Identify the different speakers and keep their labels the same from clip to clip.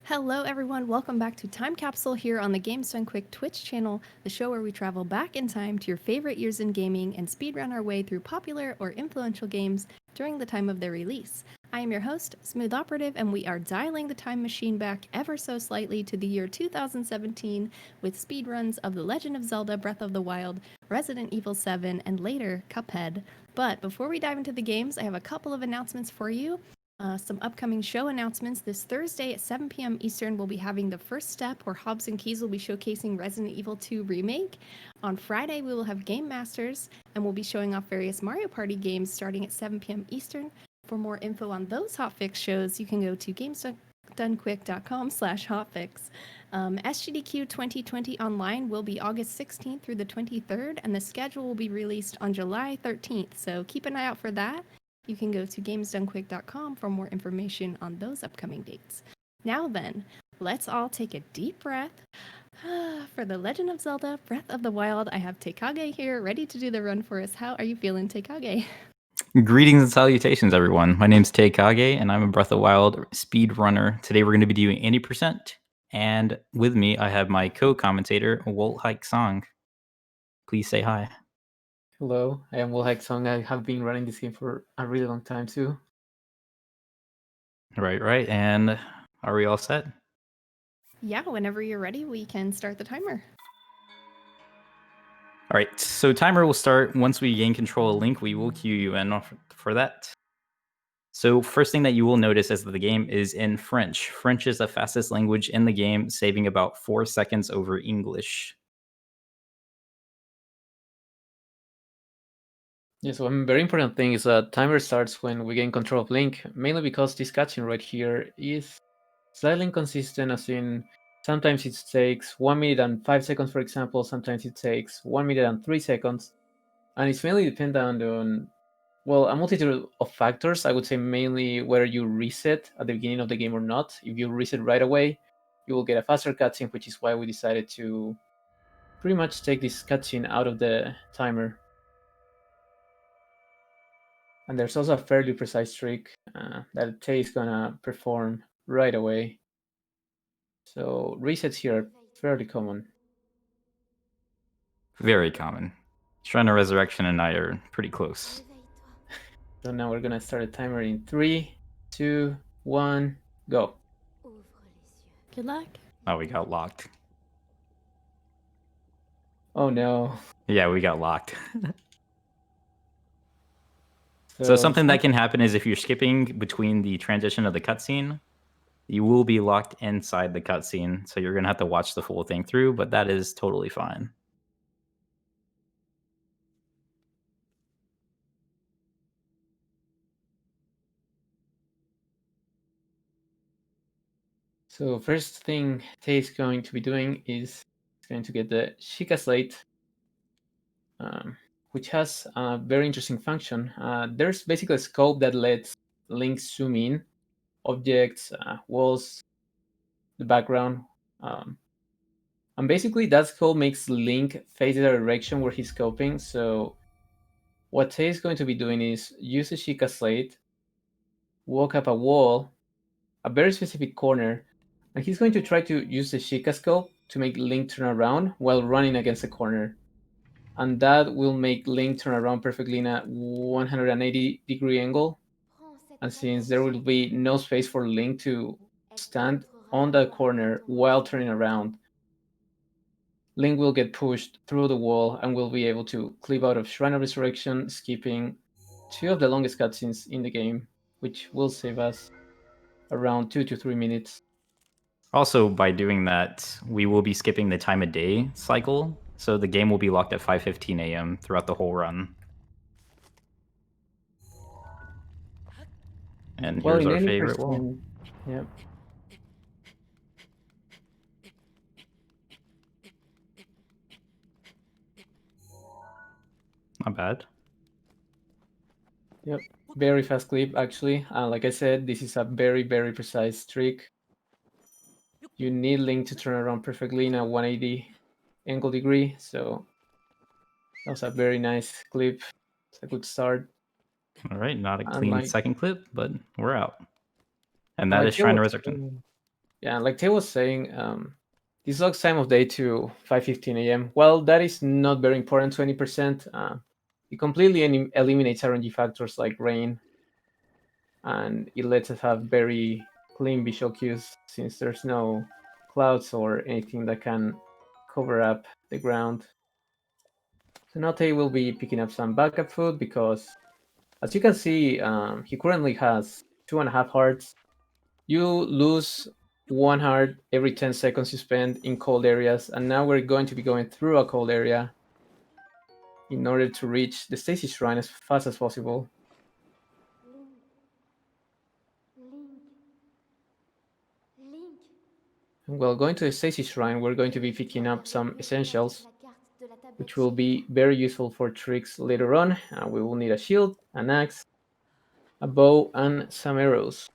Speaker 1: Hello, everyone. Welcome back to Time Capsule here on the Games Done Quick Twitch channel, the show where we travel back in time to your favorite years in gaming and speedrun our way through popular or influential games during the time of their release. I am your host, Smooth Operative, and we are dialing the time machine back ever so slightly to the year 2017 with speedruns of The Legend of Zelda Breath of the Wild, Resident Evil 7, and later, Cuphead. But before we dive into the games, I have a couple of announcements for you. Some upcoming show announcements. This Thursday at 7 p.m. Eastern, we'll be having The First Step, where Hobbs and Keys will be showcasing Resident Evil 2 Remake. On Friday, we will have Game Masters, and we'll be showing off various Mario Party games starting at 7 p.m. Eastern. For more info on those hotfix shows, you can go to gamesdonequick.com/hotfix. SGDQ 2020 Online will be August 16th through the 23rd, and the schedule will be released on July 13th, so keep an eye out for that. You can go to gamesdonequick.com for more information on those upcoming dates. Now then, let's all take a deep breath. For The Legend of Zelda Breath of the Wild, I have Tekage here, ready to do the run for us. How are you feeling, Tekage?
Speaker 2: Greetings and salutations, everyone. My name's Tekage, and I'm a Breath of the Wild speedrunner. Today we're going to be doing 80%, and with me I have my co-commentator, Walt Hike Song. Please say hi.
Speaker 3: Hello, I am Wilhike Song. I have been running this game for a really long time too.
Speaker 2: Right. And are we all set?
Speaker 1: Yeah, whenever you're ready, we can start the timer.
Speaker 2: All right, so timer will start once we gain control of Link. We will cue you in for that. So first thing that you will notice is that the game is in French. French is the fastest language in the game, saving about 4 seconds over English.
Speaker 3: Yeah, so a very important thing is that timer starts when we gain control of Link, mainly because this cutscene right here is slightly inconsistent, as in sometimes it takes 1 minute and 5 seconds, for example, sometimes it takes 1 minute and 3 seconds, and it's mainly dependent on, well, a multitude of factors. I would say mainly whether you reset at the beginning of the game or not. If you reset right away, you will get a faster cutscene, which is why we decided to pretty much take this cutscene out of the timer. And there's also a fairly precise trick that Tay is gonna perform right away. So resets here are fairly common.
Speaker 2: Very common. Shrine of Resurrection and I are pretty close.
Speaker 3: So now we're gonna start a timer in 3, 2, 1, go.
Speaker 1: Good luck.
Speaker 2: Oh, we got locked.
Speaker 3: Oh no.
Speaker 2: Yeah, we got locked. So something that can happen is if you're skipping between the transition of the cutscene, you will be locked inside the cutscene. So you're going to have to watch the full thing through, but that is totally fine.
Speaker 3: So first thing Tay is going to be doing is going to get the Sheikah Slate, which has a very interesting function. There's basically a scope that lets Link zoom in objects, walls, the background. And basically that scope makes Link face the direction where he's scoping. So what Tay is going to be doing is use a Sheikah Slate, walk up a wall, a very specific corner, and he's going to try to use the Sheikah scope to make Link turn around while running against the corner. And that will make Link turn around perfectly in a 180-degree angle. And since there will be no space for Link to stand on that corner while turning around, Link will get pushed through the wall and will be able to clip out of Shrine of Resurrection, skipping 2 of the longest cutscenes in the game, which will save us around 2 to 3 minutes.
Speaker 2: Also, by doing that, we will be skipping the time of day cycle. So the game will be locked at 5:15 a.m. throughout the whole run. And
Speaker 3: Well,
Speaker 2: here's
Speaker 3: in
Speaker 2: our
Speaker 3: any
Speaker 2: favorite wall.
Speaker 3: person, yeah.
Speaker 2: Not bad.
Speaker 3: Yep, very fast clip actually. Like I said, this is a very, very precise trick. You need Link to turn around perfectly in a 180 angle degree, so that was a very nice clip. It's a good start.
Speaker 2: All right, not a
Speaker 3: And
Speaker 2: clean
Speaker 3: like,
Speaker 2: second clip, but we're out. And that is
Speaker 3: here
Speaker 2: Shrine of
Speaker 3: what's
Speaker 2: Resurrection.
Speaker 3: cool, Yeah, like Tay was saying, this logs time of day to 5:15 a.m. Well, that is not very important, 20%. It completely eliminates RNG factors like rain, and it lets us have very clean visual cues since there's no clouds or anything that can cover up the ground. So now Tay will be picking up some backup food because, as you can see, he currently has 2.5 hearts. You lose 1 heart every 10 seconds you spend in cold areas, and now we're going to be going through a cold area in order to reach the Stasis Shrine as fast as possible. And while going to the Stasis Shrine, we're going to be picking up some essentials, which will be very useful for tricks later on. We will need a shield, an axe, a bow, and some arrows.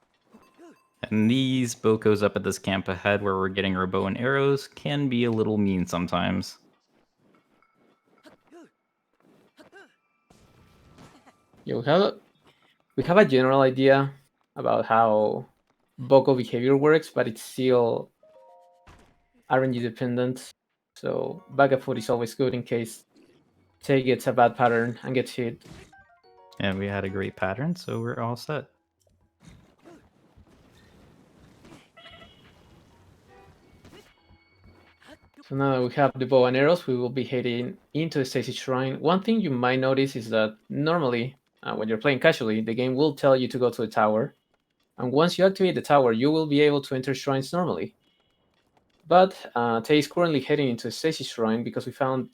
Speaker 2: And these bocos up at this camp ahead where we're getting our bow and arrows can be a little mean sometimes.
Speaker 3: Yeah, we have a general idea about how Boko behavior works, but it's still RNG dependent. So backup food is always good in case Tay gets a bad pattern and gets hit.
Speaker 2: And we had a great pattern, so we're all set.
Speaker 3: So now that we have the bow and arrows, we will be heading into the Stasis Shrine. One thing you might notice is that normally, when you're playing casually, the game will tell you to go to the tower. And once you activate the tower, you will be able to enter shrines normally. But Tay is currently heading into the Stasis Shrine because we found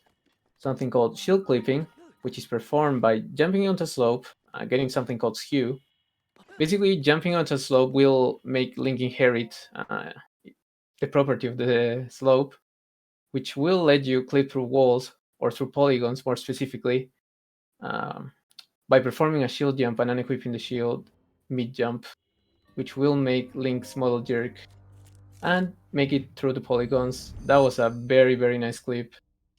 Speaker 3: something called shield clipping, which is performed by jumping onto a slope, getting something called skew. Basically, jumping onto a slope will make Link inherit the property of the slope, which will let you clip through walls or through polygons, more specifically, um, by performing a shield jump and unequipping the shield mid jump, which will make Link's model jerk and make it through the polygons. That was a very, very nice clip.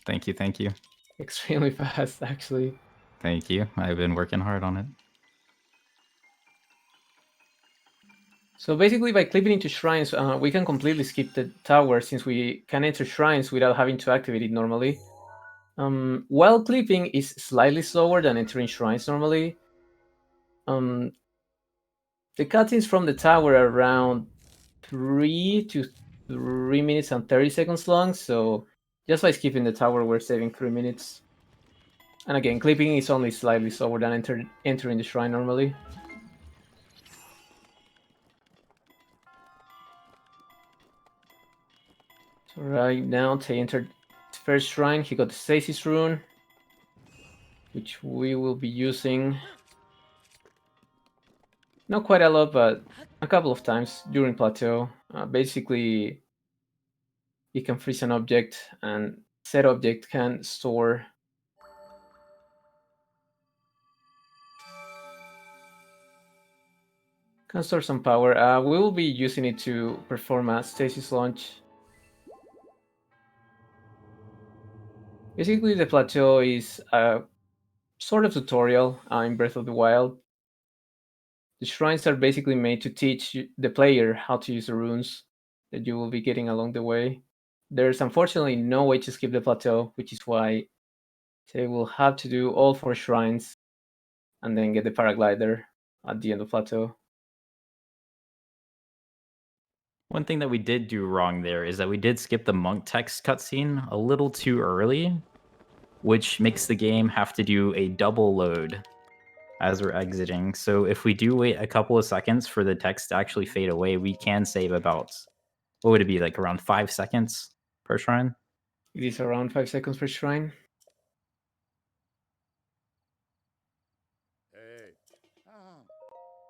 Speaker 2: Thank you, thank you.
Speaker 3: Extremely fast, actually.
Speaker 2: Thank you. I've been working hard on it.
Speaker 3: So basically, by clipping into shrines, we can completely skip the tower since we can enter shrines without having to activate it normally. While clipping is slightly slower than entering shrines normally, um, the cutscenes from the tower are around 3 to 3 minutes and 30 seconds long, so just by skipping the tower, we're saving 3 minutes. And again, clipping is only slightly slower than entering the shrine normally. So right now, Tay entered the first shrine. He got the Stasis rune, which we will be using not quite a lot, but a couple of times during plateau. Basically, you can freeze an object, and said object can store some power. We will be using it to perform a stasis launch. Basically, the plateau is a sort of tutorial in Breath of the Wild. The shrines are basically made to teach the player how to use the runes that you will be getting along the way. There's unfortunately no way to skip the plateau, which is why they will have to do all 4 shrines and then get the paraglider at the end of plateau.
Speaker 2: One thing that we did do wrong there is that we did skip the monk text cutscene a little too early, which makes the game have to do a double load as we're exiting. So if we do wait a couple of seconds for the text to actually fade away, we can save about, what would it be, like around 5 seconds per shrine?
Speaker 3: It is around 5 seconds per shrine.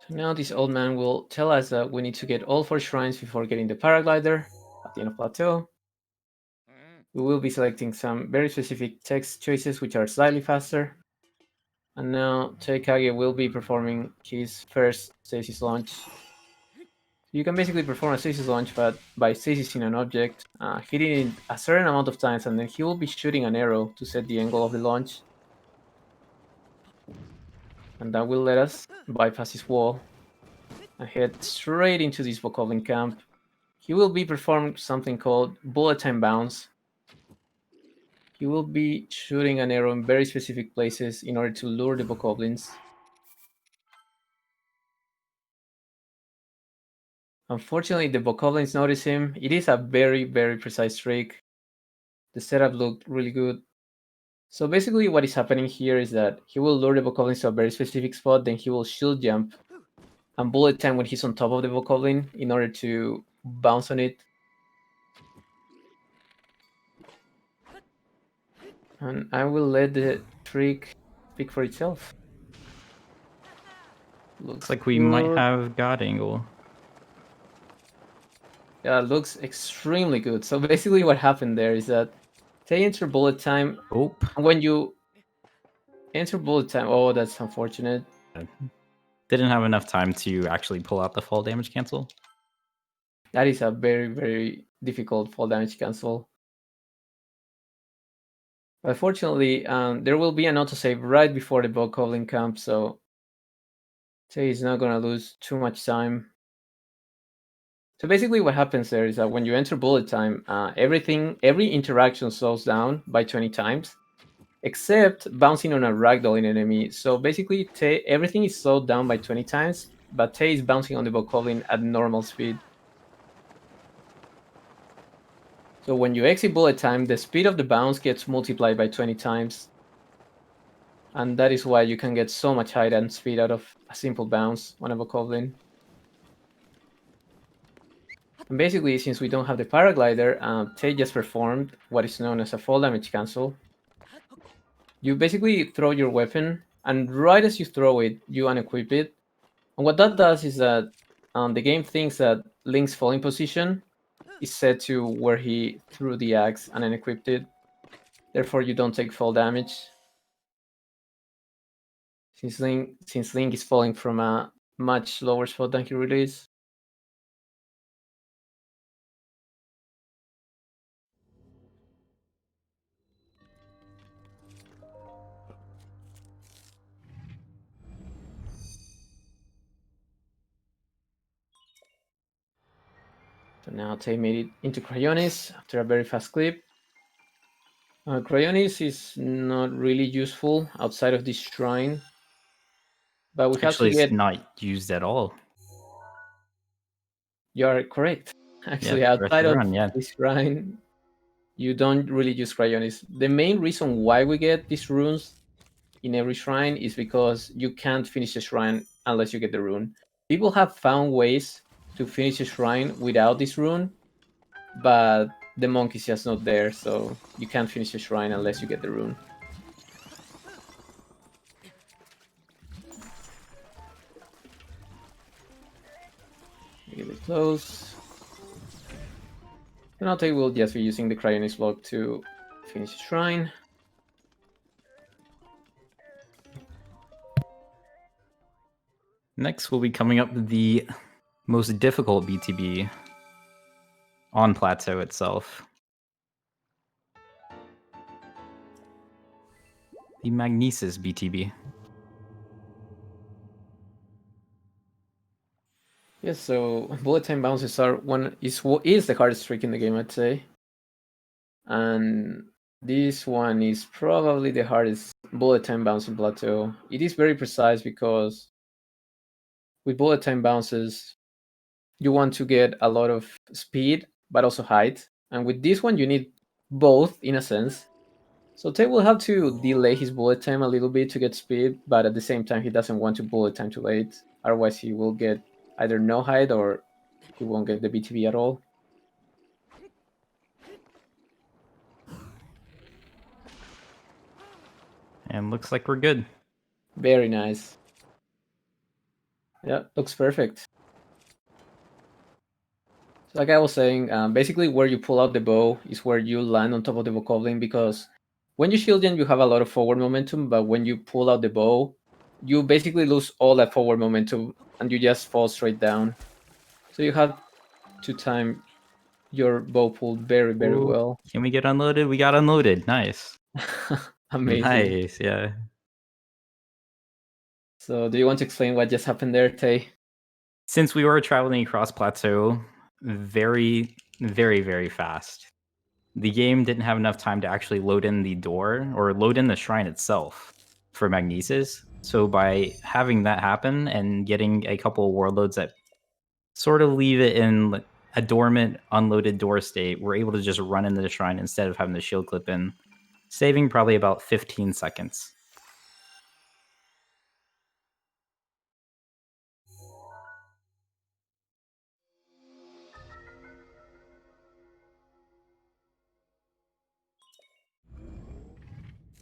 Speaker 3: So now this old man will tell us that we need to get all 4 shrines before getting the paraglider at the end of plateau. We will be selecting some very specific text choices which are slightly faster. And now Teikage will be performing his first stasis launch. You can basically perform a stasis launch but by stasising an object, hitting it a certain amount of times, and then he will be shooting an arrow to set the angle of the launch. And that will let us bypass this wall and head straight into this Bokoblin camp. he will be performing something called bullet time bounce. He will be shooting an arrow in very specific places in order to lure the bokoblins. Unfortunately, the bokoblins notice him. It is a very, very precise trick. The setup looked really good. So basically what is happening here is that he will lure the bokoblins to a very specific spot, then he will shield jump and bullet time when he's on top of the bokoblin in order to bounce on it. And I will let the trick speak for itself.
Speaker 2: Looks like we might have God angle.
Speaker 3: Yeah, looks extremely good. So basically what happened there is that they enter bullet time.
Speaker 2: Oh.
Speaker 3: And when you enter bullet time, oh, that's unfortunate.
Speaker 2: Didn't have enough time to actually pull out the fall damage cancel.
Speaker 3: That is a very, very difficult fall damage cancel. But fortunately, there will be an autosave right before the bokoblin camp, so Tay is not going to lose too much time. So basically what happens there is that when you enter bullet time, every interaction slows down by 20 times, except bouncing on a ragdolling enemy. So basically everything is slowed down by 20 times, but Tay is bouncing on the bokoblin at normal speed. So when you exit bullet time, the speed of the bounce gets multiplied by 20 times. And that is why you can get so much height and speed out of a simple bounce on a bokoblin. And basically, since we don't have the paraglider, Tay just performed what is known as a fall damage cancel. You basically throw your weapon, and right as you throw it, you unequip it. And what that does is that the game thinks that Link's falling position is set to where he threw the axe and unequipped it. Therefore, you don't take fall damage. Since Link is falling from a much lower spot than he really is. So now Tay made it into Cryonis after a very fast clip. Cryonis is not really useful outside of this shrine, but we have
Speaker 2: Actually,
Speaker 3: to get.
Speaker 2: it's not used at all.
Speaker 3: You are correct. Actually,
Speaker 2: Yeah, the rest
Speaker 3: outside
Speaker 2: of the
Speaker 3: of
Speaker 2: run, yeah.
Speaker 3: this shrine, you don't really use Cryonis. The main reason why we get these runes in every shrine is because you can't finish a shrine unless you get the rune. People have found ways to finish a shrine without this rune, but the monk is just not there, so you can't finish a shrine unless you get the rune. Get it close. And I'll will just be using the Cryonis block to finish the shrine.
Speaker 2: Next, we'll be coming up with the most difficult BTB on Plateau itself. The Magnesis BTB.
Speaker 3: Yes, so bullet time bounces are what is the hardest trick in the game, I'd say. And this one is probably the hardest bullet time bounce in Plateau. It is very precise because with bullet time bounces, you want to get a lot of speed, but also height. And with this one, you need both in a sense. So Tay will have to delay his bullet time a little bit to get speed, but at the same time, he doesn't want to bullet time too late. Otherwise, he will get either no height or he won't get the BTB at all.
Speaker 2: And looks like we're good.
Speaker 3: Very nice. Yeah, looks perfect. So like I was saying, basically where you pull out the bow is where you land on top of the bokoblin, because when you shield gen, you have a lot of forward momentum, but when you pull out the bow, you basically lose all that forward momentum and you just fall straight down. So you have to time your bow pull very, very
Speaker 2: Ooh,
Speaker 3: well.
Speaker 2: Can we get unloaded? We got unloaded. Nice.
Speaker 3: Amazing.
Speaker 2: Nice, yeah.
Speaker 3: So do you want to explain what just happened there, Tay?
Speaker 2: Since we were traveling across Plateau, very, very, very fast. The game didn't have enough time to actually load in the door or load in the shrine itself for Magnesis. So by having that happen and getting a couple of warlords that sort of leave it in a dormant, unloaded door state, we're able to just run into the shrine instead of having the shield clip in, saving probably about 15 seconds.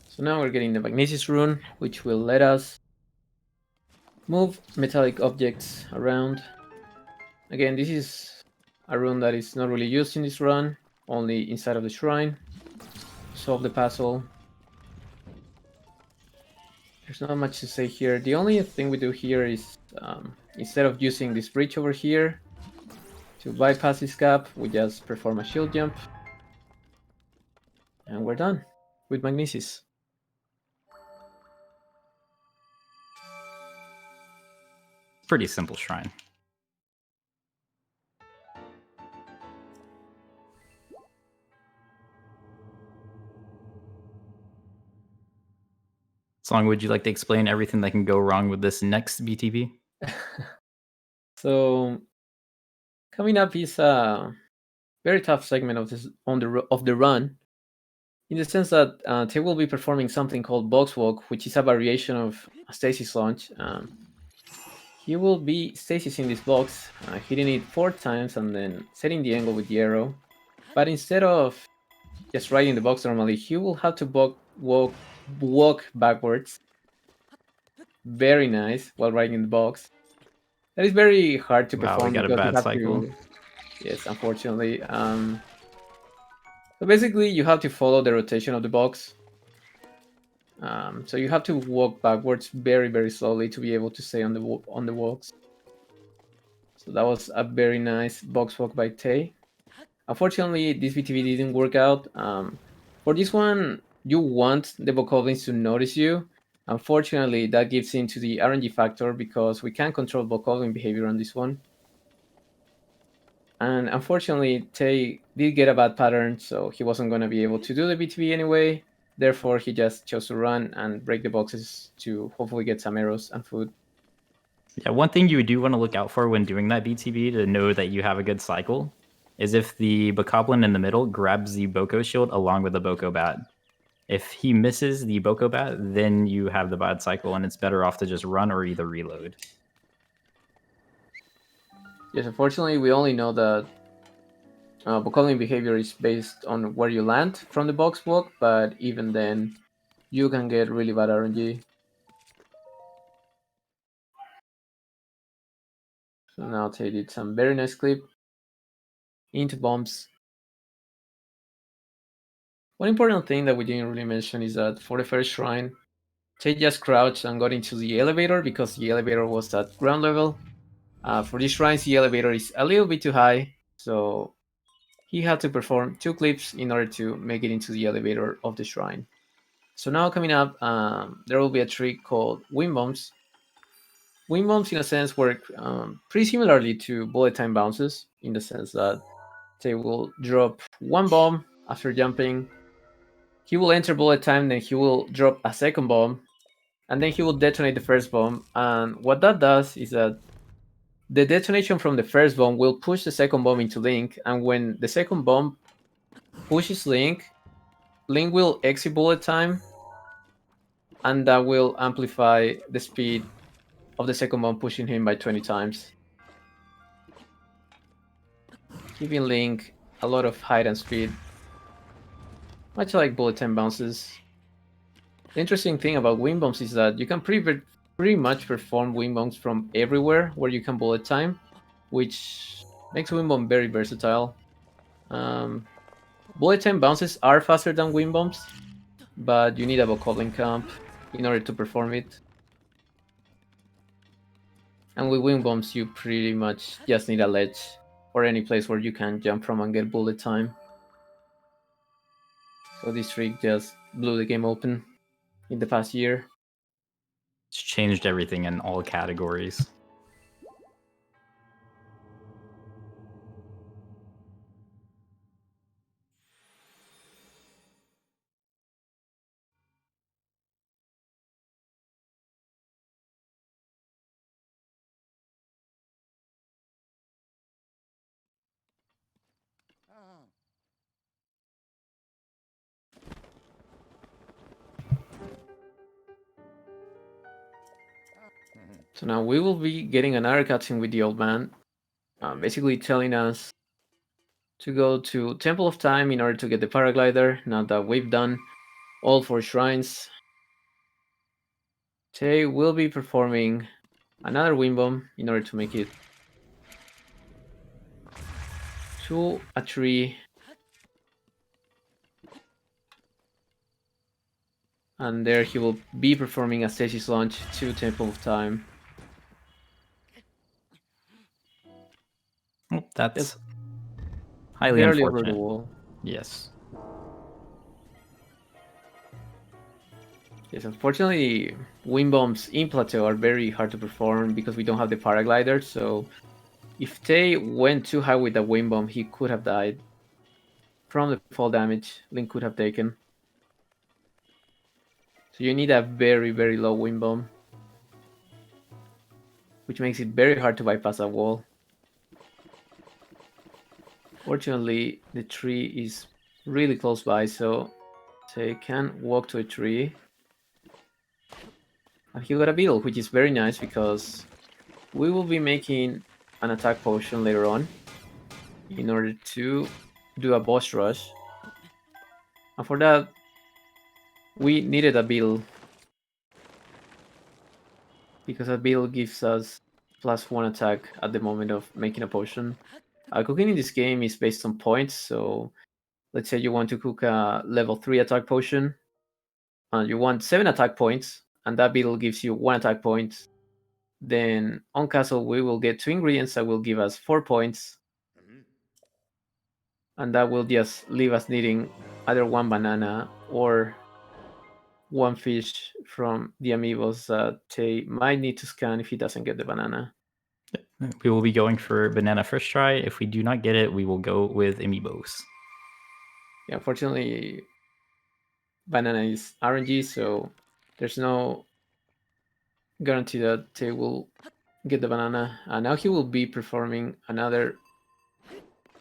Speaker 3: So now we're getting the Magnesis rune, which will let us move metallic objects around. Again, this is a rune that is not really used in this run, only inside of the shrine. Solve the puzzle. There's not much to say here. The only thing we do here is, instead of using this bridge over here to bypass this gap, we just perform a shield jump. And we're done with Magnesis.
Speaker 2: Pretty simple shrine. Song, would you like to explain everything that can go wrong with this next BTB?
Speaker 3: So coming up is a very tough segment of this of the run, in the sense that they will be performing something called box walk, which is a variation of a stasis launch. He will be stasising this box, hitting it 4 times and then setting the angle with the arrow. But instead of just riding the box normally, he will have to walk backwards. Very nice while riding the box. That is very hard to
Speaker 2: Wow, we
Speaker 3: perform
Speaker 2: got a
Speaker 3: because you
Speaker 2: bad
Speaker 3: have
Speaker 2: cycle.
Speaker 3: to. Yes, unfortunately. So basically, you have to follow the rotation of the box. So you have to walk backwards very, very slowly to be able to stay on the walks. So that was a very nice box walk by Tay. Unfortunately, this BTV didn't work out. For this one, you want the bokoblins to notice you. Unfortunately, that gives into the RNG factor because we can't control bokoblin behavior on this one. And unfortunately, Tay did get a bad pattern, so he wasn't going to be able to do the BTB anyway. Therefore, he just chose to run and break the boxes to hopefully get some arrows and food.
Speaker 2: Yeah, one thing you do want to look out for when doing that BTB to know that you have a good cycle is if the Bokoblin in the middle grabs the Boko shield along with the Boko bat. If he misses the Boko bat, then you have the bad cycle and it's better off to just run or either reload.
Speaker 3: Yes, unfortunately, we only know that bokoblin behavior is based on where you land from the box walk, but even then, you can get really bad RNG. So now Tay did some very nice clip into bombs. One important thing that we didn't really mention is that for the first shrine, Tay just crouched and got into the elevator because the elevator was at ground level. For these shrines, the elevator is a little bit too high, so he had to perform 2 clips in order to make it into the elevator of the shrine. So now coming up, there will be a trick called wind bombs. Wind bombs, in a sense, work pretty similarly to bullet time bounces, in the sense that they will drop one bomb after jumping. He will enter bullet time, then he will drop a second bomb, and then he will detonate the first bomb. And what that does is that the detonation from the first bomb will push the second bomb into Link, and when the second bomb pushes Link, Link will exit bullet time, and that will amplify the speed of the second bomb, pushing him by 20 times. Giving Link a lot of height and speed, much like bullet time bounces. The interesting thing about wind bombs is that you can pretty much perform wind bombs from everywhere where you can bullet time, which makes wind bomb very versatile. Bullet time bounces are faster than wind bombs, but you need a bokoblin camp in order to perform it. And with wind bombs, you pretty much just need a ledge or any place where you can jump from and get bullet time. So this trick just blew the game open in the past year.
Speaker 2: It's changed everything in all categories.
Speaker 3: So now we will be getting another cutscene with the old man, basically telling us to go to Temple of Time in order to get the paraglider. Now that we've done all 4 shrines, Tay will be performing another wind bomb in order to make it to a tree. And there he will be performing a stasis launch to Temple of Time.
Speaker 2: Oh, that's
Speaker 3: Just
Speaker 2: highly
Speaker 3: barely over the
Speaker 2: unfortunate.
Speaker 3: wall.
Speaker 2: Yes.
Speaker 3: Yes, unfortunately, wind bombs in Plateau are very hard to perform because we don't have the paraglider. So if Tay went too high with the wind bomb, he could have died from the fall damage Link could have taken. So you need a very, very low wind bomb, which makes it very hard to bypass that wall. Fortunately, the tree is really close by, so Tay can walk to a tree. And he got a beetle, which is very nice because we will be making an attack potion later on in order to do a boss rush. And for that, we needed a beetle because a beetle gives us +1 attack at the moment of making a potion. Cooking in this game is based on points, so let's say you want to cook a level 3 attack potion, and you want 7 attack points, and that beetle gives you 1 attack point. Then on castle we will get 2 ingredients that will give us 4 points, and that will just leave us needing either 1 banana or 1 fish from the amiibos that they might need to scan if he doesn't get the banana.
Speaker 2: We will be going for banana first try. If we do not get it, we will go with amiibos.
Speaker 3: Yeah, unfortunately, banana is RNG, so there's no guarantee that they will get the banana. And now he will be performing another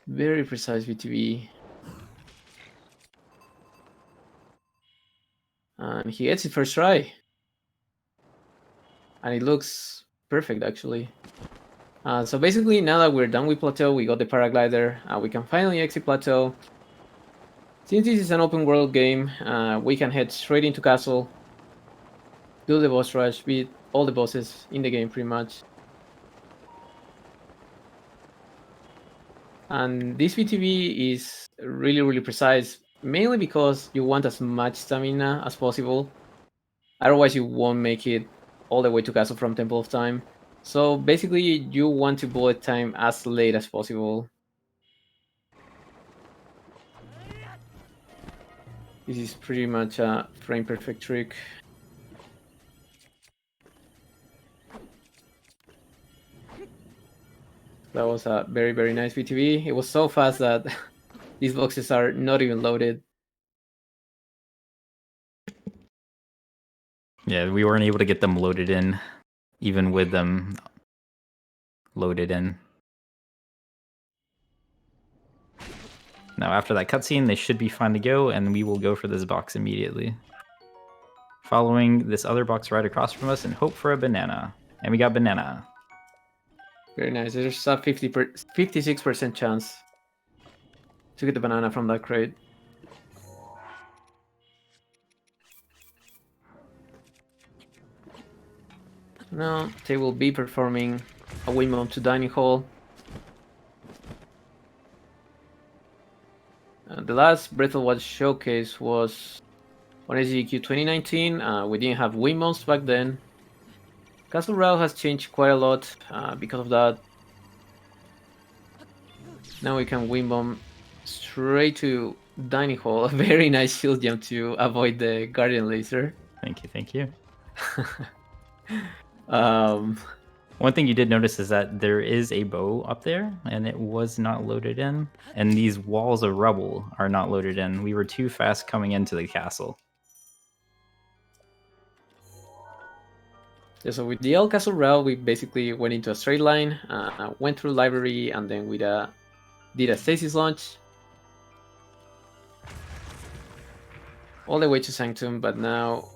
Speaker 3: very precise VTB. And he gets it first try. And it looks perfect, actually. So basically, now that we're done with Plateau, we got the paraglider. We can finally exit Plateau. Since this is an open world game, we can head straight into Castle, do the boss rush, beat all the bosses in the game pretty much. And this VTB is really, really precise, mainly because you want as much stamina as possible. Otherwise, you won't make it all the way to Castle from Temple of Time. So basically, you want to bullet time as late as possible. This is pretty much a frame perfect trick. That was a very, very nice VTB. It was so fast that these boxes are not even loaded.
Speaker 2: Yeah, we weren't able to get them loaded in, even with them loaded in. Now, after that cutscene, they should be fine to go, and we will go for this box immediately. Following this other box right across from us and hope for a banana. And we got banana.
Speaker 3: Very nice. There's a 56% chance to get the banana from that crate. Now they will be performing a windmill to dining hall. The last Breath of the Wild showcase was on SGQ 2019. We didn't have windmills back then. Castle Royale has changed quite a lot because of that. Now we can windbomb straight to dining hall. A very nice shield jump to avoid the guardian laser.
Speaker 2: Thank you, thank you. One thing you did notice is that there is a bow up there, and it was not loaded in. And these walls of rubble are not loaded in. We were too fast coming into the castle.
Speaker 3: Yeah, so with the El Castle Route, we basically went into a straight line, went through library, and then we did a stasis launch all the way to Sanctum. But now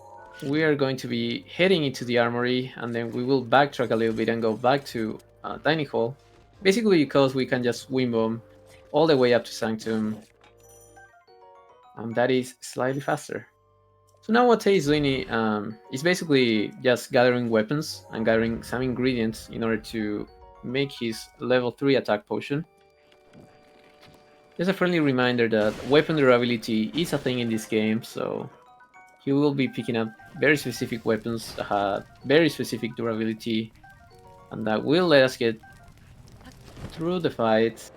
Speaker 3: we are going to be heading into the armory, and then we will backtrack a little bit and go back to Dining Hall. Basically because we can just wing bomb all the way up to Sanctum. And that is slightly faster. So now what Tay is doing is basically just gathering weapons and gathering some ingredients in order to make his level 3 attack potion. Just a friendly reminder that weapon durability is a thing in this game, so he will be picking up very specific weapons that have very specific durability, and that will let us get through the fight.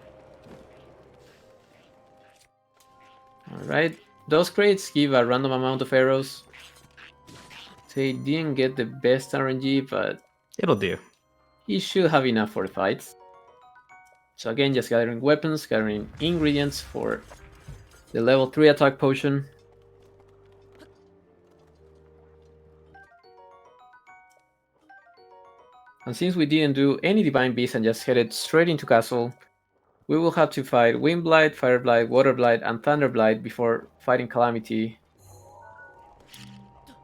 Speaker 3: Alright, those crates give a random amount of arrows. They didn't get the best RNG, but
Speaker 2: It'll do.
Speaker 3: he should have enough for the fights. So again, just gathering weapons, gathering ingredients for the level 3 attack potion. And since we didn't do any Divine Beast and just headed straight into Castle, we will have to fight Wind Blight, Fire Blight, Water Blight, and Thunder Blight before fighting Calamity.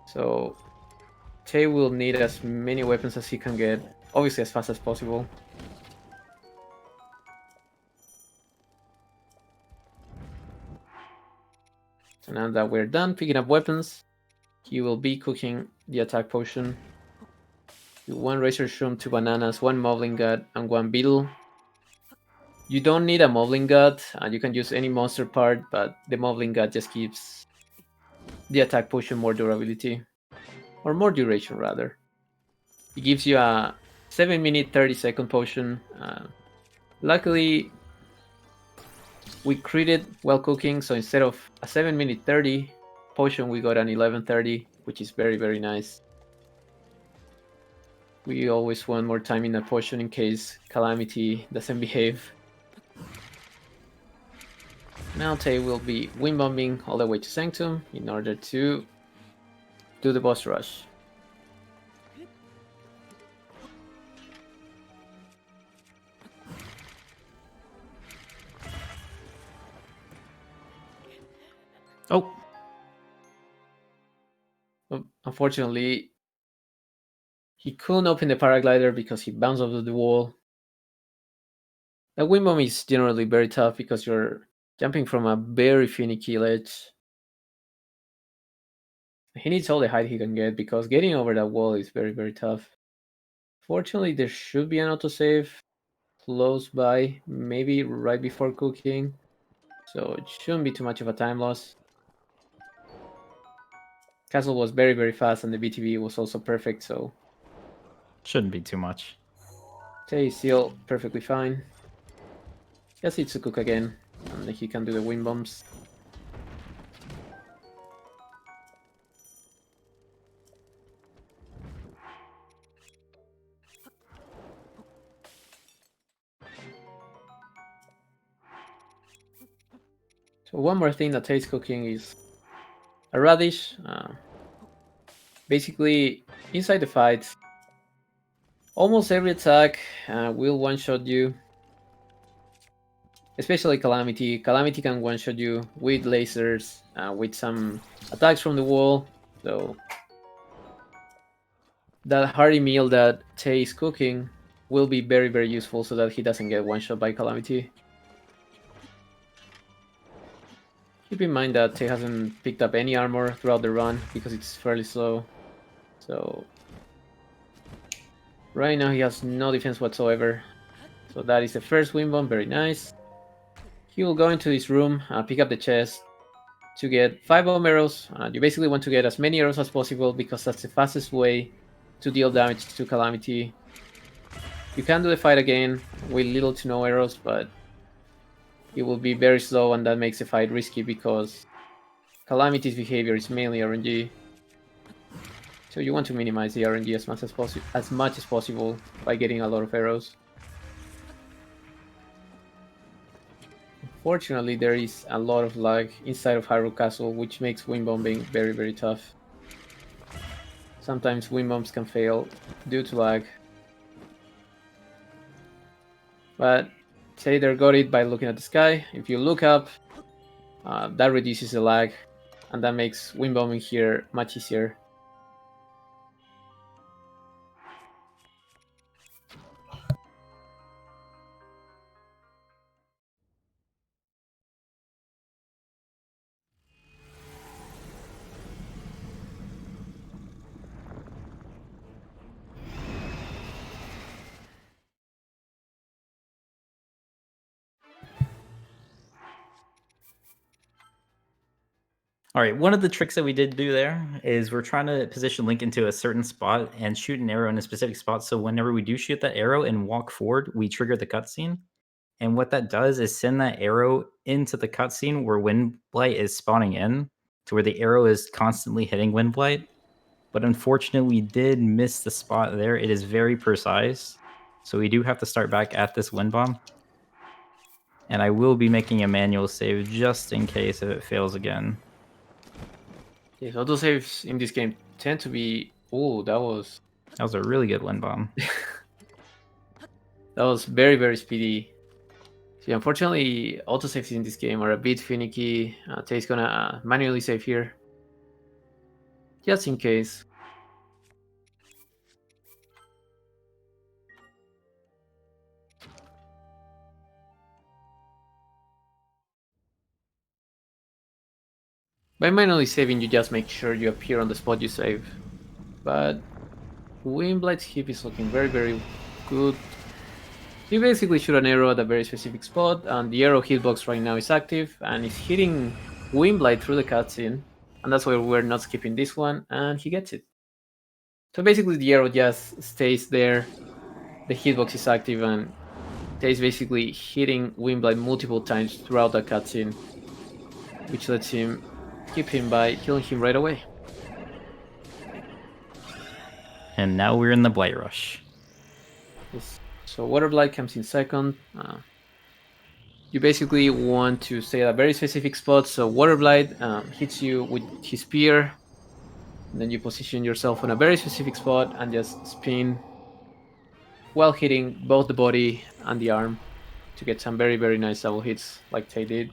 Speaker 3: So Tay will need as many weapons as he can get, obviously as fast as possible. So now that we're done picking up weapons, he will be cooking the attack potion. 1 Razor Shroom, 2 bananas, 1 Moblin Gut, and 1 Beetle. You don't need a Moblin Gut, and you can use any monster part, but the Moblin Gut just gives the attack potion more durability. Or more duration, rather. It gives you a 7-minute 30-second potion. Luckily, we critted while cooking, so instead of a 7-minute 30 potion, we got an 11:30, which is very, very nice. We always want more time in a potion in case Calamity doesn't behave. Now Tay will be wind bombing all the way to Sanctum in order to do the boss rush.
Speaker 2: Oh,
Speaker 3: Unfortunately, he couldn't open the paraglider because he bounced off the wall. The wind bomb is generally very tough because you're jumping from a very finicky ledge. He needs all the height he can get because getting over that wall is very, very tough. Fortunately, there should be an autosave close by, maybe right before cooking, so it shouldn't be too much of a time loss. Castle was very, very fast and the BTB was also perfect, so
Speaker 2: shouldn't be too much.
Speaker 3: Tay is still perfectly fine. Just needs to cook again, and then he can do the wind bombs. So one more thing that Tay's cooking is a radish. Basically, inside the fight, almost every attack will one-shot you. Especially Calamity. Calamity can one-shot you with lasers, with some attacks from the wall. So that hearty meal that Tay is cooking will be very, very useful so that he doesn't get one-shot by Calamity. Keep in mind that Tay hasn't picked up any armor throughout the run because it's fairly slow. So right now he has no defense whatsoever. So that is the first wind bomb, very nice. He will go into his room, pick up the chest to get 5 bomb arrows. You basically want to get as many arrows as possible because that's the fastest way to deal damage to Calamity. You can do the fight again with little to no arrows, but it will be very slow and that makes the fight risky because Calamity's behavior is mainly RNG. So you want to minimize the RNG as much as possible by getting a lot of arrows. Unfortunately, there is a lot of lag inside of Hyrule Castle, which makes wind bombing very, very tough. Sometimes wind bombs can fail due to lag. But Tay got it by looking at the sky. If you look up, that reduces the lag, and that makes wind bombing here much easier.
Speaker 2: All right, one of the tricks that we did do there is we're trying to position Link into a certain spot and shoot an arrow in a specific spot. So whenever we do shoot that arrow and walk forward, we trigger the cutscene. And what that does is send that arrow into the cutscene where Wind Blight is spawning in, to where the arrow is constantly hitting Wind Blight. But unfortunately, we did miss the spot there. It is very precise. So we do have to start back at this Wind Bomb. And I will be making a manual save just in case if it fails again.
Speaker 3: Yes, autosaves in this game tend to be... Oh, that was
Speaker 2: a really good Wind Bomb.
Speaker 3: That was very, very speedy. See, unfortunately, autosaves in this game are a bit finicky. Tay's gonna manually save here. Just in case. By manually saving, you just make sure you appear on the spot you save. But Windblight's hip is looking very, very good. You basically shoot an arrow at a very specific spot, and the arrow hitbox right now is active, and it's hitting Windblight through the cutscene. And that's why we're not skipping this one, and he gets it. So basically the arrow just stays there, the hitbox is active, and Tay is basically hitting Windblight multiple times throughout the cutscene, which lets him keep him by killing him right away.
Speaker 2: And now we're in the Blight Rush.
Speaker 3: Yes. So Water Blight comes in second. You basically want to stay at a very specific spot, so Water Blight hits you with his spear, and then you position yourself on a very specific spot and just spin while hitting both the body and the arm to get some very, very nice double hits like Tay did.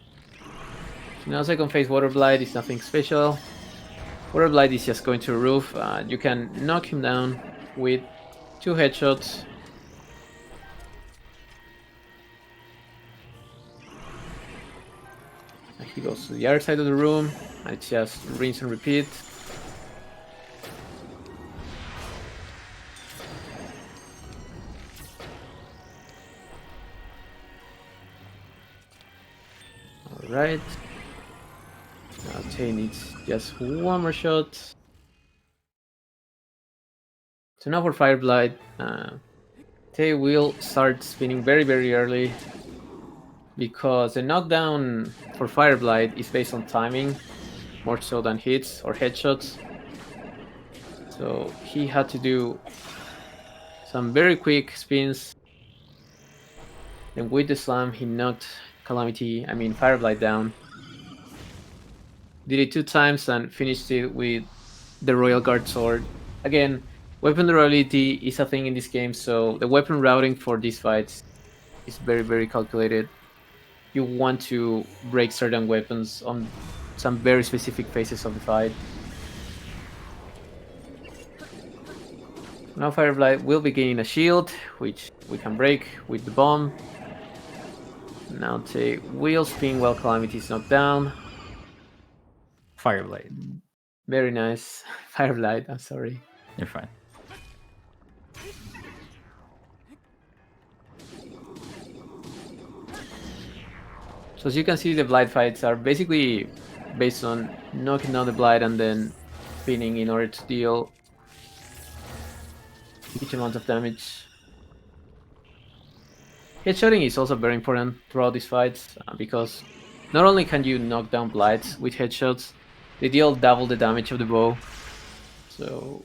Speaker 3: So now second phase Water Blight is nothing special. Water Blight is just going to a roof. You can knock him down with 2 headshots. And he goes to the other side of the room, and it's just rinse and repeat. Alright. Now Tay needs just one more shot. So now for Fire Blight, Tay will start spinning very, very early, because the knockdown for Fire Blight is based on timing more so than hits or headshots. So he had to do some very quick spins. And with the slam, he knocked Fire Blight down. Did it 2 times and finished it with the Royal Guard sword. Again, weapon durability is a thing in this game, so the weapon routing for these fights is very, very calculated. You want to break certain weapons on some very specific phases of the fight. Now Fire Blight will be gaining a shield, which we can break with the bomb. Now Tay will spin while Calamity is knocked down.
Speaker 2: Fire Blight.
Speaker 3: Very nice. Fire Blight, I'm sorry.
Speaker 2: You're fine.
Speaker 3: So as you can see, the Blight fights are basically based on knocking down the Blight and then spinning in order to deal huge amounts of damage. Headshotting is also very important throughout these fights, because not only can you knock down Blights with headshots, they deal double the damage of the bow. So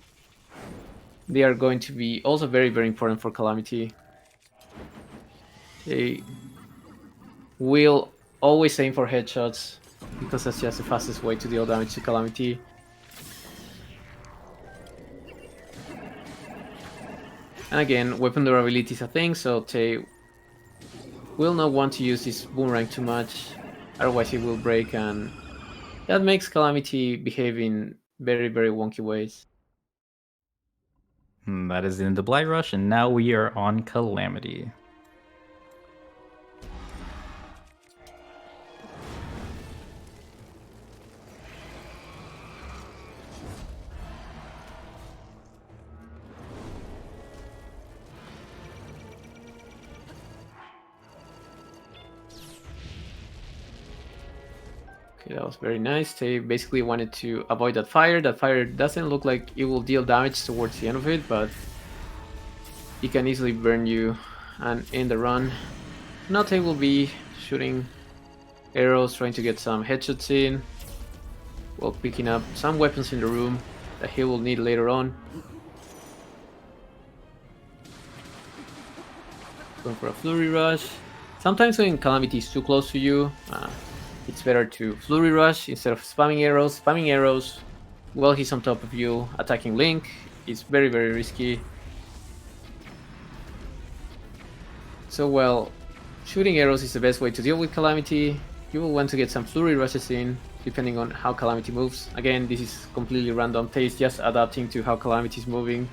Speaker 3: they are going to be also very, very important for Calamity. They will always aim for headshots, because that's just the fastest way to deal damage to Calamity. And again, weapon durability is a thing, so Tay will not want to use this boomerang too much, otherwise it will break, and that makes Calamity behave in very, very wonky ways.
Speaker 2: That is in the Blight Rush, and now we are on Calamity.
Speaker 3: Okay, that was very nice. They basically wanted to avoid that fire. That fire doesn't look like it will deal damage towards the end of it, but it can easily burn you and end the run. Now they will be shooting arrows, trying to get some headshots in, while picking up some weapons in the room that he will need later on. Going for a flurry rush. Sometimes when Calamity is too close to you, it's better to flurry rush instead of spamming arrows. Spamming arrows while he's on top of you, attacking Link, is very, very risky. So, well, shooting arrows is the best way to deal with Calamity. You will want to get some flurry rushes in, depending on how Calamity moves. Again, this is completely random taste, just adapting to how Calamity is moving.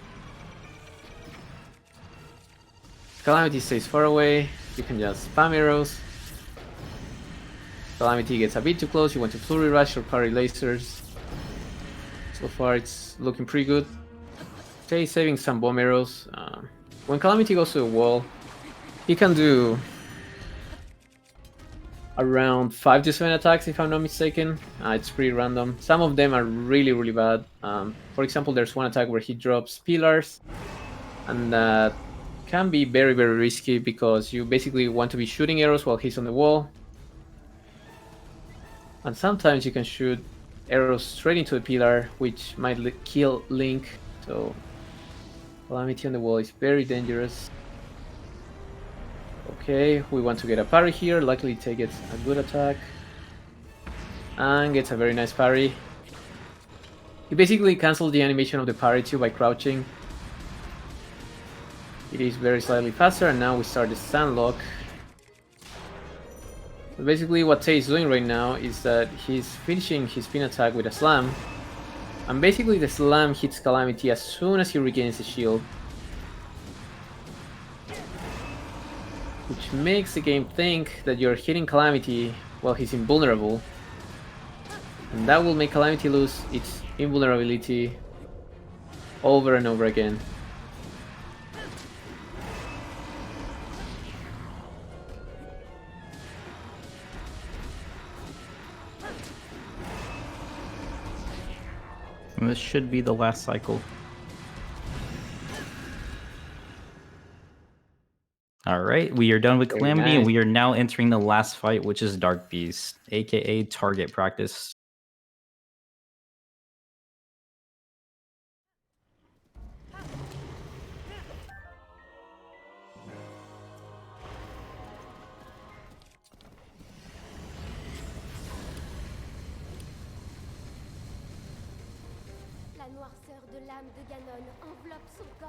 Speaker 3: Calamity stays far away, you can just spam arrows. Calamity gets a bit too close, you want to flurry rush or parry lasers. So far it's looking pretty good. Stay saving some bomb arrows. When Calamity goes to a wall, he can do around 5 to 7 attacks if I'm not mistaken. It's pretty random. Some of them are really, really bad. For example, there's one attack where he drops pillars, and that can be very, very risky because you basically want to be shooting arrows while he's on the wall. And sometimes you can shoot arrows straight into the pillar, which might kill Link. So Calamity on the wall is very dangerous. Okay, we want to get a parry here. Luckily, Tay gets a good attack and gets a very nice parry. He basically cancelled the animation of the parry too by crouching. It is very slightly faster, and now we start the stand lock. So basically what Tay is doing right now is that he's finishing his spin attack with a slam, and basically the slam hits Calamity as soon as he regains the shield, which makes the game think that you're hitting Calamity while he's invulnerable, and that will make Calamity lose its invulnerability over and over again.
Speaker 2: And this should be the last cycle. Alright, we are done with
Speaker 3: Very
Speaker 2: Calamity,
Speaker 3: nice.
Speaker 2: and we are now entering the last fight, which is Dark Beast, aka target practice.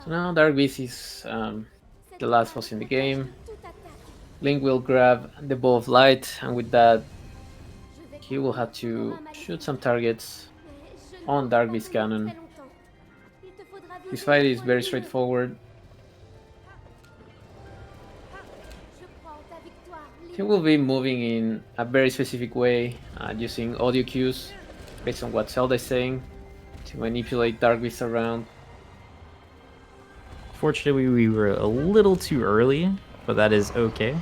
Speaker 3: So now Dark Beast is the last boss in the game. Link will grab the Ball of Light, and with that he will have to shoot some targets on Dark Beast cannon. This fight is very straightforward. He will be moving in a very specific way, using audio cues based on what Zelda is saying to manipulate Dark Beast around.
Speaker 2: Fortunately, we were a little too early, but that is okay.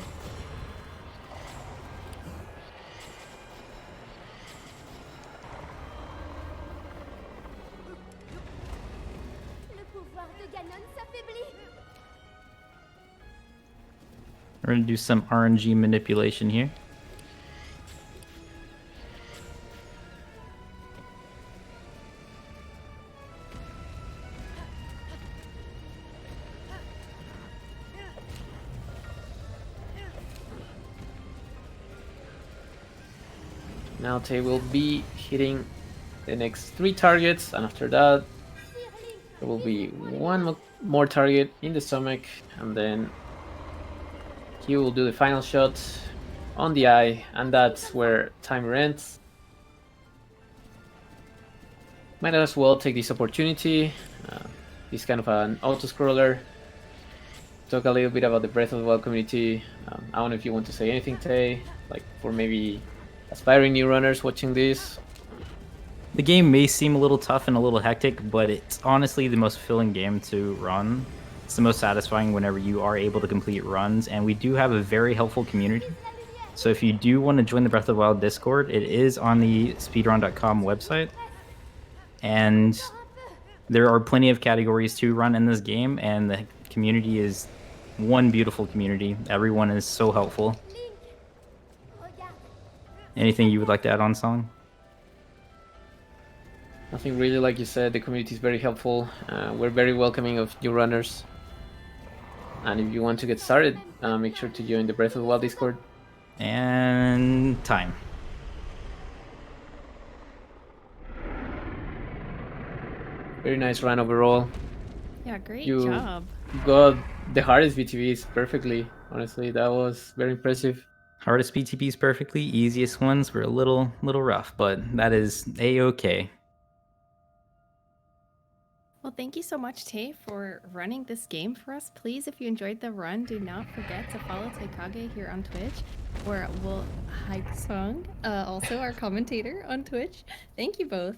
Speaker 2: We're going to do some RNG manipulation here.
Speaker 3: Now Tay will be hitting the next 3 targets, and after that there will be one more target in the stomach, and then he will do the final shot on the eye, and that's where timer ends. Might as well take this opportunity. This kind of an auto-scroller. Talk a little bit about the Breath of the Wild community. I don't know if you want to say anything, Tay, like for maybe aspiring new runners watching this.
Speaker 2: The game may seem a little tough and a little hectic, but it's honestly the most filling game to run. It's the most satisfying whenever you are able to complete runs, and we do have a very helpful community. So if you do want to join the Breath of the Wild Discord, it is on the speedrun.com website. And there are plenty of categories to run in this game, and the community is one beautiful community. Everyone is so helpful. Anything you would like to add on, Song?
Speaker 3: Nothing really, like you said, the community is very helpful. We're very welcoming of new runners. And if you want to get started, make sure to join the Breath of the Wild Discord.
Speaker 2: And time.
Speaker 3: Very nice run overall.
Speaker 1: Yeah, great
Speaker 3: You
Speaker 1: job.
Speaker 3: got the hardest BTVs perfectly. Honestly, that was very impressive.
Speaker 2: Hardest BTBs perfectly, easiest ones were a little rough, but that is a-okay.
Speaker 1: Well, thank you so much, Tay, for running this game for us. Please, if you enjoyed the run, do not forget to follow Taikage here on Twitch, or we'll Hike Song, also our commentator on Twitch. Thank you both.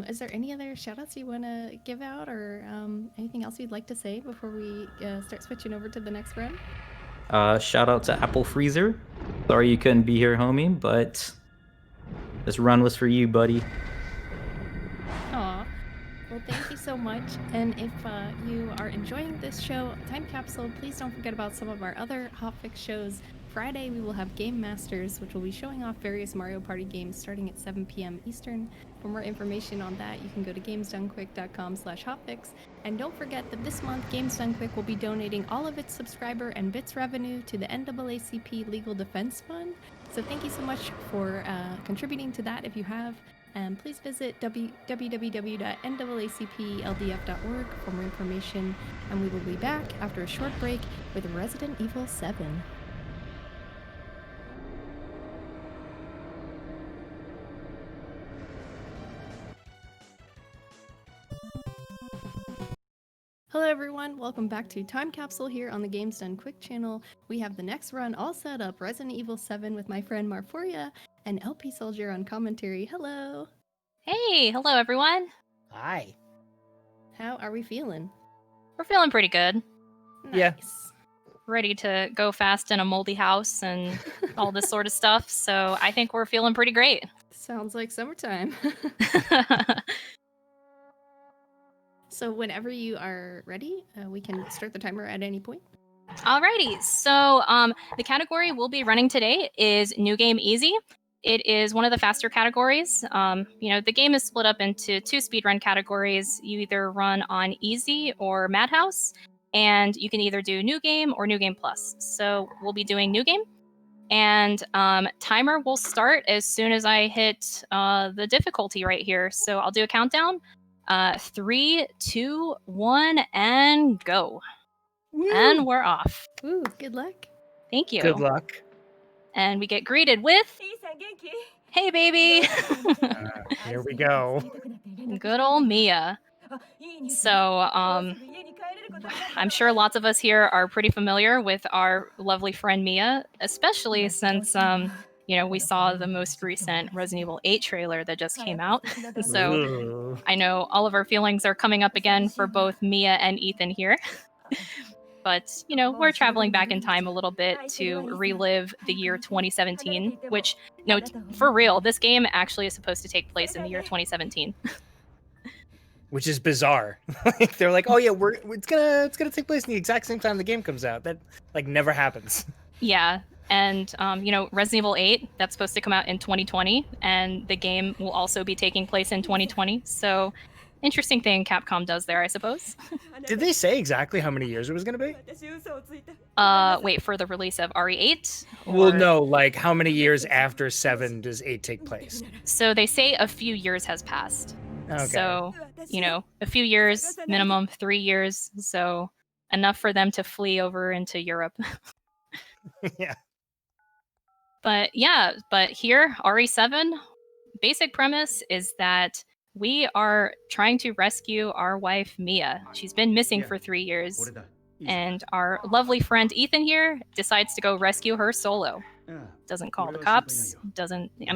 Speaker 1: Is there any other shoutouts you want to give out, or anything else you'd like to say before we start switching over to the next run?
Speaker 2: Shout out to Apple Freezer. Sorry you couldn't be here, homie, but this run was for you, buddy.
Speaker 1: Aw. Well, thank you so much. And if you are enjoying this show, Time Capsule, please don't forget about some of our other Hotfix shows. Friday, we will have Game Masters, which will be showing off various Mario Party games starting at 7 p.m. Eastern. For more information on that, you can go to gamesdonequick.com/hotfix. And don't forget that this month, Games Done Quick will be donating all of its subscriber and bits revenue to the NAACP Legal Defense Fund. So thank you so much for contributing to that if you have. And please visit www.naacpldf.org for more information. And we will be back after a short break with Resident Evil 7. Hello everyone, welcome back to Time Capsule here on the Games Done Quick channel. We have the next run all set up, Resident Evil 7 with my friend Marforia and LP Soldier on commentary. Hello!
Speaker 4: Hey, hello everyone.
Speaker 5: Hi.
Speaker 1: How are we feeling?
Speaker 4: We're feeling pretty good.
Speaker 1: Nice.
Speaker 5: Yeah.
Speaker 4: Ready to go fast in a moldy house and all this sort of stuff, so I think we're feeling pretty great.
Speaker 1: Sounds like summertime. So whenever you are ready, we can start the timer at any point.
Speaker 4: Alrighty, so the category we'll be running today is New Game Easy. It is one of the faster categories. The game is split up into two speedrun categories. You either run on Easy or Madhouse, and you can either do New Game or New Game Plus. So we'll be doing New Game, and timer will start as soon as I hit the difficulty right here. So I'll do a countdown. 3, 2, 1, and go.
Speaker 5: Woo.
Speaker 4: And we're off.
Speaker 1: Ooh, good luck.
Speaker 4: Thank you.
Speaker 5: Good luck.
Speaker 4: And we get greeted with, hey baby!
Speaker 5: Here we go.
Speaker 4: Good old Mia. So, I'm sure lots of us here are pretty familiar with our lovely friend Mia, especially since, we saw the most recent Resident Evil 8 trailer that just came out. So,
Speaker 5: Ooh.
Speaker 4: I know all of our feelings are coming up again for both Mia and Ethan here. But, we're traveling back in time a little bit to relive the year 2017, which, for real, this game actually is supposed to take place in the year 2017.
Speaker 5: Which is bizarre. Like they're like, oh yeah, it's gonna take place in the exact same time the game comes out. That never happens.
Speaker 4: Yeah, and Resident Evil 8, that's supposed to come out in 2020, and the game will also be taking place in 2020. So, interesting thing Capcom does there, I suppose.
Speaker 5: Did they say exactly how many years it was gonna be?
Speaker 4: Wait, for the release of RE8?
Speaker 5: Well, no, like how many years after 7 does 8 take place?
Speaker 4: So they say a few years has passed.
Speaker 5: Okay.
Speaker 4: So, a few years, minimum 3 years. So enough for them to flee over into Europe.
Speaker 5: Yeah.
Speaker 4: But here, RE7, basic premise is that we are trying to rescue our wife, Mia. She's been missing for 3 years. And our lovely friend Ethan here decides to go rescue her solo. Doesn't call the cops,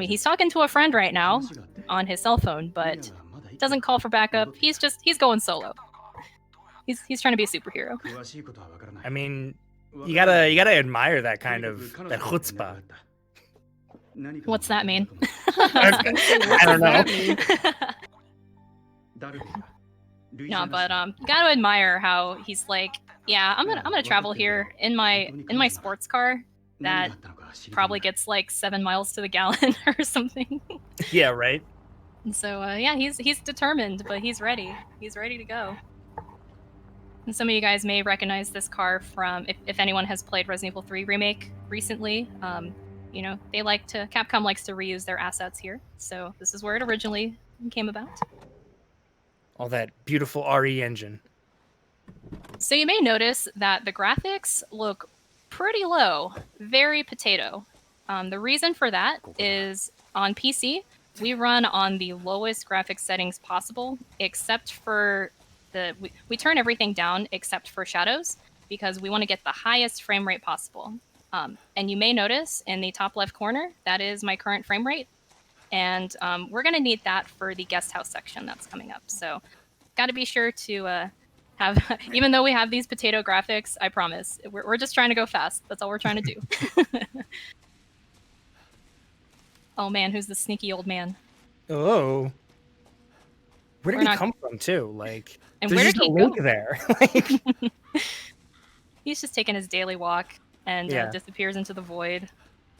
Speaker 4: he's talking to a friend right now on his cell phone, but doesn't call for backup. He's going solo. He's trying to be a superhero.
Speaker 5: I mean, you gotta admire that kind of chutzpah.
Speaker 4: What's that mean?
Speaker 5: I don't know.
Speaker 4: No, but gotta admire how he's like, yeah, I'm gonna travel here in my sports car that probably gets like 7 miles to the gallon or something.
Speaker 5: Yeah, right.
Speaker 4: And so yeah, he's determined, but he's ready. He's ready to go. And some of you guys may recognize this car from if anyone has played Resident Evil 3 Remake recently. You know, Capcom likes to reuse their assets here. So this is where it originally came about.
Speaker 5: All that beautiful RE engine.
Speaker 4: So you may notice that the graphics look pretty low, very potato. The reason for that is on PC, we run on the lowest graphics settings possible, except for we turn everything down except for shadows, because we want to get the highest frame rate possible. And you may notice in the top left corner, that is my current frame rate. And we're going to need that for the guest house section that's coming up. So got to be sure to have, even though we have these potato graphics, I promise, we're just trying to go fast. That's all we're trying to do. Oh man, who's the sneaky old man?
Speaker 5: Oh. Where did
Speaker 4: We're
Speaker 5: he
Speaker 4: not-
Speaker 5: come from, too? Like,
Speaker 4: And
Speaker 5: there's
Speaker 4: where
Speaker 5: just
Speaker 4: did he
Speaker 5: a link
Speaker 4: go?
Speaker 5: there. Like,
Speaker 4: He's just taking his daily walk and
Speaker 5: Yeah.
Speaker 4: disappears into the void.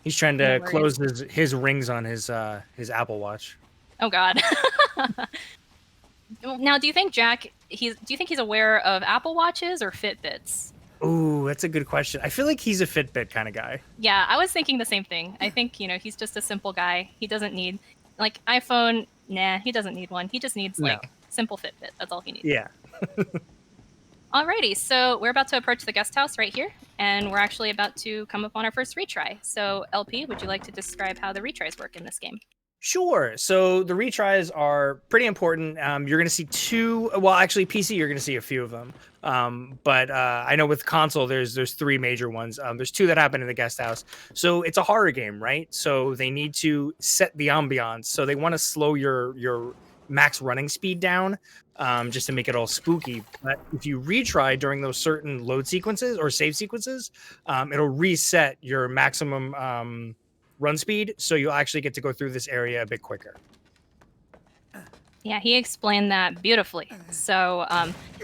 Speaker 5: he's trying
Speaker 4: No
Speaker 5: to
Speaker 4: worries.
Speaker 5: close his rings on his Apple Watch.
Speaker 4: Oh God. Now, do you think Jack? Do you think he's aware of Apple Watches or Fitbits?
Speaker 5: Ooh, that's a good question. I feel like he's a Fitbit kind of guy.
Speaker 4: Yeah, I was thinking the same thing. I think he's just a simple guy. He doesn't need like iPhone. Nah, he doesn't need one. He just needs
Speaker 5: No.
Speaker 4: like simple Fitbit. That's all he needs.
Speaker 5: Yeah.
Speaker 4: Alrighty, so we're about to approach the guest house right here, and we're actually about to come upon our first retry. So LP, would you like to describe how the retries work in this game?
Speaker 5: Sure. So the retries are pretty important. You're going to see two. Well, actually, PC, you're going to see a few of them. But I know with console, there's three major ones. There's two that happen in the guest house. So it's a horror game, right? So they need to set the ambiance. So they want to slow your max running speed down, just to make it all spooky. But if you retry during those certain load sequences or save sequences, it'll reset your maximum run speed, so you'll actually get to go through this area a bit quicker.
Speaker 4: Yeah, he explained that beautifully. So,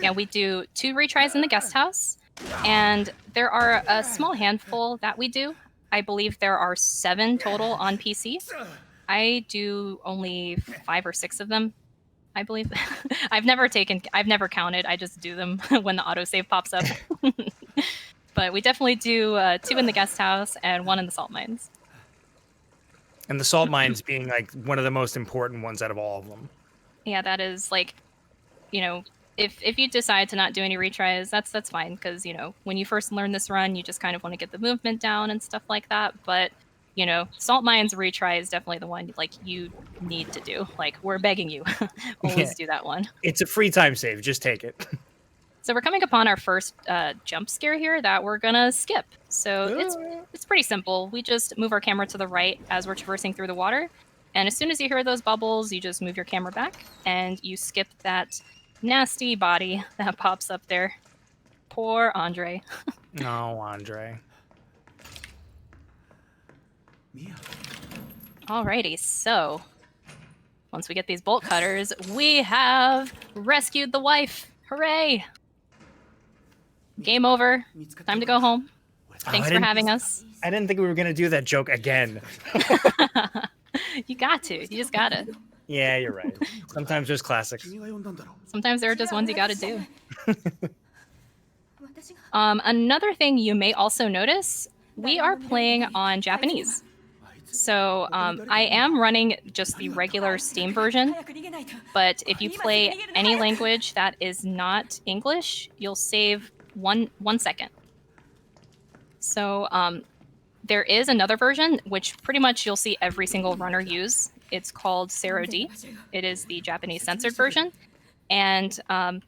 Speaker 4: yeah, we do 2 retries in the guest house, and there are a small handful that we do. I believe there are 7 total on PC. I do only 5 or 6 of them, I believe. I've never counted. I just do them when the autosave pops up. But we definitely do 2 in the guest house and 1 in the salt mines.
Speaker 5: And the salt mines being like one of the most important ones out of all of them.
Speaker 4: Yeah, that is like, if you decide to not do any retries, that's fine, because when you first learn this run, you just kind of want to get the movement down and stuff like that. But salt mines retry is definitely the one like you need to do. Like, we're begging you, always do that one.
Speaker 5: It's a free time save. Just take it.
Speaker 4: So we're coming upon our first jump scare here that we're gonna skip. So it's pretty simple. We just move our camera to the right as we're traversing through the water, and as soon as you hear those bubbles, you just move your camera back and you skip that nasty body that pops up there. Poor Andre.
Speaker 5: No, Andre.
Speaker 4: Alrighty, so once we get these bolt cutters, we have rescued the wife. Hooray! Game over. Time to go home. Thanks for having us.
Speaker 5: I didn't think we were gonna do that joke again.
Speaker 4: You got to. You just gotta.
Speaker 5: Yeah, you're right. Sometimes there's classics.
Speaker 4: Sometimes there are just ones you gotta do. Another thing you may also notice, we are playing on Japanese. So I am running just the regular Steam version, but if you play any language that is not English, you'll save one second. So there is another version, which pretty much you'll see every single runner use. It's called Zero D. It is the Japanese censored version. And, I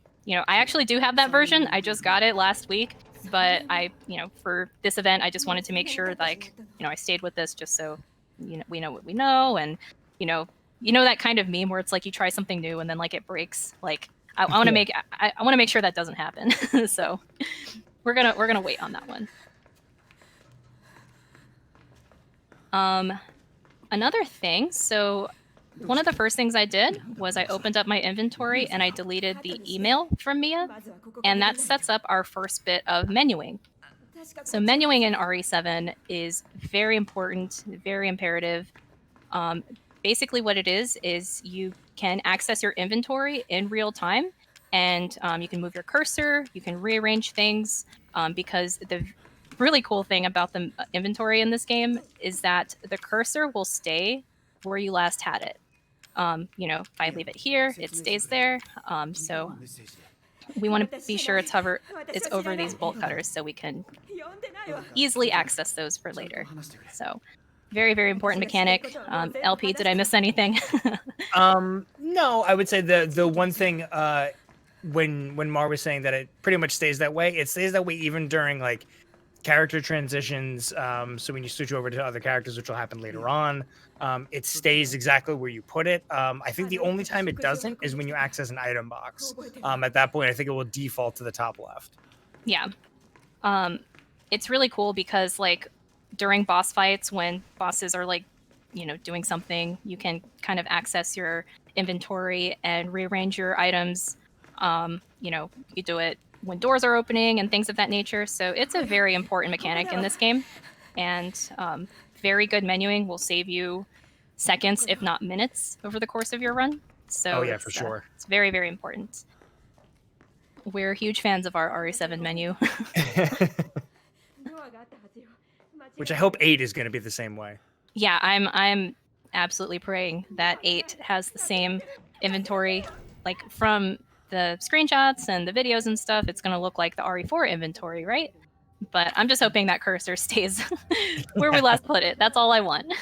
Speaker 4: actually do have that version. I just got it last week. But for this event, I just wanted to make sure, like, I stayed with this just so, we know what we know. And, that kind of meme where it's like you try something new and then, like, it breaks. Like, I want to make sure that doesn't happen. So we're gonna wait on that one. Another thing, so one of the first things I did was I opened up my inventory and I deleted the email from Mia, and that sets up our first bit of menuing. So menuing in RE7 is very important, very imperative. Basically what it is you can access your inventory in real time, and you can move your cursor, you can rearrange things, because the really cool thing about the inventory in this game is that the cursor will stay where you last had it. If I leave it here, it stays there. So we want to be sure it's over these bolt cutters so we can easily access those for later. So very, very important mechanic. LP, did I miss anything?
Speaker 5: No, I would say the one thing when Mar was saying that it pretty much stays that way, it stays that way even during like character transitions. So when you switch over to other characters, which will happen later on, it stays exactly where you put it. I think the only time it doesn't is when you access an item box. At that point, I think it will default to the top left.
Speaker 4: Yeah. It's really cool because like during boss fights, when bosses are like, doing something, you can kind of access your inventory and rearrange your items. You do it when doors are opening and things of that nature. So it's a very important mechanic in this game. And very good menuing will save you seconds, if not minutes, over the course of your run. So
Speaker 5: yeah, for sure.
Speaker 4: It's very, very important. We're huge fans of our RE7 menu.
Speaker 5: Which I hope 8 is going to be the same way.
Speaker 4: Yeah, I'm absolutely praying that 8 has the same inventory. Like from the screenshots and the videos and stuff, it's going to look like the RE4 inventory, right? But I'm just hoping that cursor stays where we last put it. That's all I want.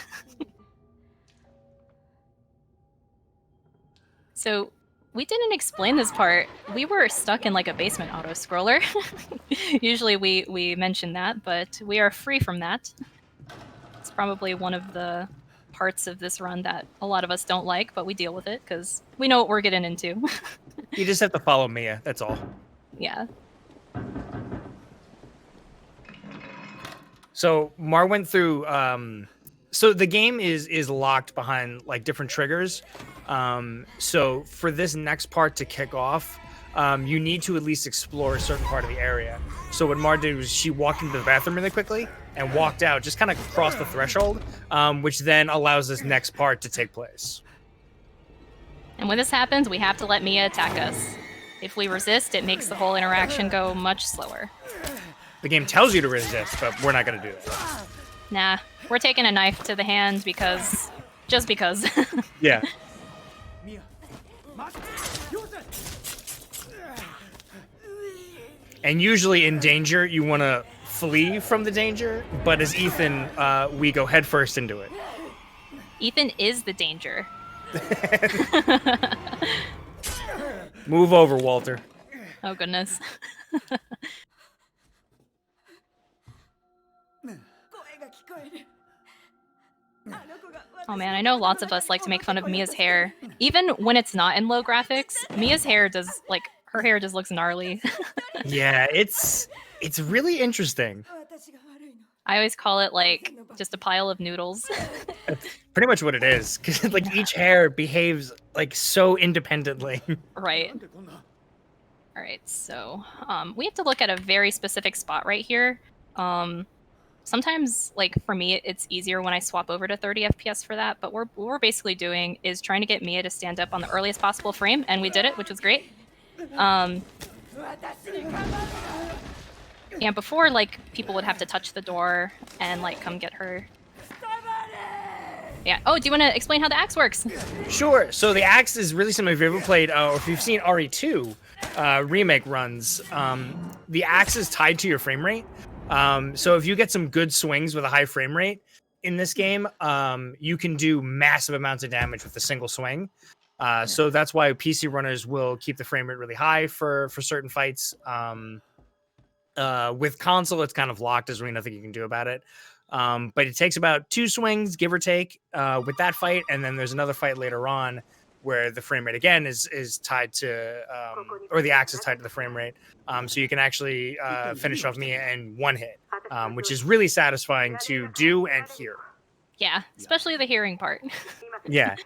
Speaker 4: So we didn't explain this part. We were stuck in like a basement auto-scroller. Usually we mention that, but we are free from that. It's probably one of the parts of this run that a lot of us don't like, but we deal with it because we know what we're getting into.
Speaker 5: You just have to follow Mia, that's all.
Speaker 4: Yeah.
Speaker 5: So Mar went through so the game is locked behind like different triggers. So for this next part to kick off, you need to at least explore a certain part of the area. So what Mar did was she walked into the bathroom really quickly and walked out, just kind of crossed the threshold, which then allows this next part to take place.
Speaker 4: And when this happens, we have to let Mia attack us. If we resist, it makes the whole interaction go much slower.
Speaker 5: The game tells you to resist, but we're not going to do that.
Speaker 4: Nah, we're taking a knife to the hand just because.
Speaker 5: Yeah. And usually in danger, you want to flee from the danger, but as Ethan, we go headfirst into it.
Speaker 4: Ethan is the danger.
Speaker 5: Move over, Walter.
Speaker 4: Oh, goodness. Oh man, I know lots of us like to make fun of Mia's hair. Even when it's not in low graphics, Mia's hair her hair just looks gnarly.
Speaker 5: Yeah, it's really interesting.
Speaker 4: I always call it like just a pile of noodles.
Speaker 5: That's pretty much what it is, because like each hair behaves like so independently.
Speaker 4: Right. All right, so we have to look at a very specific spot right here. Sometimes, like for me, it's easier when I swap over to 30 FPS for that. But what we're basically doing is trying to get Mia to stand up on the earliest possible frame, and we did it, which was great. And before, like people would have to touch the door and like come get her. Yeah. Oh, do you want to explain how the axe works?
Speaker 5: Sure. So the axe is really something if you've ever played, or if you've seen RE2 remake runs, the axe is tied to your frame rate. So if you get some good swings with a high frame rate in this game, you can do massive amounts of damage with a single swing. So that's why PC runners will keep the frame rate really high for certain fights. With console, it's kind of locked. There's really nothing you can do about it. But it takes about 2 swings, give or take, with that fight. And then there's another fight later on where the frame rate again is tied to, or the axe is tied to the frame rate. So you can actually finish off Mia in one hit, which is really satisfying to do and hear.
Speaker 4: Yeah, especially the hearing part.
Speaker 5: Yeah.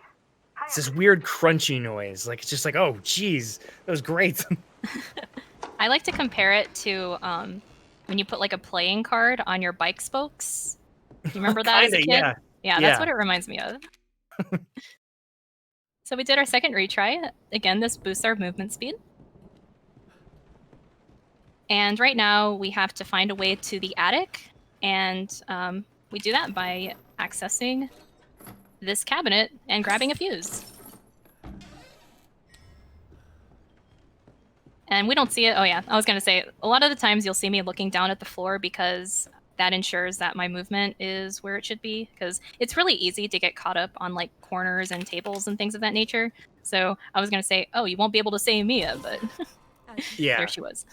Speaker 5: It's this weird crunchy noise. Like, it's just like, oh, geez, that was great.
Speaker 4: I like to compare it to when you put like a playing card on your bike spokes. You remember that as a
Speaker 5: Kinda,
Speaker 4: kid?
Speaker 5: yeah.
Speaker 4: Yeah,
Speaker 5: Yeah.
Speaker 4: that's what it reminds me of. So we did our second retry. Again, this boosts our movement speed. And right now we have to find a way to the attic, and we do that by accessing this cabinet and grabbing a fuse. And we don't see it. Oh yeah, I was gonna say, a lot of the times you'll see me looking down at the floor because that ensures that my movement is where it should be, because it's really easy to get caught up on like corners and tables and things of that nature. So I was gonna say, oh, you won't be able to say Mia, but
Speaker 5: Yeah.
Speaker 4: there she was.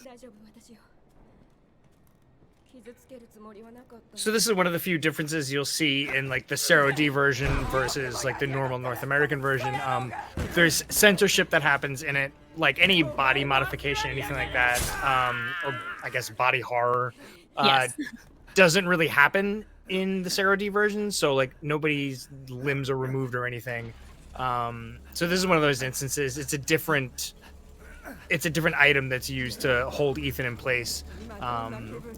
Speaker 5: So this is one of the few differences you'll see in like the Zero D version versus like the normal North American version. There's censorship that happens in it, like any body modification, anything like that, or I guess body horror,
Speaker 4: Yes.
Speaker 5: doesn't really happen in the Zero D version. So like nobody's limbs are removed or anything. So this is one of those instances. It's a different item that's used to hold Ethan in place.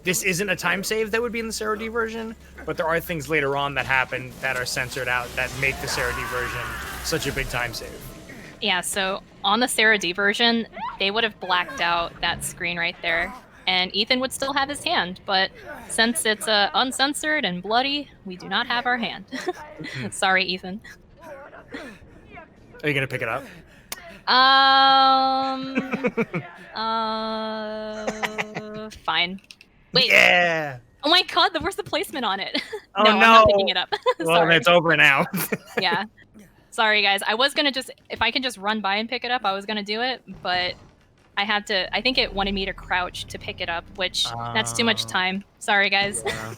Speaker 5: This isn't a time save that would be in the Zero D version, but there are things later on that happen that are censored out that make the Zero D version such a big time save.
Speaker 4: Yeah, so on the Sarah D version, they would have blacked out that screen right there, and Ethan would still have his hand, but since it's uncensored and bloody, we do not have our hand. Sorry, Ethan.
Speaker 5: Are you gonna pick it up?
Speaker 4: Fine. Wait.
Speaker 5: Yeah.
Speaker 4: Oh my god, where's the placement on it?
Speaker 5: Oh
Speaker 4: no,
Speaker 5: no.
Speaker 4: I'm not picking it up.
Speaker 5: Well,
Speaker 4: Sorry.
Speaker 5: it's over now.
Speaker 4: Yeah. Sorry, guys. I was gonna if I can just run by and pick it up, I was gonna do it, but I think it wanted me to crouch to pick it up, which that's too much time. Sorry, guys.
Speaker 5: Yeah.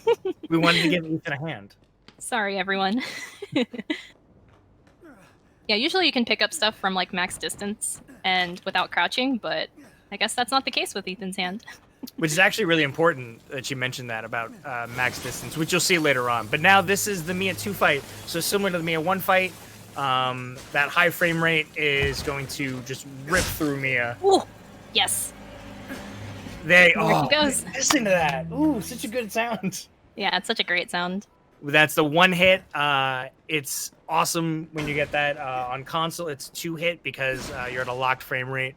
Speaker 5: We wanted to give Ethan a hand.
Speaker 4: Sorry, everyone. Yeah, usually you can pick up stuff from like max distance and without crouching, but I guess that's not the case with Ethan's hand.
Speaker 5: Which is actually really important that you mentioned that about max distance, which you'll see later on. But now this is the Mia 2 fight. So similar to the Mia 1 fight, that high frame rate is going to just rip through Mia.
Speaker 4: Ooh, yes.
Speaker 5: There
Speaker 4: she goes.
Speaker 5: Listen to that. Ooh, such a good sound.
Speaker 4: Yeah, it's such a great sound.
Speaker 5: That's the one hit. It's awesome when you get that on console. It's 2 hit because you're at a locked frame rate.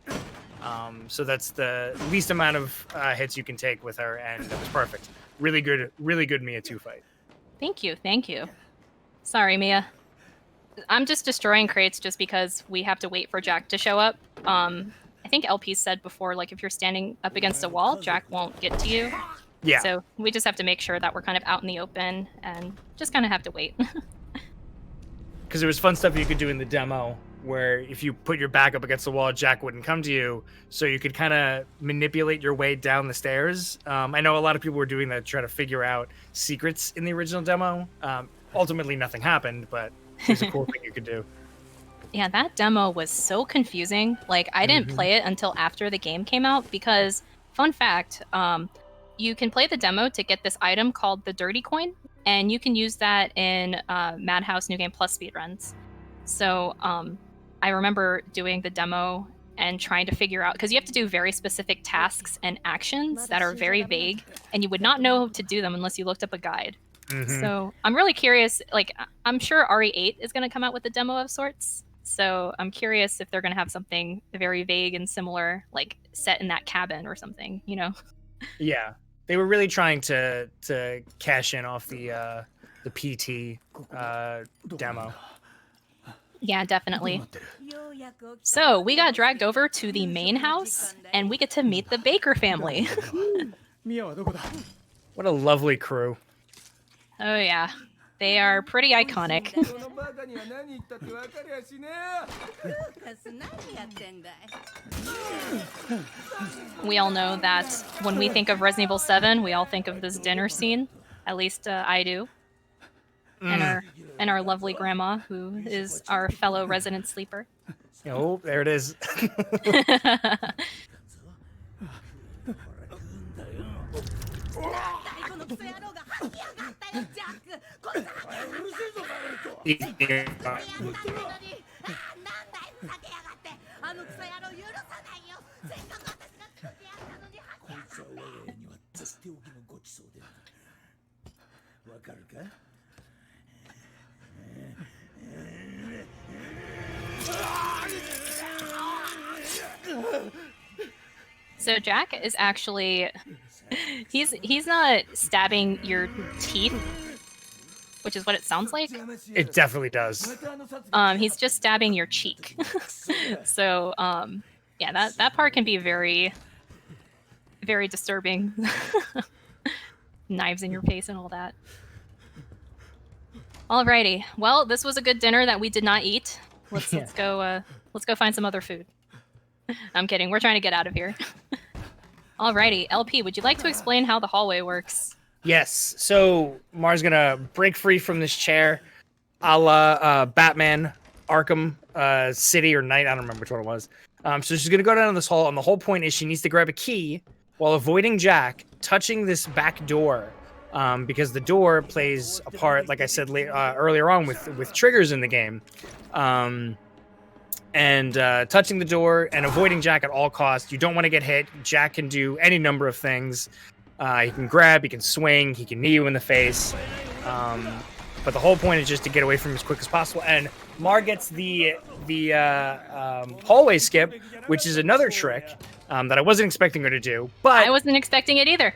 Speaker 5: So that's the least amount of hits you can take with her, and it was perfect. Really good Mia 2 fight.
Speaker 4: Thank you, thank you. Sorry, Mia. I'm just destroying crates just because we have to wait for Jack to show up. I think LP said before, like, if you're standing up against a wall, Jack won't get to you.
Speaker 5: Yeah.
Speaker 4: So we just have to make sure that we're kind of out in the open and just kind of have to wait.
Speaker 5: Because there was fun stuff you could do in the demo where if you put your back up against the wall, Jack wouldn't come to you. So you could kind of manipulate your way down the stairs. I know a lot of people were doing that to try to figure out secrets in the original demo. Ultimately, nothing happened, but it was a cool thing you could do.
Speaker 4: Yeah, that demo was so confusing. Like, I didn't play it until after the game came out because, fun fact, you can play the demo to get this item called the Dirty Coin, and you can use that in Madhouse New Game Plus speedruns. So I remember doing the demo and trying to figure out, because you have to do very specific tasks and actions that are very vague, and you would not know to do them unless you looked up a guide. So I'm really curious, like, I'm sure RE8 is going to come out with a demo of sorts. So I'm curious if they're going to have something very vague and similar, like set in that cabin or something, you know?
Speaker 5: Yeah. They were really trying to cash in off the PT demo.
Speaker 4: Yeah, definitely. So we got dragged over to the main house, and we get to meet the Baker family.
Speaker 5: What a lovely crew.
Speaker 4: Oh yeah, they are pretty iconic. We all know that when we think of Resident Evil 7, we all think of this dinner scene. At least I do. And our lovely grandma, who is our fellow resident sleeper.
Speaker 5: Oh, there it is.
Speaker 4: So Jack is actually he's not stabbing your teeth, which is what it sounds like.
Speaker 5: It definitely does.
Speaker 4: He's just stabbing your cheek. So yeah, that part can be very, very disturbing. Knives in your face and all that. Alrighty. Well, this was a good dinner that we did not eat. Let's go find some other food. I'm kidding. We're trying to get out of here. Alrighty, LP, would you like to explain how the hallway works?
Speaker 5: Yes. So Mar's gonna break free from this chair, a la Batman, Arkham City or Night. I don't remember which one it was. So she's gonna go down this hall, and the whole point is she needs to grab a key while avoiding Jack, touching this back door, because the door plays a part, like I said earlier on, with triggers in the game. And touching the door and avoiding Jack at all costs. You don't want to get hit. Jack can do any number of things. He can grab, he can swing, he can knee you in the face. But the whole point is just to get away from him as quick as possible. And Mar gets the hallway skip, which is another trick that I wasn't expecting her to do. But
Speaker 4: I wasn't expecting it either.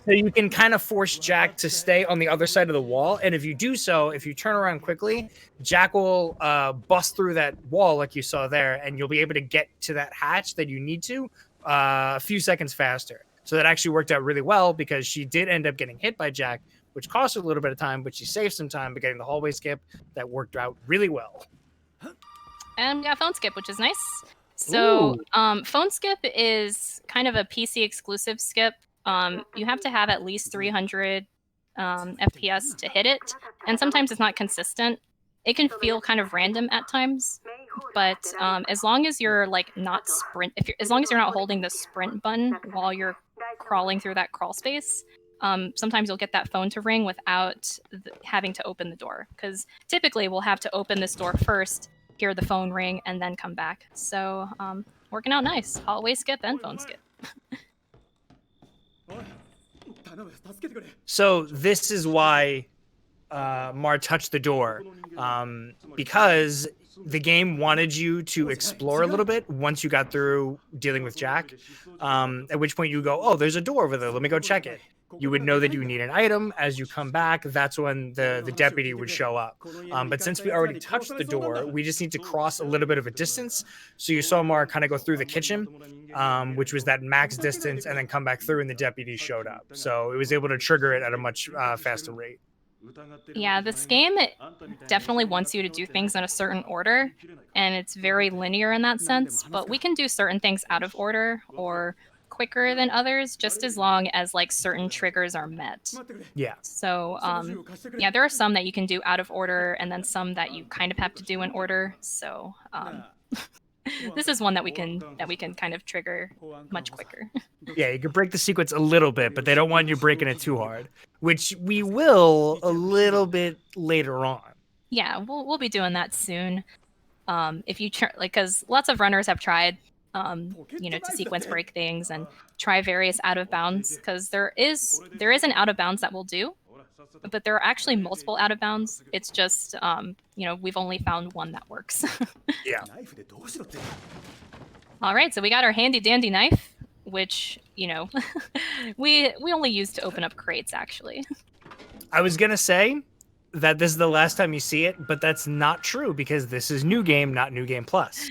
Speaker 5: so you can kind of force Jack to stay on the other side of the wall. And if you do so, if you turn around quickly, Jack will bust through that wall like you saw there, and you'll be able to get to that hatch that you need to a few seconds faster. So that actually worked out really well because she did end up getting hit by Jack, which cost her a little bit of time, but she saved some time by getting the hallway skip that worked out really well.
Speaker 4: And we got phone skip, which is nice. So phone skip is kind of a PC exclusive skip. You have to have at least 300 FPS to hit it, and sometimes it's not consistent. It can feel kind of random at times, but as long as you're like not sprint, as long as you're not holding the sprint button while you're crawling through that crawl space, sometimes you'll get that phone to ring without having to open the door. Because typically we'll have to open this door first, hear the phone ring, and then come back. So working out nice. Hallway skip and phone skip.
Speaker 5: So this is why Mar touched the door, because the game wanted you to explore a little bit once you got through dealing with Jack, at which point you go, oh, there's a door over there, let me go check it. You would know that you need an item. As you come back, that's when the deputy would show up. But since we already touched the door, we just need to cross a little bit of a distance. So you saw Mar kind of go through the kitchen, which was that max distance, and then come back through, and the deputy showed up. So it was able to trigger it at a much faster rate.
Speaker 4: Yeah, this game definitely wants you to do things in a certain order, and it's very linear in that sense, but we can do certain things out of order or quicker than others, just as long as like certain triggers are met.
Speaker 5: Yeah.
Speaker 4: So yeah, there are some that you can do out of order, and then some that you kind of have to do in order. So this is one that we can kind of trigger much quicker.
Speaker 5: Yeah, you can break the sequence a little bit, but they don't want you breaking it too hard, which we will a little bit later on.
Speaker 4: Yeah, we'll be doing that soon. If you because lots of runners have tried to sequence break things and try various out of bounds, because there is an out of bounds that we'll do, but there are actually multiple out of bounds. It's just we've only found one that works.
Speaker 5: Yeah.
Speaker 4: All right, so we got our handy dandy knife, which we only use to open up crates actually.
Speaker 5: I was gonna say that this is the last time you see it, but that's not true because this is New Game, not New Game Plus.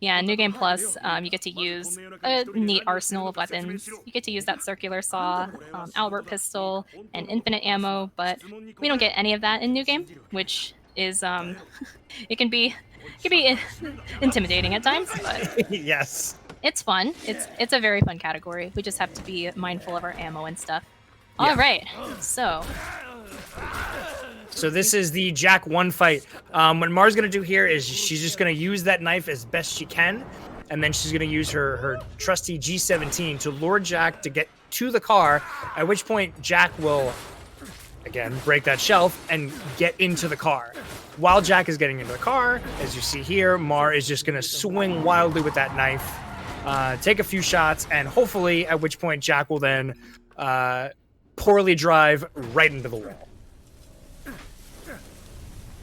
Speaker 4: Yeah, New Game Plus, you get to use a neat arsenal of weapons. You get to use that circular saw, Albert pistol, and infinite ammo, but we don't get any of that in New Game, which is it can be intimidating at times, but
Speaker 5: Yes.
Speaker 4: it's fun. It's a very fun category. We just have to be mindful of our ammo and stuff. All right,
Speaker 5: So this is the Jack 1 fight. What Mar's going to do here is she's just going to use that knife as best she can, and then she's going to use her trusty G17 to lure Jack to get to the car, at which point Jack will again, break that shelf and get into the car. While Jack is getting into the car, as you see here, Mar is just going to swing wildly with that knife, take a few shots, and hopefully at which point Jack will then poorly drive right into the wall.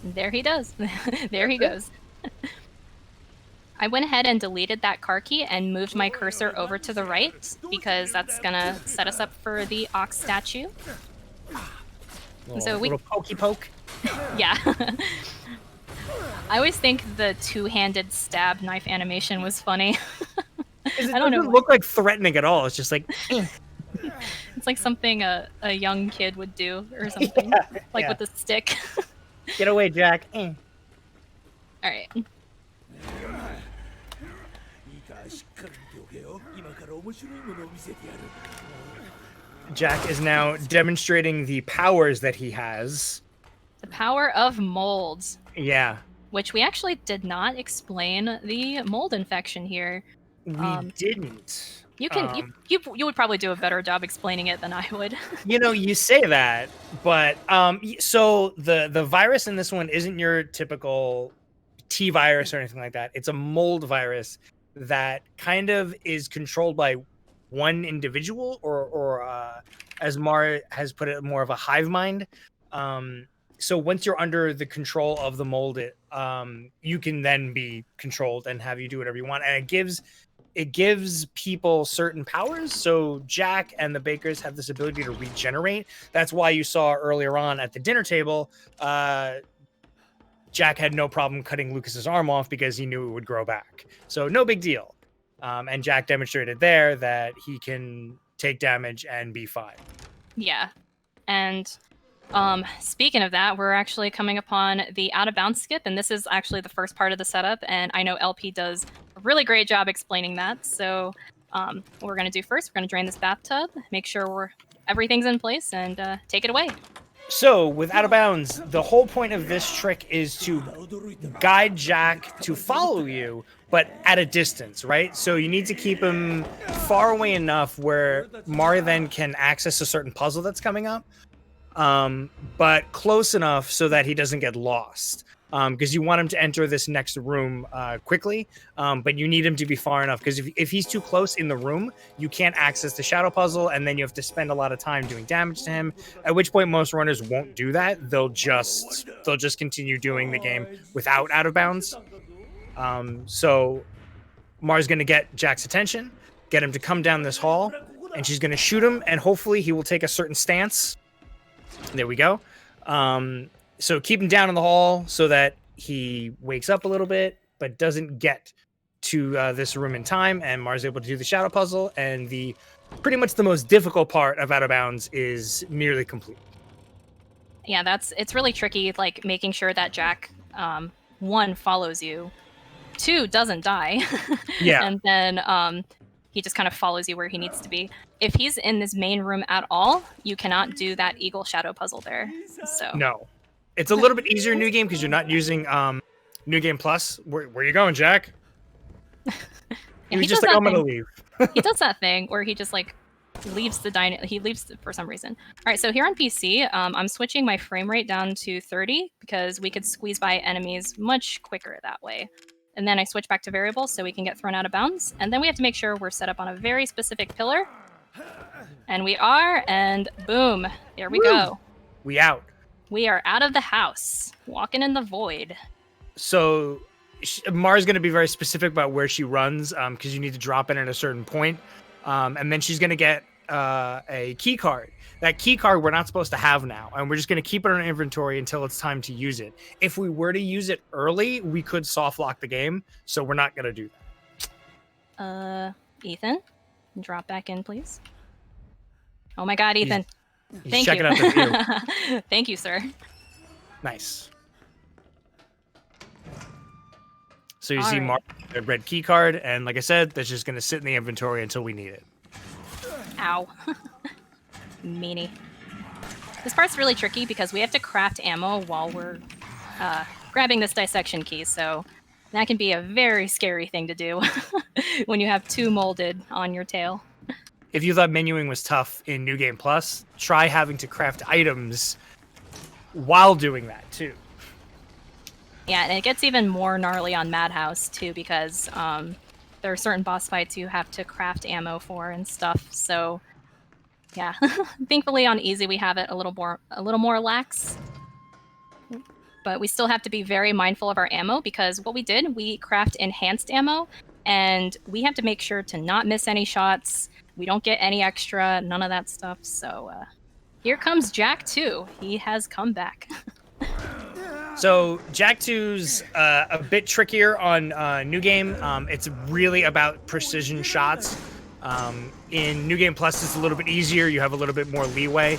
Speaker 4: There he does. There he goes. I went ahead and deleted that car key and moved my cursor over to the right because that's gonna set us up for the ox statue. So
Speaker 5: little pokey poke.
Speaker 4: Yeah. I always think the two-handed stab knife animation was funny.
Speaker 5: It
Speaker 4: I don't know.
Speaker 5: doesn't look like threatening at all. It's just like...
Speaker 4: It's like something a young kid would do or something. Like with a stick.
Speaker 5: Get away, Jack.
Speaker 4: All right.
Speaker 5: Jack is now demonstrating the powers that he has.
Speaker 4: The power of molds.
Speaker 5: Yeah.
Speaker 4: Which we actually did not explain the mold infection here.
Speaker 5: We didn't.
Speaker 4: You can you would probably do a better job explaining it than I would.
Speaker 5: You know, you say that, but so the virus in this one isn't your typical T virus or anything like that. It's a mold virus that kind of is controlled by one individual, or as Mar has put it, more of a hive mind. So once you're under the control of the mold, you can then be controlled and have you do whatever you want, and it gives people certain powers. So Jack and the Bakers have this ability to regenerate. That's why you saw earlier on at the dinner table, Jack had no problem cutting Lucas's arm off because he knew it would grow back. So no big deal. And Jack demonstrated there that he can take damage and be fine.
Speaker 4: Yeah. And speaking of that, we're actually coming upon the out of bounds skip, and this is actually the first part of the setup, and I know LP does a really great job explaining that. So what we're going to do first, we're going to drain this bathtub, make sure everything's in place, and take it away.
Speaker 5: So with out of bounds, the whole point of this trick is to guide Jack to follow you, but at a distance, right? So you need to keep him far away enough where Mari then can access a certain puzzle that's coming up, but close enough so that he doesn't get lost. Because you want him to enter this next room quickly, but you need him to be far enough, because if he's too close in the room, you can't access the shadow puzzle, and then you have to spend a lot of time doing damage to him, at which point most runners won't do that. They'll just continue doing the game without out of bounds. So Mar's going to get Jack's attention, get him to come down this hall, and she's going to shoot him, and hopefully he will take a certain stance. There we go. So keep him down in the hall so that he wakes up a little bit, but doesn't get to this room in time. And Mar's able to do the shadow puzzle, and pretty much the most difficult part of Out of Bounds is nearly complete.
Speaker 4: Yeah, it's really tricky, like making sure that Jack, 1, follows you, 2, doesn't die.
Speaker 5: Yeah.
Speaker 4: And then he just kind of follows you where he needs to be. If he's in this main room at all, you cannot do that eagle shadow puzzle there. So
Speaker 5: no. It's a little bit easier in New Game because you're not using New Game Plus. Where are you going, Jack? He was just like, I'm going to leave.
Speaker 4: He does that thing where he just like leaves the he leaves for some reason. All right, so here on PC, I'm switching my frame rate down to 30 because we could squeeze by enemies much quicker that way. And then I switch back to variable so we can get thrown out of bounds. And then we have to make sure we're set up on a very specific pillar. And we are, and boom, there we go.
Speaker 5: We out.
Speaker 4: We are out of the house, walking in the void.
Speaker 5: So Mar's going to be very specific about where she runs, because you need to drop in at a certain point. And then she's going to get a key card. That key card we're not supposed to have now, and we're just going to keep it in our inventory until it's time to use it. If we were to use it early, we could soft lock the game, so we're not going to do
Speaker 4: that. Ethan, drop back in, please. Oh my God, Ethan.
Speaker 5: He's
Speaker 4: Thank you.
Speaker 5: Out the view.
Speaker 4: Thank you, sir.
Speaker 5: Nice. So you see Mark, a red key card, and like I said, that's just going to sit in the inventory until we need it.
Speaker 4: Ow. Meanie. This part's really tricky because we have to craft ammo while we're grabbing this dissection key, so that can be a very scary thing to do when you have 2 molded on your tail.
Speaker 5: If you thought menuing was tough in New Game Plus, try having to craft items while doing that too.
Speaker 4: Yeah, and it gets even more gnarly on Madhouse too, because there are certain boss fights you have to craft ammo for and stuff. So yeah, thankfully on easy we have it a little more lax. But we still have to be very mindful of our ammo, because what we did, we craft enhanced ammo, and we have to make sure to not miss any shots. We don't get any extra, none of that stuff. So here comes Jack 2. He has come back.
Speaker 5: So Jack 2's a bit trickier on New Game. It's really about precision shots. In New Game Plus, it's a little bit easier. You have a little bit more leeway.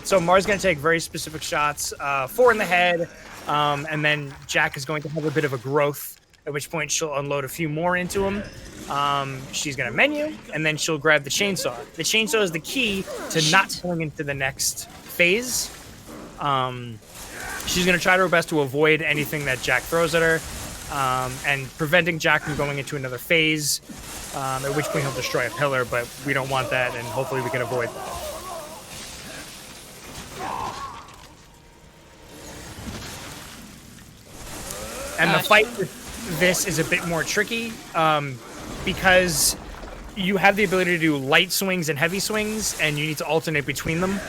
Speaker 5: So Mar's going to take very specific shots, 4 in the head, and then Jack is going to have a bit of a growth, at which point she'll unload a few more into him. She's going to menu, and then she'll grab the chainsaw. The chainsaw is the key to not going into the next phase. She's going to try her best to avoid anything that Jack throws at her, and preventing Jack from going into another phase, at which point he'll destroy a pillar, but we don't want that, and hopefully we can avoid that. And the fight with this is a bit more tricky, because you have the ability to do light swings and heavy swings, and you need to alternate between them.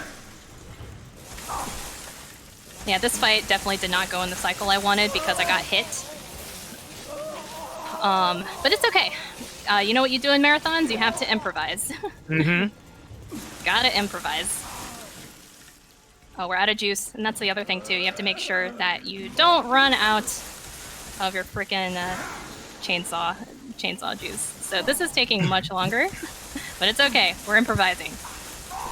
Speaker 4: Yeah, this fight definitely did not go in the cycle I wanted because I got hit. But it's okay. You know what you do in marathons? You have to improvise.
Speaker 5: Mm-hmm.
Speaker 4: Gotta improvise. Oh, we're out of juice. And that's the other thing, too. You have to make sure that you don't run out of your frickin' chainsaw juice. So this is taking much longer, but it's okay. We're improvising.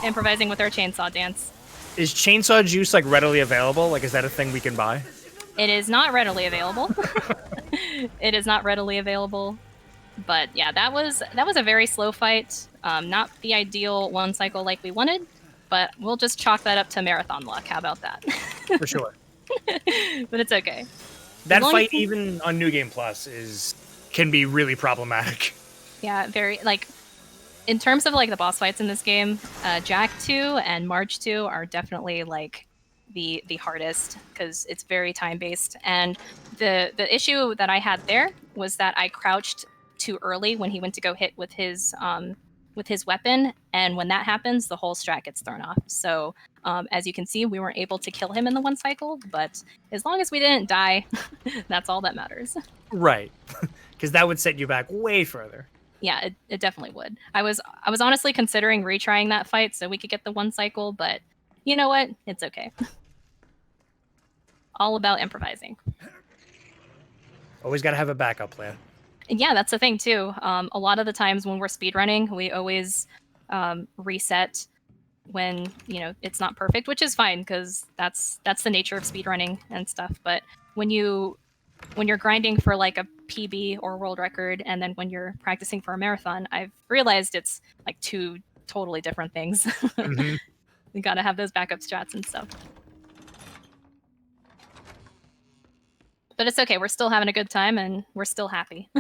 Speaker 4: Improvising with our chainsaw dance.
Speaker 5: Is chainsaw juice like readily available? Like, is that a thing we can buy?
Speaker 4: It is not readily available. It is not readily available. But yeah, that was a very slow fight. Not the ideal one cycle like we wanted, but we'll just chalk that up to marathon luck. How about that?
Speaker 5: For sure.
Speaker 4: But it's okay.
Speaker 5: That fight, even on New Game Plus, can be really problematic.
Speaker 4: Yeah, very, like, in terms of like the boss fights in this game, Jack 2 and Marge 2 are definitely like the hardest, because it's very time based. And the issue that I had there was that I crouched too early when he went to go hit with his weapon, and when that happens, the whole strat gets thrown off. So as you can see, we weren't able to kill him in the one cycle, but as long as we didn't die, that's all that matters.
Speaker 5: Right, because that would set you back way further.
Speaker 4: Yeah, it definitely would. I was honestly considering retrying that fight so we could get the one cycle, but you know what? It's okay. All about improvising.
Speaker 5: Always got to have a backup plan.
Speaker 4: Yeah, that's the thing too. A lot of the times when we're speedrunning, we always reset when it's not perfect, which is fine because that's the nature of speedrunning and stuff. But when you're grinding for like a PB or world record, and then when you're practicing for a marathon, I've realized it's like two totally different things.
Speaker 5: Mm-hmm.
Speaker 4: You gotta have those backup strats and stuff. But it's okay. We're still having a good time, and we're still happy.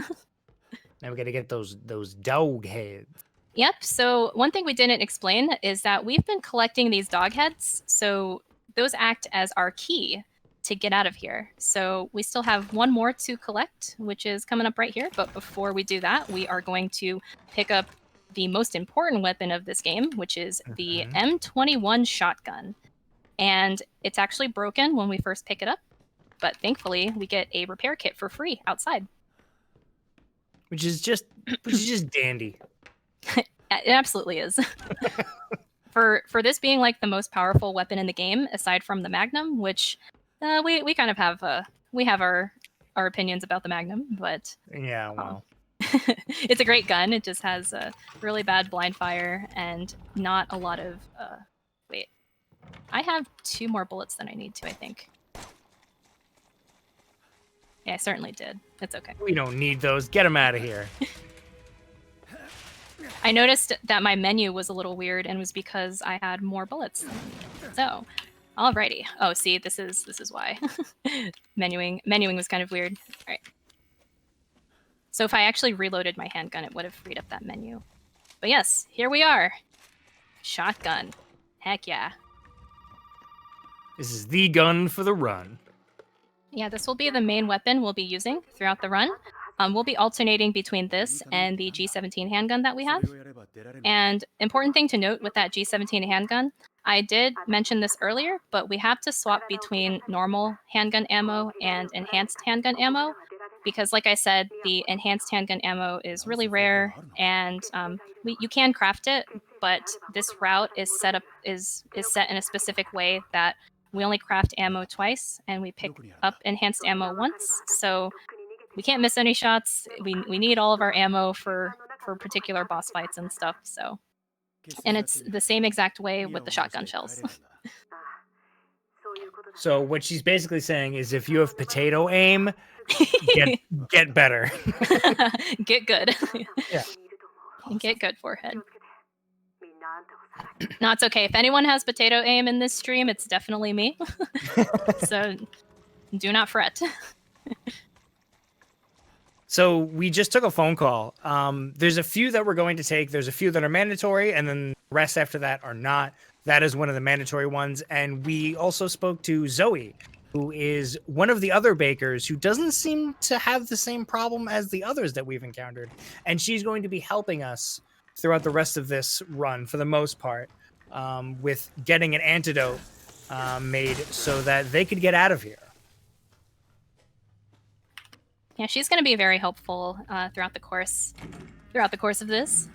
Speaker 5: Now we got to get those dog heads.
Speaker 4: Yep. So one thing we didn't explain is that we've been collecting these dog heads. So those act as our key to get out of here. So we still have one more to collect, which is coming up right here. But before we do that, we are going to pick up the most important weapon of this game, which is the M21 shotgun. And it's actually broken when we first pick it up. But thankfully, we get a repair kit for free outside.
Speaker 5: Which is just dandy.
Speaker 4: It absolutely is. For this being like the most powerful weapon in the game, aside from the Magnum, which we kind of have we have our opinions about the Magnum, but
Speaker 5: yeah, well,
Speaker 4: it's a great gun. It just has a really bad blind fire and not a lot of. Wait, I have 2 more bullets than I need to, I think. Yeah, I certainly did. It's okay.
Speaker 5: We don't need those. Get them out of here.
Speaker 4: I noticed that my menu was a little weird, and was because I had more bullets. So, alrighty. Oh, see, this is why. Menuing was kind of weird. All right. So if I actually reloaded my handgun, it would have freed up that menu. But yes, here we are. Shotgun. Heck yeah.
Speaker 5: This is the gun for the run.
Speaker 4: Yeah, this will be the main weapon we'll be using throughout the run. We'll be alternating between this and the G17 handgun that we have. And important thing to note with that G17 handgun, I did mention this earlier, but we have to swap between normal handgun ammo and enhanced handgun ammo because, like I said, the enhanced handgun ammo is really rare, and you can craft it, but this route is set in a specific way that we only craft ammo twice, and we pick up enhanced ammo once. So we can't miss any shots. We need all of our ammo for particular boss fights and stuff. So, and it's the same exact way with the shotgun shells.
Speaker 5: So what she's basically saying is, if you have potato aim, get better.
Speaker 4: Get good.
Speaker 5: Yeah.
Speaker 4: Get good, forehead. No, it's okay. If anyone has potato aim in this stream, it's definitely me. So do not fret.
Speaker 5: So we just took a phone call. There's a few that we're going to take. There's a few that are mandatory, and then the rest after that are not. That is one of the mandatory ones. And we also spoke to Zoe, who is one of the other bakers who doesn't seem to have the same problem as the others that we've encountered. And she's going to be helping us throughout the rest of this run, for the most part, with getting an antidote made so that they could get out of here.
Speaker 4: Yeah, she's going to be very helpful throughout the course of this.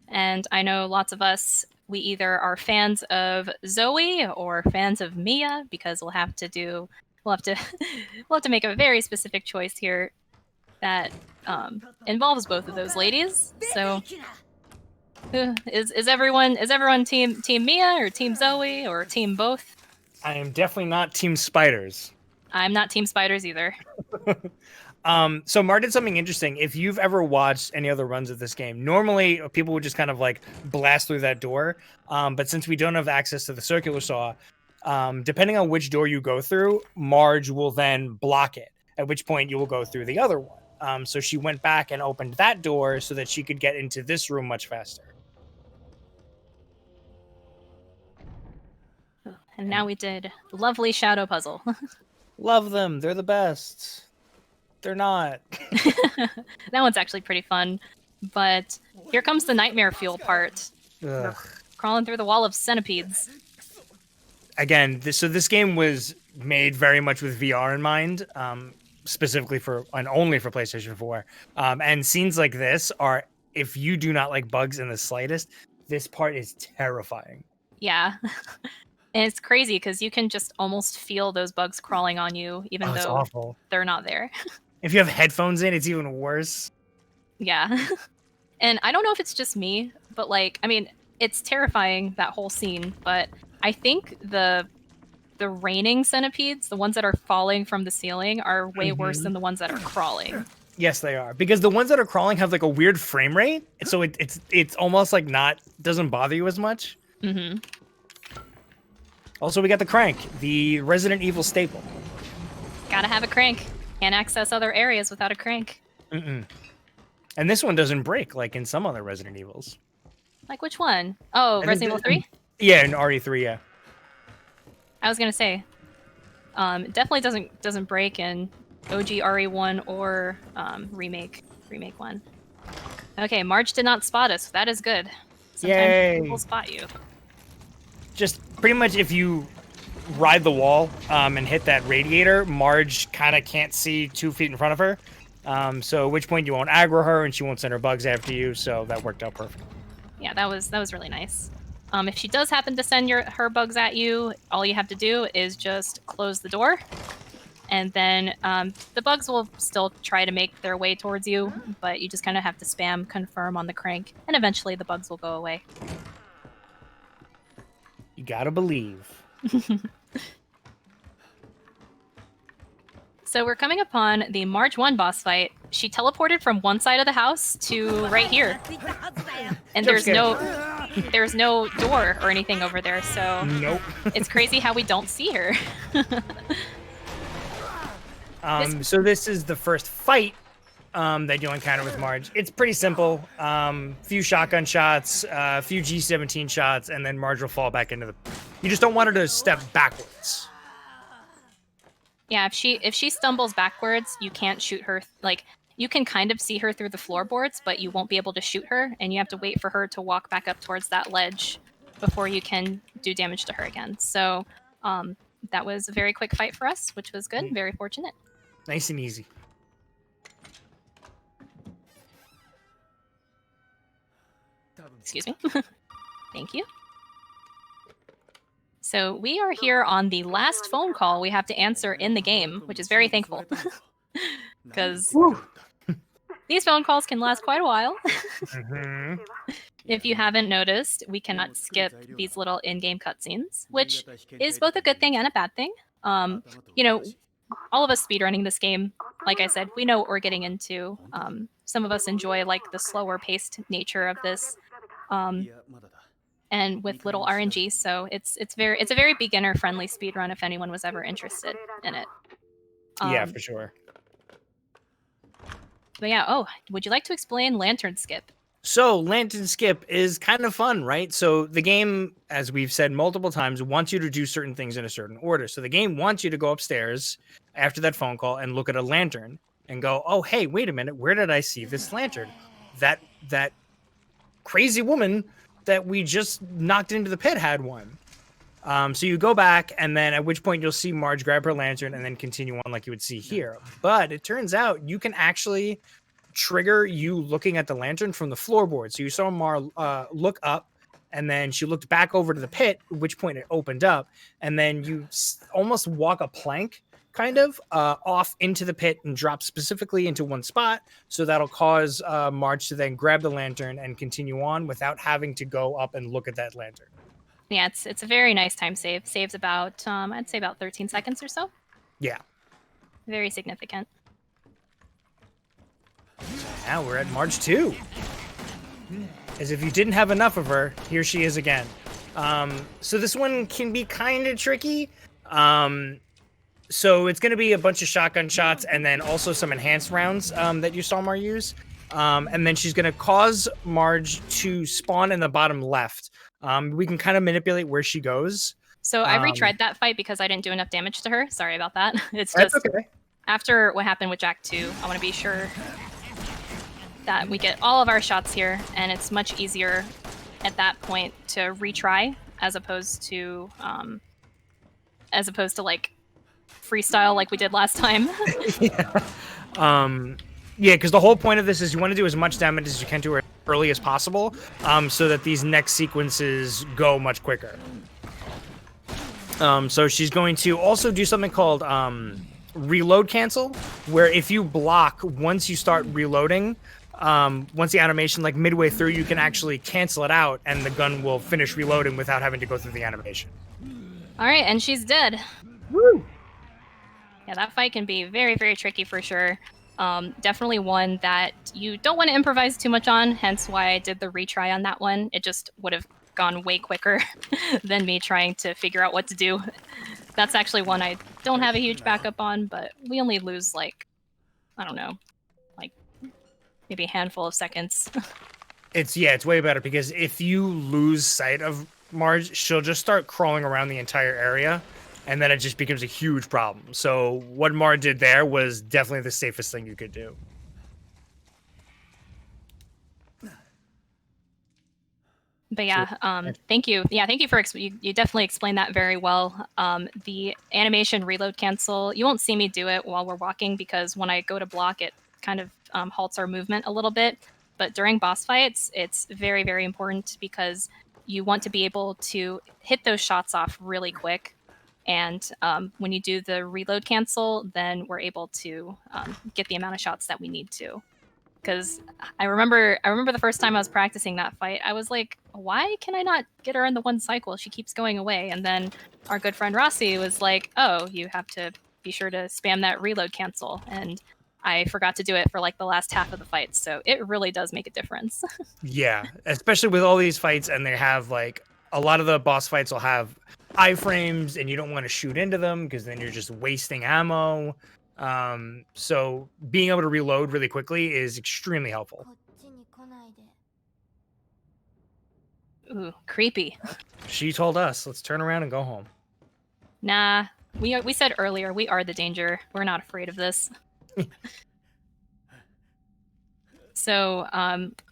Speaker 4: And I know lots of us, we either are fans of Zoe or fans of Mia, because we'll have to make a very specific choice here that involves both of those ladies. So is everyone team Mia or team Zoe or team both?
Speaker 5: I am definitely not team spiders.
Speaker 4: I'm not team spiders either.
Speaker 5: So Mar did something interesting. If you've ever watched any other runs of this game, normally people would just kind of like blast through that door. But since we don't have access to the circular saw, depending on which door you go through, Marge will then block it, at which point you will go through the other one. So she went back and opened that door so that she could get into this room much faster.
Speaker 4: And now we did lovely shadow puzzle.
Speaker 5: Love them. They're the best. They're not.
Speaker 4: That one's actually pretty fun. But here comes the nightmare fuel part. We're crawling through the wall of centipedes.
Speaker 5: Again, this game was made very much with VR in mind, specifically for and only for PlayStation 4. And scenes like this are, if you do not like bugs in the slightest, this part is terrifying.
Speaker 4: Yeah. And it's crazy because you can just almost feel those bugs crawling on you, even though
Speaker 5: awful.
Speaker 4: They're not there.
Speaker 5: If you have headphones in, it's even worse.
Speaker 4: Yeah. And I don't know if it's just me, but it's terrifying, that whole scene. But I think the raining centipedes, the ones that are falling from the ceiling, are way worse than the ones that are crawling.
Speaker 5: Yes, they are. Because the ones that are crawling have like a weird frame rate, so it's almost like doesn't bother you as much.
Speaker 4: Mm-hmm.
Speaker 5: Also, we got the crank, the Resident Evil staple.
Speaker 4: Gotta have a crank. Can't access other areas without a crank.
Speaker 5: And this one doesn't break like in some other Resident Evils.
Speaker 4: Like which one? Oh, Resident Evil 3?
Speaker 5: Yeah, in RE3, yeah.
Speaker 4: I was gonna say, definitely doesn't break in OG RE1 or remake 1. Okay, Marge did not spot us. That is good. Sometimes people spot you.
Speaker 5: Just pretty much if you ride the wall and hit that radiator, Marge kind of can't see 2 feet in front of her. So at which point you won't aggro her and she won't send her bugs after you. So that worked out perfect.
Speaker 4: Yeah, that was really nice. If she does happen to send her bugs at you, all you have to do is just close the door. And then the bugs will still try to make their way towards you, but you just kind of have to spam confirm on the crank, and eventually the bugs will go away.
Speaker 5: You gotta believe.
Speaker 4: So we're coming upon the Marge 1 boss fight. She teleported from one side of the house to right here. And there's no door or anything over there, so
Speaker 5: nope.
Speaker 4: It's crazy how we don't see her.
Speaker 5: So this is the first fight that you'll encounter with Marge. It's pretty simple. Few shotgun shots, a few G17 shots, and then Marge will fall back into the... You just don't want her to step backwards.
Speaker 4: Yeah, if she stumbles backwards, you can't shoot her. Like, you can kind of see her through the floorboards, but you won't be able to shoot her, and you have to wait for her to walk back up towards that ledge before you can do damage to her again. So that was a very quick fight for us, which was good. Very fortunate.
Speaker 5: Nice and easy.
Speaker 4: Excuse me. Thank you. So we are here on the last phone call we have to answer in the game, which is very thankful. Because these phone calls can last quite a while.
Speaker 5: Mhm.
Speaker 4: If you haven't noticed, we cannot skip these little in-game cutscenes, which is both a good thing and a bad thing. You know, all of us speedrunning this game, like I said, we know what we're getting into. Some of us enjoy like the slower paced nature of this. And with little RNG, so it's a very beginner friendly speedrun if anyone was ever interested in it.
Speaker 5: Yeah, for sure.
Speaker 4: But yeah, would you like to explain Lantern Skip?
Speaker 5: So Lantern Skip is kind of fun, right? So the game, as we've said multiple times, wants you to do certain things in a certain order. So the game wants you to go upstairs after that phone call and look at a lantern and go, oh, hey, wait a minute, where did I see this lantern? That crazy woman that we just knocked into the pit had one. So you go back, and then at which point you'll see Marge grab her lantern and then continue on like you would see here. But it turns out you can actually trigger you looking at the lantern from the floorboard. So you saw Mar look up, and then she looked back over to the pit, at which point it opened up, and then you almost walk a plank kind of off into the pit and drop specifically into one spot. So that'll cause Marge to then grab the lantern and continue on without having to go up and look at that lantern.
Speaker 4: Yeah, it's a very nice time save. Saves about, I'd say about 13 seconds or so.
Speaker 5: Yeah.
Speaker 4: Very significant.
Speaker 5: Now we're at Marge 2. As if you didn't have enough of her, here she is again. So this one can be kind of tricky. So it's going to be a bunch of shotgun shots and then also some enhanced rounds that you saw Mar use. And then she's going to cause Marge to spawn in the bottom left. We can kind of manipulate where she goes.
Speaker 4: So I retried that fight because I didn't do enough damage to her. Sorry about that. It's just
Speaker 5: okay.
Speaker 4: After what happened with Jack 2, I want to be sure that we get all of our shots here, and it's much easier at that point to retry as opposed to like freestyle like we did last time.
Speaker 5: Yeah, because the whole point of this is you want to do as much damage as you can to her early as possible, so that these next sequences go much quicker. So she's going to also do something called reload cancel, where if you block once you start reloading, once the animation, like midway through, you can actually cancel it out and the gun will finish reloading without having to go through the animation.
Speaker 4: All right, and she's dead.
Speaker 5: Woo!
Speaker 4: Yeah, that fight can be very, very tricky for sure. Definitely one that you don't want to improvise too much on, hence why I did the retry on that one. It just would have gone way quicker than me trying to figure out what to do. That's actually one I don't have a huge backup on, but we only lose like, I don't know, like maybe a handful of seconds.
Speaker 5: It's way better because if you lose sight of Marge, she'll just start crawling around the entire area, and then it just becomes a huge problem. So what Mar did there was definitely the safest thing you could do.
Speaker 4: But yeah, thank you. Yeah, thank you for you definitely explained that very well. The animation reload cancel, you won't see me do it while we're walking because when I go to block, it kind of halts our movement a little bit. But during boss fights, it's very, very important because you want to be able to hit those shots off really quick. And when you do the reload cancel, then we're able to get the amount of shots that we need to. Because I remember the first time I was practicing that fight, I was like, why can I not get her in the one cycle? She keeps going away. And then our good friend Rossi was like, oh, you have to be sure to spam that reload cancel. And I forgot to do it for like the last half of the fight. So it really does make a difference.
Speaker 5: Yeah, especially with all these fights, and they have like a lot of the boss fights will have iframes, and you don't want to shoot into them because then you're just wasting ammo. So being able to reload really quickly is extremely helpful.
Speaker 4: Ooh, creepy.
Speaker 5: She told us, let's turn around and go home.
Speaker 4: Nah, we said earlier, we are the danger. We're not afraid of this. So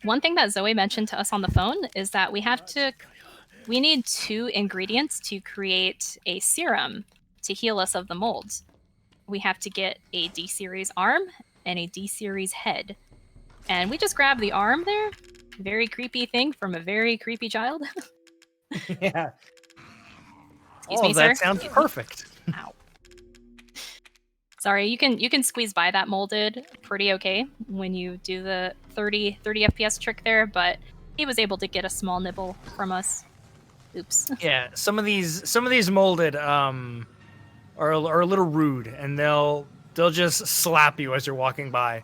Speaker 4: one thing that Zoe mentioned to us on the phone is that we need 2 ingredients to create a serum to heal us of the molds. We have to get a D-series arm and a D-series head. And we just grabbed the arm there. Very creepy thing from a very creepy child.
Speaker 5: Yeah.
Speaker 4: Excuse
Speaker 5: All
Speaker 4: me,
Speaker 5: of that
Speaker 4: sir.
Speaker 5: sounds perfect.
Speaker 4: Ow. Sorry, you can squeeze by that molded pretty okay when you do the 30 FPS trick there, but he was able to get a small nibble from us. Oops.
Speaker 5: Yeah, some of these molded are a little rude, and they'll just slap you as you're walking by.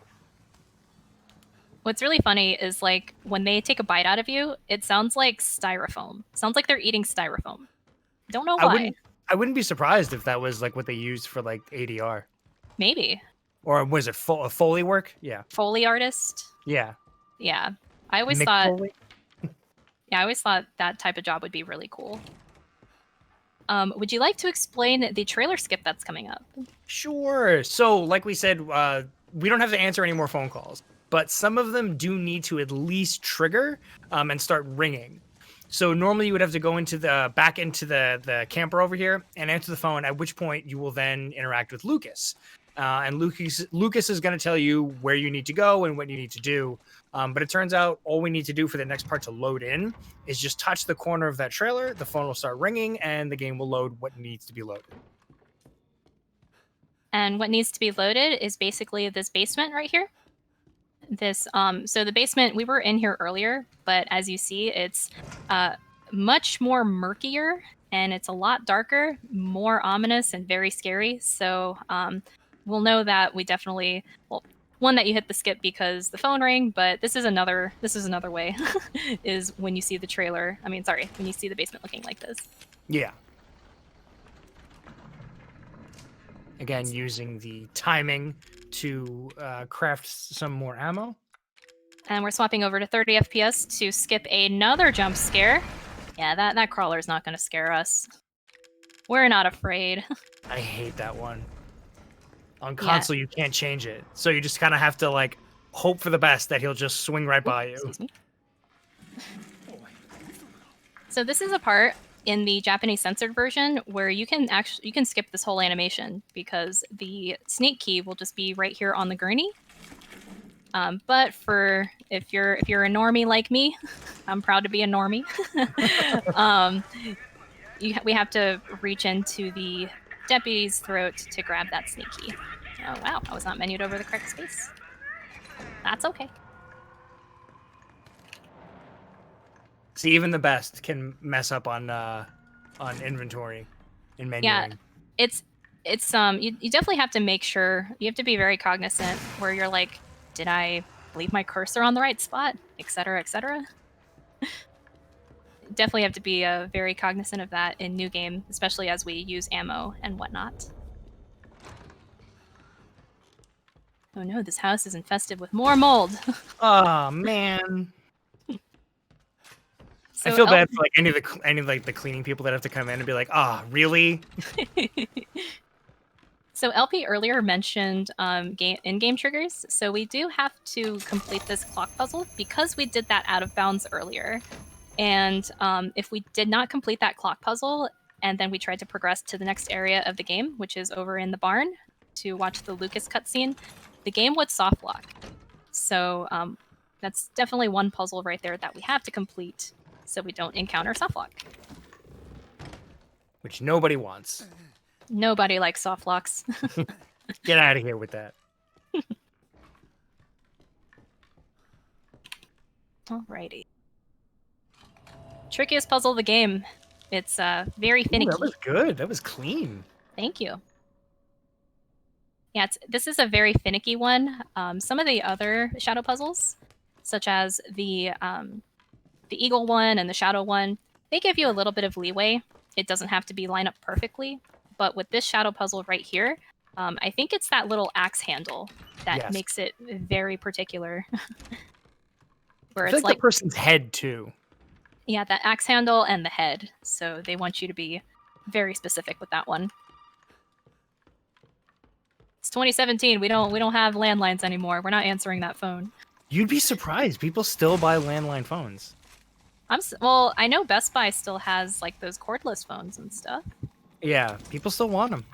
Speaker 4: What's really funny is like when they take a bite out of you, it sounds like styrofoam. Sounds like they're eating styrofoam. Don't know why.
Speaker 5: I wouldn't be surprised if that was like what they used for like ADR.
Speaker 4: Maybe.
Speaker 5: Or was it Foley work? Yeah.
Speaker 4: Foley artist.
Speaker 5: Yeah.
Speaker 4: Yeah. I always
Speaker 5: Mick
Speaker 4: thought
Speaker 5: Foley?
Speaker 4: Yeah, I always thought that type of job would be really cool. Would you like to explain the trailer skip that's coming up?
Speaker 5: Sure. So, like we said, we don't have to answer any more phone calls, but some of them do need to at least trigger and start ringing. So normally you would have to go into back into the camper over here and answer the phone, at which point you will then interact with Lucas. And Lucas is going to tell you where you need to go and what you need to do. But it turns out all we need to do for the next part to load in is just touch the corner of that trailer. The phone will start ringing and the game will load what needs to be loaded.
Speaker 4: And what needs to be loaded is basically this basement right here. This so the basement, we were in here earlier, but as you see, it's much more murkier and it's a lot darker, more ominous and very scary. So we'll know that we definitely, well, one, that you hit the skip because the phone rang, but this is another way is when you see the trailer. I mean, sorry, when you see the basement looking like this.
Speaker 5: Yeah. Again, using the timing to craft some more ammo.
Speaker 4: And we're swapping over to 30 FPS to skip another jump scare. Yeah, that crawler's not going to scare us. We're not afraid.
Speaker 5: I hate that one. On console, you can't change it. So you just kind of have to, like, hope for the best that he'll just swing right by you.
Speaker 4: Excuse me. So this is a part in the Japanese censored version where you can skip this whole animation because the sneak key will just be right here on the gurney. But if you're a normie like me, I'm proud to be a normie. We have to reach into the deputy's throat to grab that sneak key. Oh wow, I was not menued over the correct space. That's okay.
Speaker 5: See, even the best can mess up on inventory and menuing.
Speaker 4: Yeah, it's you definitely have to make sure, you have to be very cognizant where you're like, did I leave my cursor on the right spot, etc., etc. Definitely have to be very cognizant of that in new game, especially as we use ammo and whatnot. Oh no, this house is infested with more mold.
Speaker 5: Oh man.
Speaker 4: So
Speaker 5: I feel bad for like any of the cleaning people that have to come in and be like, "Ah, really?"
Speaker 4: So LP earlier mentioned in-game triggers. So we do have to complete this clock puzzle because we did that out of bounds earlier. And if we did not complete that clock puzzle and then we tried to progress to the next area of the game, which is over in the barn to watch the Lucas cutscene, the game would soft lock. So that's definitely one puzzle right there that we have to complete so we don't encounter soft lock.
Speaker 5: Which nobody wants.
Speaker 4: Nobody likes soft locks.
Speaker 5: Get out of here with that.
Speaker 4: Alrighty. Trickiest puzzle of the game. It's very finicky.
Speaker 5: Ooh, that was good. That was clean.
Speaker 4: Thank you. Yeah, this is a very finicky one. Some of the other shadow puzzles, such as the eagle one and the shadow one, they give you a little bit of leeway. It doesn't have to be lined up perfectly. But with this shadow puzzle right here, I think it's that little axe handle that makes it very particular. Where
Speaker 5: it's like the person's head too.
Speaker 4: Yeah, that axe handle and the head. So they want you to be very specific with that one. It's 2017. We don't have landlines anymore. We're not answering that phone.
Speaker 5: You'd be surprised. People still buy landline phones.
Speaker 4: Well, I know Best Buy still has like those cordless phones and stuff.
Speaker 5: Yeah, people still want them.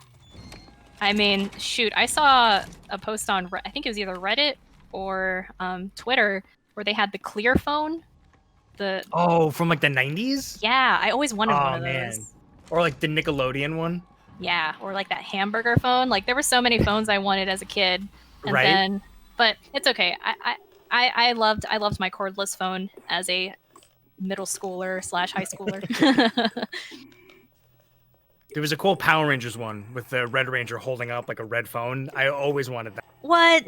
Speaker 4: I mean, shoot, I saw a post on I think it was either Reddit or Twitter where they had the Clear phone.
Speaker 5: Oh, from like the 90s?
Speaker 4: Yeah, I always wanted one of those.
Speaker 5: Man. Or like the Nickelodeon one.
Speaker 4: Yeah, or like that hamburger phone. Like there were so many phones I wanted as a kid, and
Speaker 5: Right.
Speaker 4: then, but it's okay. I loved my cordless phone as a middle schooler / high schooler.
Speaker 5: There was a cool Power Rangers one with the Red Ranger holding up like a red phone. I always wanted that.
Speaker 4: What?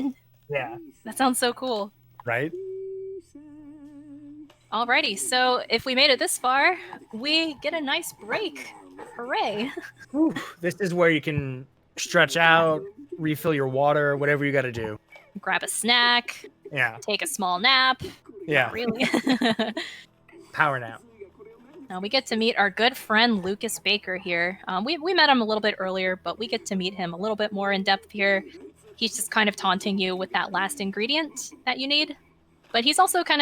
Speaker 5: Yeah.
Speaker 4: That sounds so cool.
Speaker 5: Right?
Speaker 4: Alrighty, so if we made it this far, we get a nice break. Hooray!
Speaker 5: Whew. This is where you can stretch out, refill your water, whatever you got to do.
Speaker 4: Grab a snack,
Speaker 5: Yeah.
Speaker 4: take a small nap.
Speaker 5: Yeah.
Speaker 4: Not really.
Speaker 5: Power nap.
Speaker 4: Now we get to meet our good friend Lucas Baker here. We met him a little bit earlier, but we get to meet him a little bit more in depth here. He's just kind of taunting you with that last ingredient that you need. But he's also kind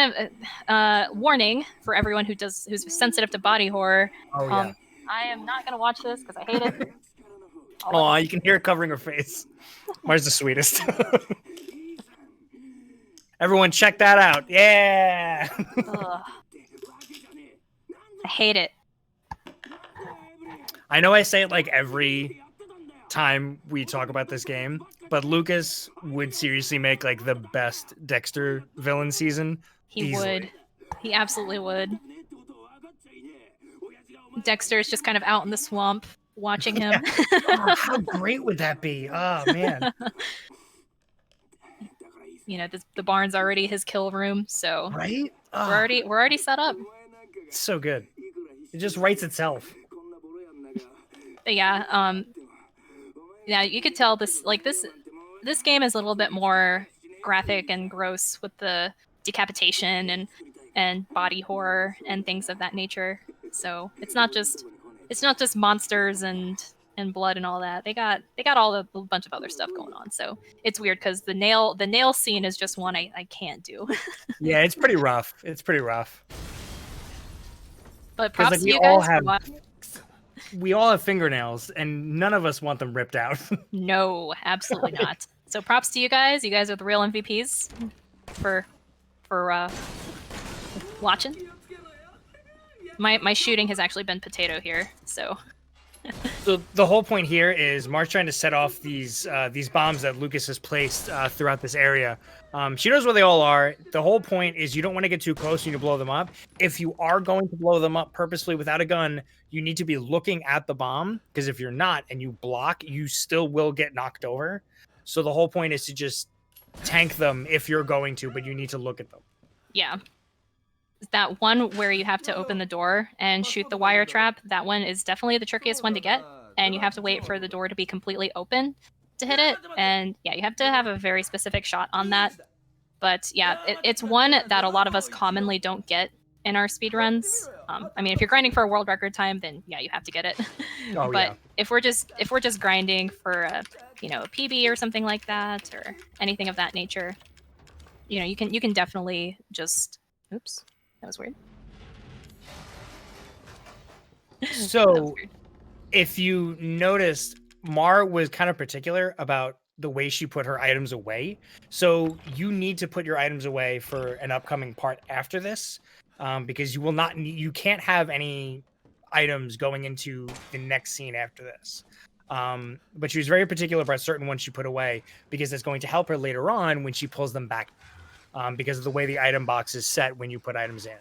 Speaker 4: of warning for everyone who's sensitive to body horror.
Speaker 5: Oh, yeah.
Speaker 4: I am not going to watch this because I hate it.
Speaker 5: Oh, you can hear it covering her face. Mar's the sweetest. Everyone check that out. Yeah.
Speaker 4: Ugh. I hate it.
Speaker 5: I know I say it like every time we talk about this game, but Lucas would seriously make like the best Dexter villain season.
Speaker 4: He
Speaker 5: easily.
Speaker 4: would. He absolutely would. Dexter's just kind of out in the swamp watching him.
Speaker 5: Oh, how great would that be? Oh, man.
Speaker 4: You know, the barn's already his kill room, so
Speaker 5: Right? Oh,
Speaker 4: we're already set up.
Speaker 5: it's so good. It just writes itself.
Speaker 4: But yeah, yeah, you could tell this game is a little bit more graphic and gross with the decapitation and body horror and things of that nature. So it's not just monsters and blood and all that. They got a bunch of other stuff going on. So it's weird because the nail scene is just one I can't do.
Speaker 5: Yeah, it's pretty rough. It's pretty rough.
Speaker 4: But
Speaker 5: 'Cause,
Speaker 4: props
Speaker 5: like,
Speaker 4: to
Speaker 5: we
Speaker 4: you
Speaker 5: all
Speaker 4: guys.
Speaker 5: have- We all have fingernails, and none of us want them ripped out.
Speaker 4: No, absolutely not. So props to you guys. You guys are the real MVPs for watching. My shooting has actually been potato here, so.
Speaker 5: So the whole point here is Mar's trying to set off these bombs that Lucas has placed throughout this area. She knows where they all are. The whole point is you don't want to get too close. You need to blow them up. If you are going to blow them up purposely without a gun, you need to be looking at the bomb, because if you're not and you block, you still will get knocked over. So the whole point is to just tank them if you're going to, but you need to look at them.
Speaker 4: Yeah. That one where you have to open the door and shoot the wire trap, that one is definitely the trickiest one to get. And you have to wait for the door to be completely open to hit it. And yeah, you have to have a very specific shot on that. But yeah, it's one that a lot of us commonly don't get in our speedruns. I mean, if you're grinding for a world record time, then yeah, you have to get it.
Speaker 5: Oh,
Speaker 4: but
Speaker 5: yeah.
Speaker 4: if we're just grinding for a PB or something like that, or anything of that nature, you can definitely just oops. That was weird. That was
Speaker 5: So
Speaker 4: weird.
Speaker 5: if you noticed, Mar was kind of particular about the way she put her items away. So you need to put your items away for an upcoming part after this, because you can't have any items going into the next scene after this. But she was very particular about certain ones she put away, because it's going to help her later on when she pulls them back, because of the way the item box is set when you put items in.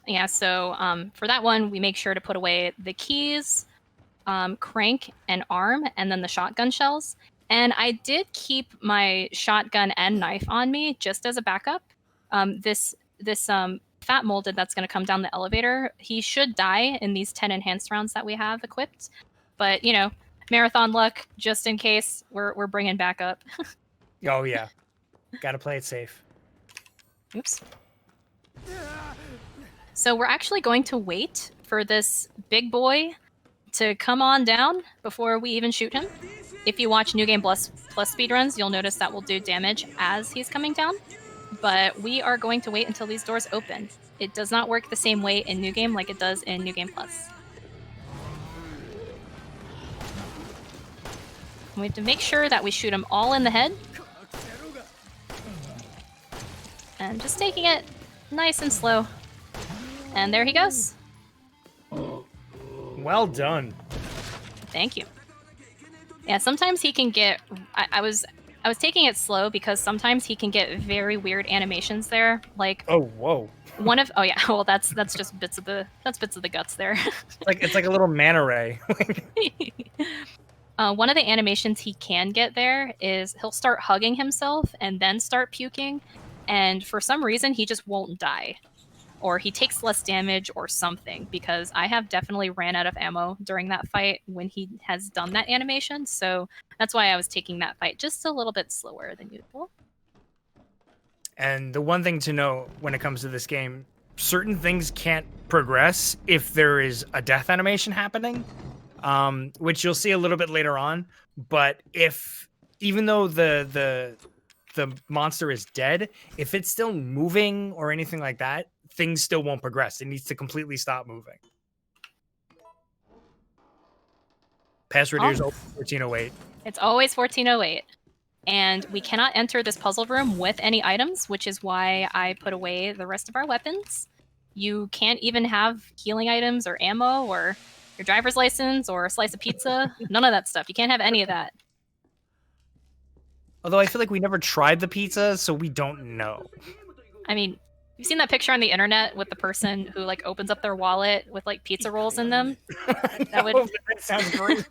Speaker 4: Yeah, so for that one, we make sure to put away the keys, crank, and arm, and then the shotgun shells. And I did keep my shotgun and knife on me just as a backup. This fat molded that's going to come down the elevator, he should die in these 10 enhanced rounds that we have equipped. But, marathon luck, just in case, we're bringing back up.
Speaker 5: Oh, yeah. Got to play it safe.
Speaker 4: Oops. So we're actually going to wait for this big boy to come on down before we even shoot him. If you watch New Game Plus speedruns, you'll notice that we'll do damage as he's coming down. But we are going to wait until these doors open. It does not work the same way in New Game like it does in New Game Plus. We have to make sure that we shoot him all in the head. And just taking it nice and slow. And there he goes.
Speaker 5: Well done.
Speaker 4: Thank you. Yeah, sometimes he can get... I was taking it slow because sometimes he can get very weird animations there. Like,
Speaker 5: Oh, whoa.
Speaker 4: one of... Oh yeah, well that's just bits of the guts there.
Speaker 5: It's like a little manta ray.
Speaker 4: One of the animations he can get there is he'll start hugging himself and then start puking, and for some reason he just won't die. Or he takes less damage or something, because I have definitely ran out of ammo during that fight when he has done that animation, so that's why I was taking that fight just a little bit slower than usual.
Speaker 5: And the one thing to know when it comes to this game, certain things can't progress if there is a death animation happening, which you'll see a little bit later on. But even though the monster is dead, if it's still moving or anything like that, things still won't progress. It needs to completely stop moving. Password here is 1408.
Speaker 4: It's always 1408. And we cannot enter this puzzle room with any items, which is why I put away the rest of our weapons. You can't even have healing items or ammo or your driver's license or a slice of pizza. None of that stuff. You can't have any of that.
Speaker 5: Although I feel like we never tried the pizza, so we don't know.
Speaker 4: I mean, you've seen that picture on the internet with the person who like opens up their wallet with like pizza rolls in them? That
Speaker 5: sounds great.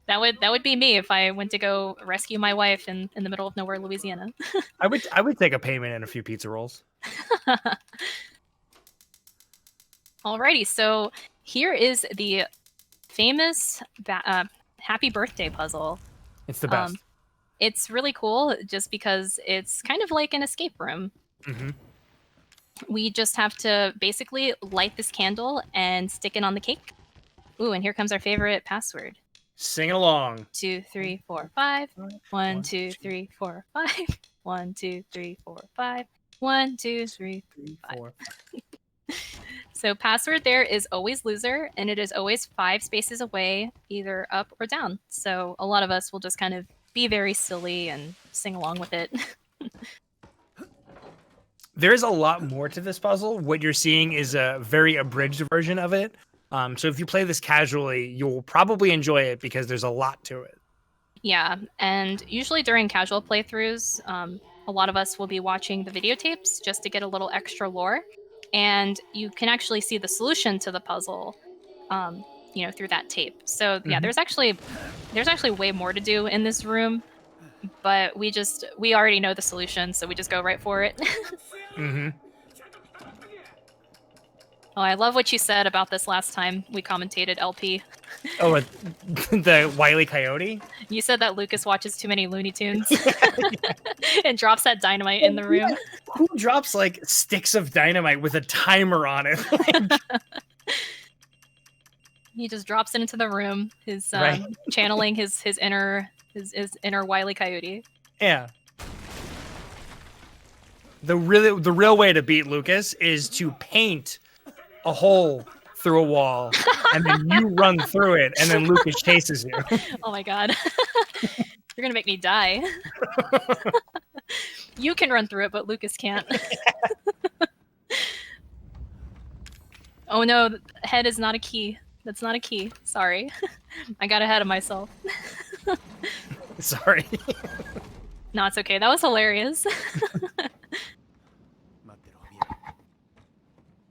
Speaker 4: that would be me if I went to go rescue my wife in the middle of nowhere, Louisiana.
Speaker 5: I would take a payment and a few pizza rolls.
Speaker 4: Alrighty, so here is the famous Happy Birthday puzzle.
Speaker 5: It's the best.
Speaker 4: It's really cool just because it's kind of like an escape room.
Speaker 5: Mm-hmm.
Speaker 4: We just have to basically light this candle and stick it on the cake. Ooh, and here comes our favorite password.
Speaker 5: Sing along.
Speaker 4: 2, 3, 4, 5. 1, 2, 3, 4, 5. 1, 2, 3, 4, 5. 1, 2, 3, 4. So password there is always loser, and it is always 5 spaces away, either up or down. So a lot of us will just kind of be very silly and sing along with it.
Speaker 5: There is a lot more to this puzzle. What you're seeing is a very abridged version of it. So if you play this casually, you'll probably enjoy it because there's a lot to it.
Speaker 4: Yeah, and usually during casual playthroughs, a lot of us will be watching the videotapes just to get a little extra lore. And you can actually see the solution to the puzzle, through that tape. So yeah, there's actually way more to do in this room, but we already know the solution, so we just go right for it.
Speaker 5: Mm-hmm.
Speaker 4: Oh, I love what you said about this last time we commentated LP.
Speaker 5: Oh, the Wile E. Coyote?
Speaker 4: You said that Lucas watches too many Looney Tunes and drops that dynamite in the room.
Speaker 5: Who drops like sticks of dynamite with a timer on it?
Speaker 4: He just drops it into the room. His
Speaker 5: Right.
Speaker 4: channeling his inner Wile E. Coyote.
Speaker 5: Yeah. The real way to beat Lucas is to paint a hole through a wall, and then you run through it, and then Lucas chases you.
Speaker 4: Oh my god. You're gonna make me die. You can run through it, but Lucas can't. Oh no, head is not a key. That's not a key. Sorry. I got ahead of myself.
Speaker 5: Sorry.
Speaker 4: No, it's okay. That was hilarious.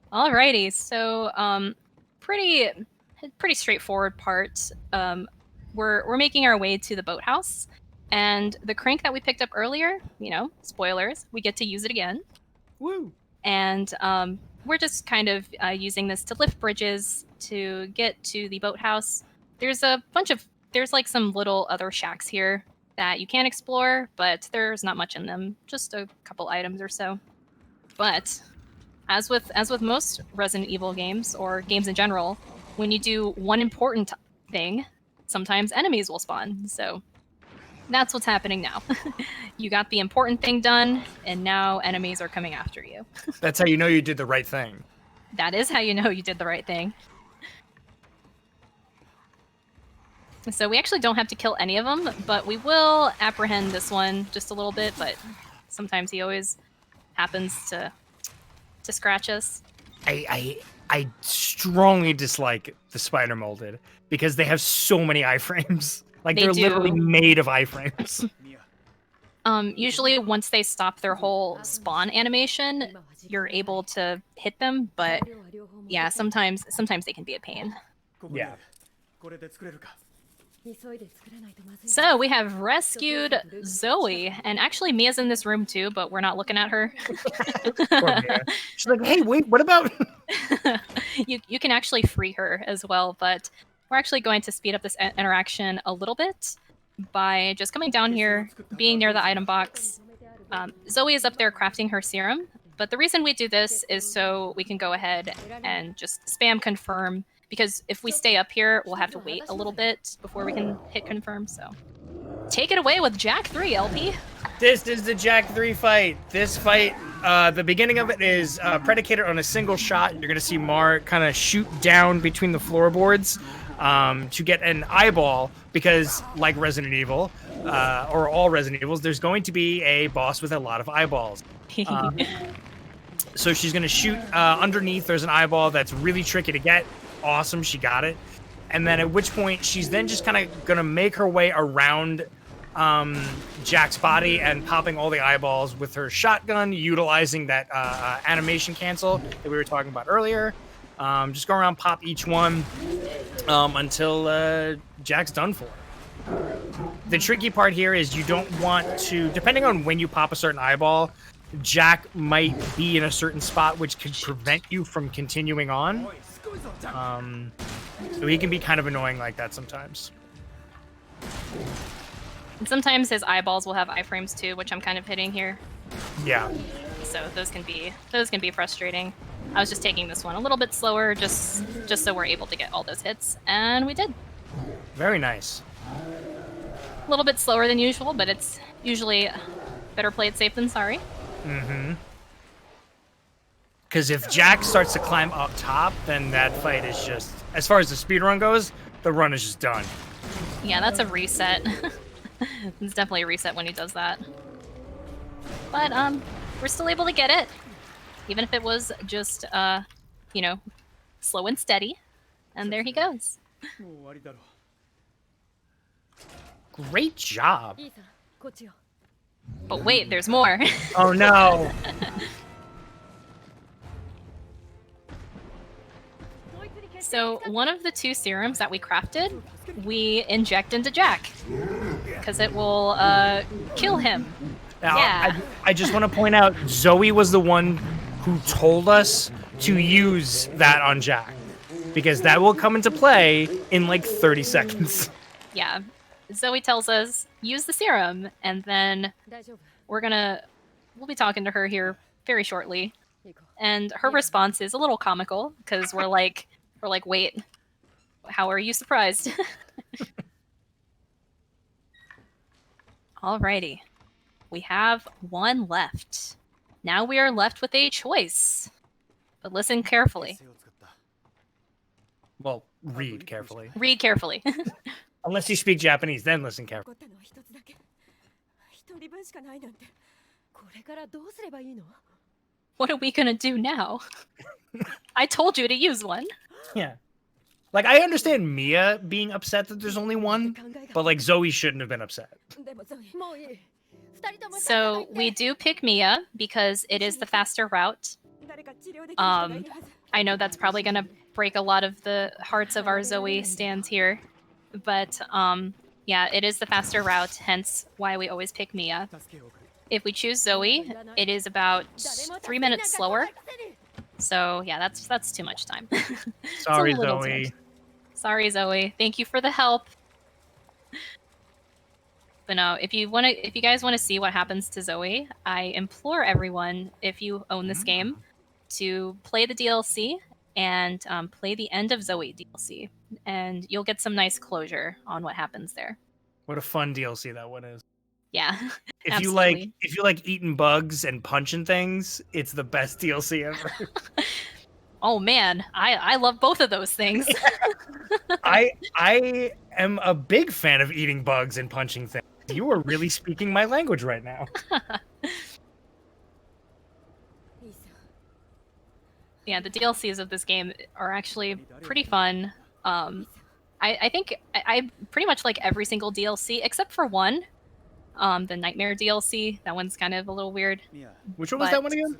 Speaker 4: Alrighty, so pretty straightforward part. We're making our way to the boathouse, and the crank that we picked up earlier, spoilers, we get to use it again.
Speaker 5: Woo!
Speaker 4: And we're just kind of using this to lift bridges to get to the boathouse. There's like some little other shacks here that you can explore, but there's not much in them, just a couple items or so. But as with most Resident Evil games or games in general, when you do one important thing, sometimes enemies will spawn. So that's what's happening now. You got the important thing done, and now enemies are coming after you.
Speaker 5: That's how you know you did the right thing.
Speaker 4: That is how you know you did the right thing. So we actually don't have to kill any of them, but we will apprehend this one just a little bit, but sometimes he always happens to scratch us.
Speaker 5: I strongly dislike the spider molded because they have so many iframes. Like
Speaker 4: They
Speaker 5: they're
Speaker 4: do.
Speaker 5: literally made of iframes.
Speaker 4: Usually once they stop their whole spawn animation, you're able to hit them, but yeah, sometimes they can be a pain.
Speaker 5: Yeah.
Speaker 4: So we have rescued Zoe, and actually Mia's in this room too, but we're not looking at her.
Speaker 5: Poor Mia. She's like, hey, wait, what about?
Speaker 4: You can actually free her as well, but we're actually going to speed up this interaction a little bit by just coming down here, being near the item box. Zoe is up there crafting her serum, but the reason we do this is so we can go ahead and just spam confirm, because if we stay up here, we'll have to wait a little bit before we can hit confirm, so. Take it away with Jack 3, LP.
Speaker 5: This is the Jack 3 fight. This fight, the beginning of it is predicated on a single shot. You're going to see Mar kind of shoot down between the floorboards to get an eyeball, because like Resident Evil, or all Resident Evils, there's going to be a boss with a lot of eyeballs. So she's going to shoot underneath. There's an eyeball that's really tricky to get. Awesome, she got it. And then at which point she's then just kind of going to make her way around Jack's body and popping all the eyeballs with her shotgun, utilizing that animation cancel that we were talking about earlier. Just go around, pop each one until Jack's done for. The tricky part here is you don't want to, depending on when you pop a certain eyeball, Jack might be in a certain spot which could prevent you from continuing on. So he can be kind of annoying like that sometimes.
Speaker 4: And sometimes his eyeballs will have iframes too, which I'm kind of hitting here.
Speaker 5: Yeah.
Speaker 4: So those can be frustrating. I was just taking this one a little bit slower, just so we're able to get all those hits, and we did.
Speaker 5: Very nice.
Speaker 4: A little bit slower than usual, but it's usually better play it safe than sorry.
Speaker 5: Mm-hmm. Because if Jack starts to climb up top, then that fight is just, as far as the speedrun goes, the run is just done.
Speaker 4: Yeah, that's a reset. It's definitely a reset when he does that. But we're still able to get it, even if it was just you know, slow and steady. And there he goes.
Speaker 5: Great job.
Speaker 4: But wait, there's more.
Speaker 5: Oh no.
Speaker 4: So one of the two serums that we crafted, we inject into Jack, because it will kill him.
Speaker 5: Now,
Speaker 4: Yeah.
Speaker 5: I just want to point out, Zoe was the one who told us to use that on Jack, because that will come into play in like 30 seconds.
Speaker 4: Yeah. Zoe tells us, use the serum, and then we'll be talking to her here very shortly. And her response is a little comical, because we're like, wait, how are you surprised? Alrighty. We have one left. Now we are left with a choice. But listen carefully.
Speaker 5: Well, read carefully.
Speaker 4: Read carefully.
Speaker 5: Unless you speak Japanese, then listen carefully.
Speaker 4: What are we gonna do now? I told you to use one.
Speaker 5: Yeah. Like, I understand Mia being upset that there's only one, but like Zoe shouldn't have been upset.
Speaker 4: So we do pick Mia because it is the faster route. I know that's probably gonna break a lot of the hearts of our Zoe stands here, but yeah, it is the faster route, hence why we always pick Mia. If we choose Zoe, it is about 3 minutes slower. So yeah, that's too much time.
Speaker 5: Sorry,
Speaker 4: It's a little too
Speaker 5: Zoe.
Speaker 4: much. Sorry, Zoe. Thank you for the help. But no, if you guys want to see what happens to Zoe, I implore everyone, if you own this game, to play the DLC and play the end of Zoe DLC, and you'll get some nice closure on what happens there.
Speaker 5: What a fun DLC that one is.
Speaker 4: Yeah,
Speaker 5: If you like eating bugs and punching things, it's the best DLC ever.
Speaker 4: Oh man, I love both of those things.
Speaker 5: I am a big fan of eating bugs and punching things. You are really speaking my language right now.
Speaker 4: Yeah, the DLCs of this game are actually pretty fun. I think I pretty much like every single DLC except for one. The Nightmare DLC. That one's kind of a little weird.
Speaker 5: Which one was that one again?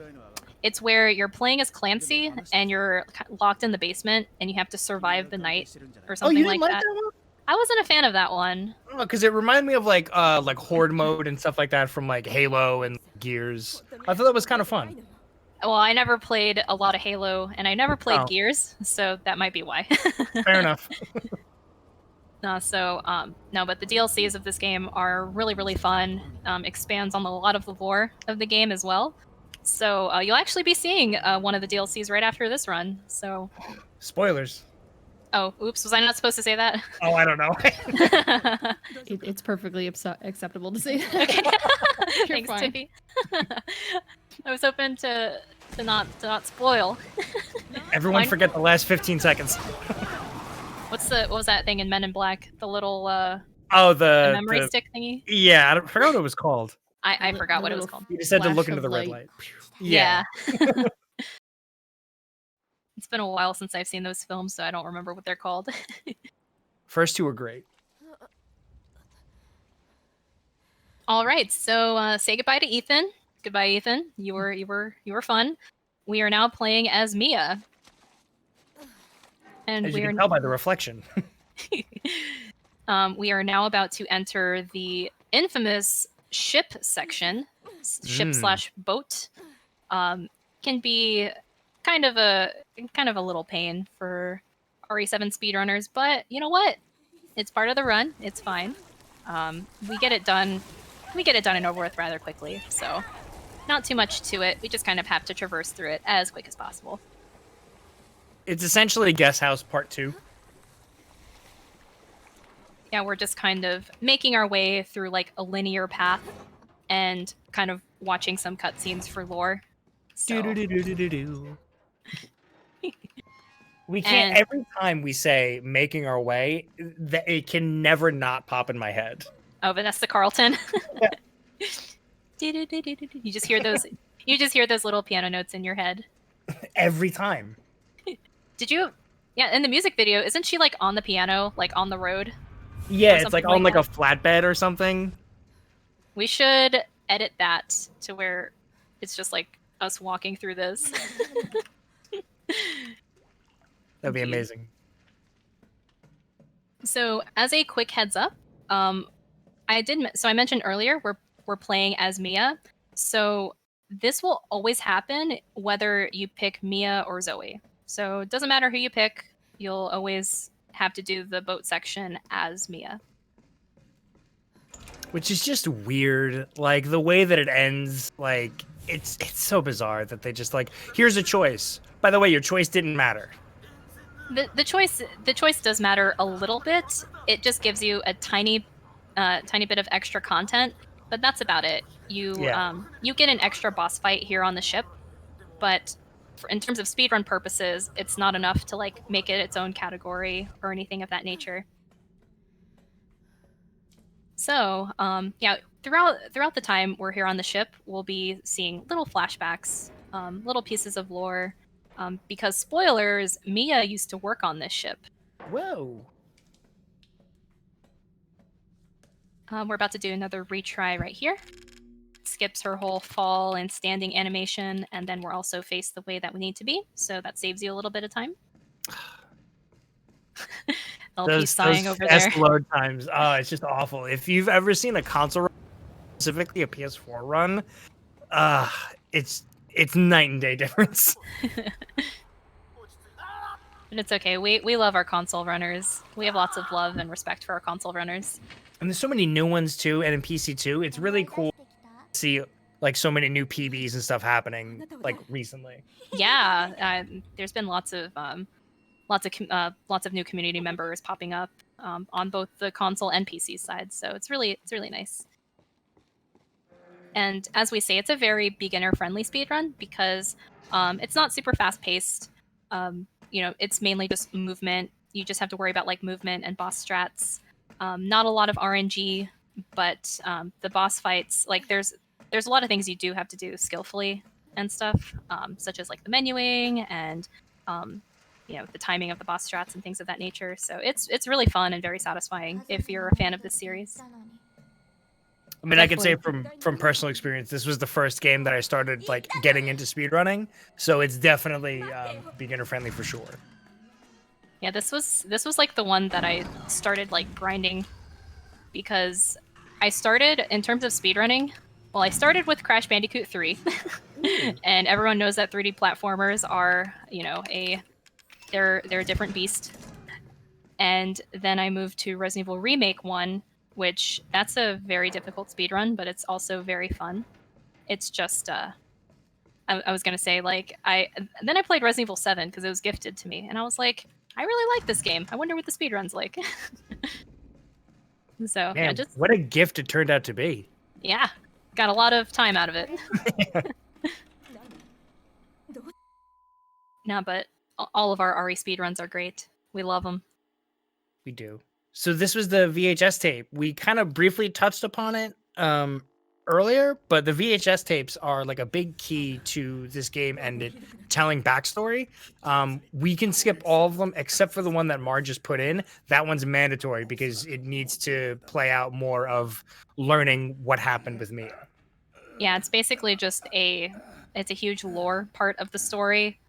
Speaker 4: It's where you're playing as Clancy and you're locked in the basement and you have to survive the night or something like that.
Speaker 5: One?
Speaker 4: I wasn't a fan of that one.
Speaker 5: Oh, because it reminded me of like horde mode and stuff like that from like Halo and Gears. I thought that was kind of fun.
Speaker 4: Well, I never played a lot of Halo and I never played Gears, so that might be why.
Speaker 5: Fair enough.
Speaker 4: No, but the DLCs of this game are really, really fun. Expands on a lot of the lore of the game as well. So you'll actually be seeing one of the DLCs right after this run. So,
Speaker 5: spoilers.
Speaker 4: Oh, oops! Was I not supposed to say that?
Speaker 5: Oh, I don't know.
Speaker 1: It's perfectly acceptable to say that.
Speaker 4: Okay.
Speaker 1: Thanks,
Speaker 4: Tiffy. I was hoping to not spoil.
Speaker 5: Everyone forget the last 15 seconds.
Speaker 4: What was that thing in Men in Black? The little
Speaker 5: the
Speaker 4: memory stick thingy?
Speaker 5: Yeah, I forgot what it was called.
Speaker 4: I forgot what it was called.
Speaker 5: You just had to look into the red light.
Speaker 4: Yeah. It's been a while since I've seen those films, so I don't remember what they're called.
Speaker 5: First two were great.
Speaker 4: All right, so say goodbye to Ethan. Goodbye, Ethan. You were fun. We are now playing as Mia. And
Speaker 5: as you can tell by the reflection.
Speaker 4: We are now about to enter the infamous ship section. Ship/boat. Can be kind of a little pain for RE7 speedrunners, but you know what? It's part of the run. It's fine. We get it done and over with rather quickly. So not too much to it. We just kind of have to traverse through it as quick as possible.
Speaker 5: It's essentially Guest House Part 2.
Speaker 4: Yeah, we're just kind of making our way through like a linear path and kind of watching some cutscenes for lore. So.
Speaker 5: We can't. Every time we say "making our way," it can never not pop in my head.
Speaker 4: Oh, Vanessa Carlton. You just hear those. You just hear those little piano notes in your head.
Speaker 5: Every time.
Speaker 4: Did you? Yeah, in the music video, isn't she like on the piano, like on the road?
Speaker 5: Yeah, it's like on like a flatbed or something.
Speaker 4: We should edit that to where it's just like us walking through this.
Speaker 5: That'd be amazing.
Speaker 4: So, as a quick heads up, I mentioned earlier we're playing as Mia. So this will always happen whether you pick Mia or Zoe. So it doesn't matter who you pick, you'll always have to do the boat section as Mia.
Speaker 5: Which is just weird. Like the way that it ends, like it's so bizarre that they just like, here's a choice. By the way, your choice didn't matter.
Speaker 4: The choice does matter a little bit. It just gives you a tiny bit of extra content, but that's about it. You get an extra boss fight here on the ship, but in terms of speedrun purposes, it's not enough to like make it its own category or anything of that nature. So throughout the time we're here on the ship, we'll be seeing little flashbacks, little pieces of lore. Because spoilers, Mia used to work on this ship.
Speaker 5: Whoa.
Speaker 4: We're about to do another retry right here. Skips her whole fall and standing animation, and then we're also faced the way that we need to be, so that saves you a little bit of time. LP sighing over there.
Speaker 5: Load times. Oh, it's just awful. If you've ever seen a console run, specifically a PS4 run, it's night and day difference.
Speaker 4: But it's okay. We love our console runners. We have lots of love and respect for our console runners.
Speaker 5: And there's so many new ones too, and in PC too. It's really cool to see like so many new PBs and stuff happening like recently.
Speaker 4: Yeah, there's been lots of new community members popping up on both the console and PC side. So it's really nice. And as we say, it's a very beginner-friendly speedrun because it's not super fast-paced. It's mainly just movement. You just have to worry about like movement and boss strats. Not a lot of RNG, but the boss fights, like there's a lot of things you do have to do skillfully and stuff, such as like the menuing and the timing of the boss strats and things of that nature. So it's really fun and very satisfying if you're a fan of this series.
Speaker 5: I mean, I can say from personal experience, this was the first game that I started like getting into speedrunning, so it's definitely beginner friendly for sure.
Speaker 4: Yeah, this was like the one that I started like grinding because I started in terms of speedrunning. Well, I started with Crash Bandicoot 3, and everyone knows that 3D platformers are they're a different beast. And then I moved to Resident Evil Remake 1, which that's a very difficult speedrun, but it's also very fun. It's just I was gonna say then I played Resident Evil 7 because it was gifted to me, and I was like, I really like this game. I wonder what the speedrun's like. So
Speaker 5: Man,
Speaker 4: yeah,
Speaker 5: what a gift it turned out to be.
Speaker 4: Yeah, got a lot of time out of it. No, but all of our RE speedruns are great. We love them.
Speaker 5: We do. So this was the VHS tape. We kind of briefly touched upon it earlier, but the VHS tapes are like a big key to this game and it telling backstory. We can skip all of them except for the one that Mar just put in. That one's mandatory because it needs to play out more of learning what happened with Mia.
Speaker 4: Yeah, it's basically just it's a huge lore part of the story.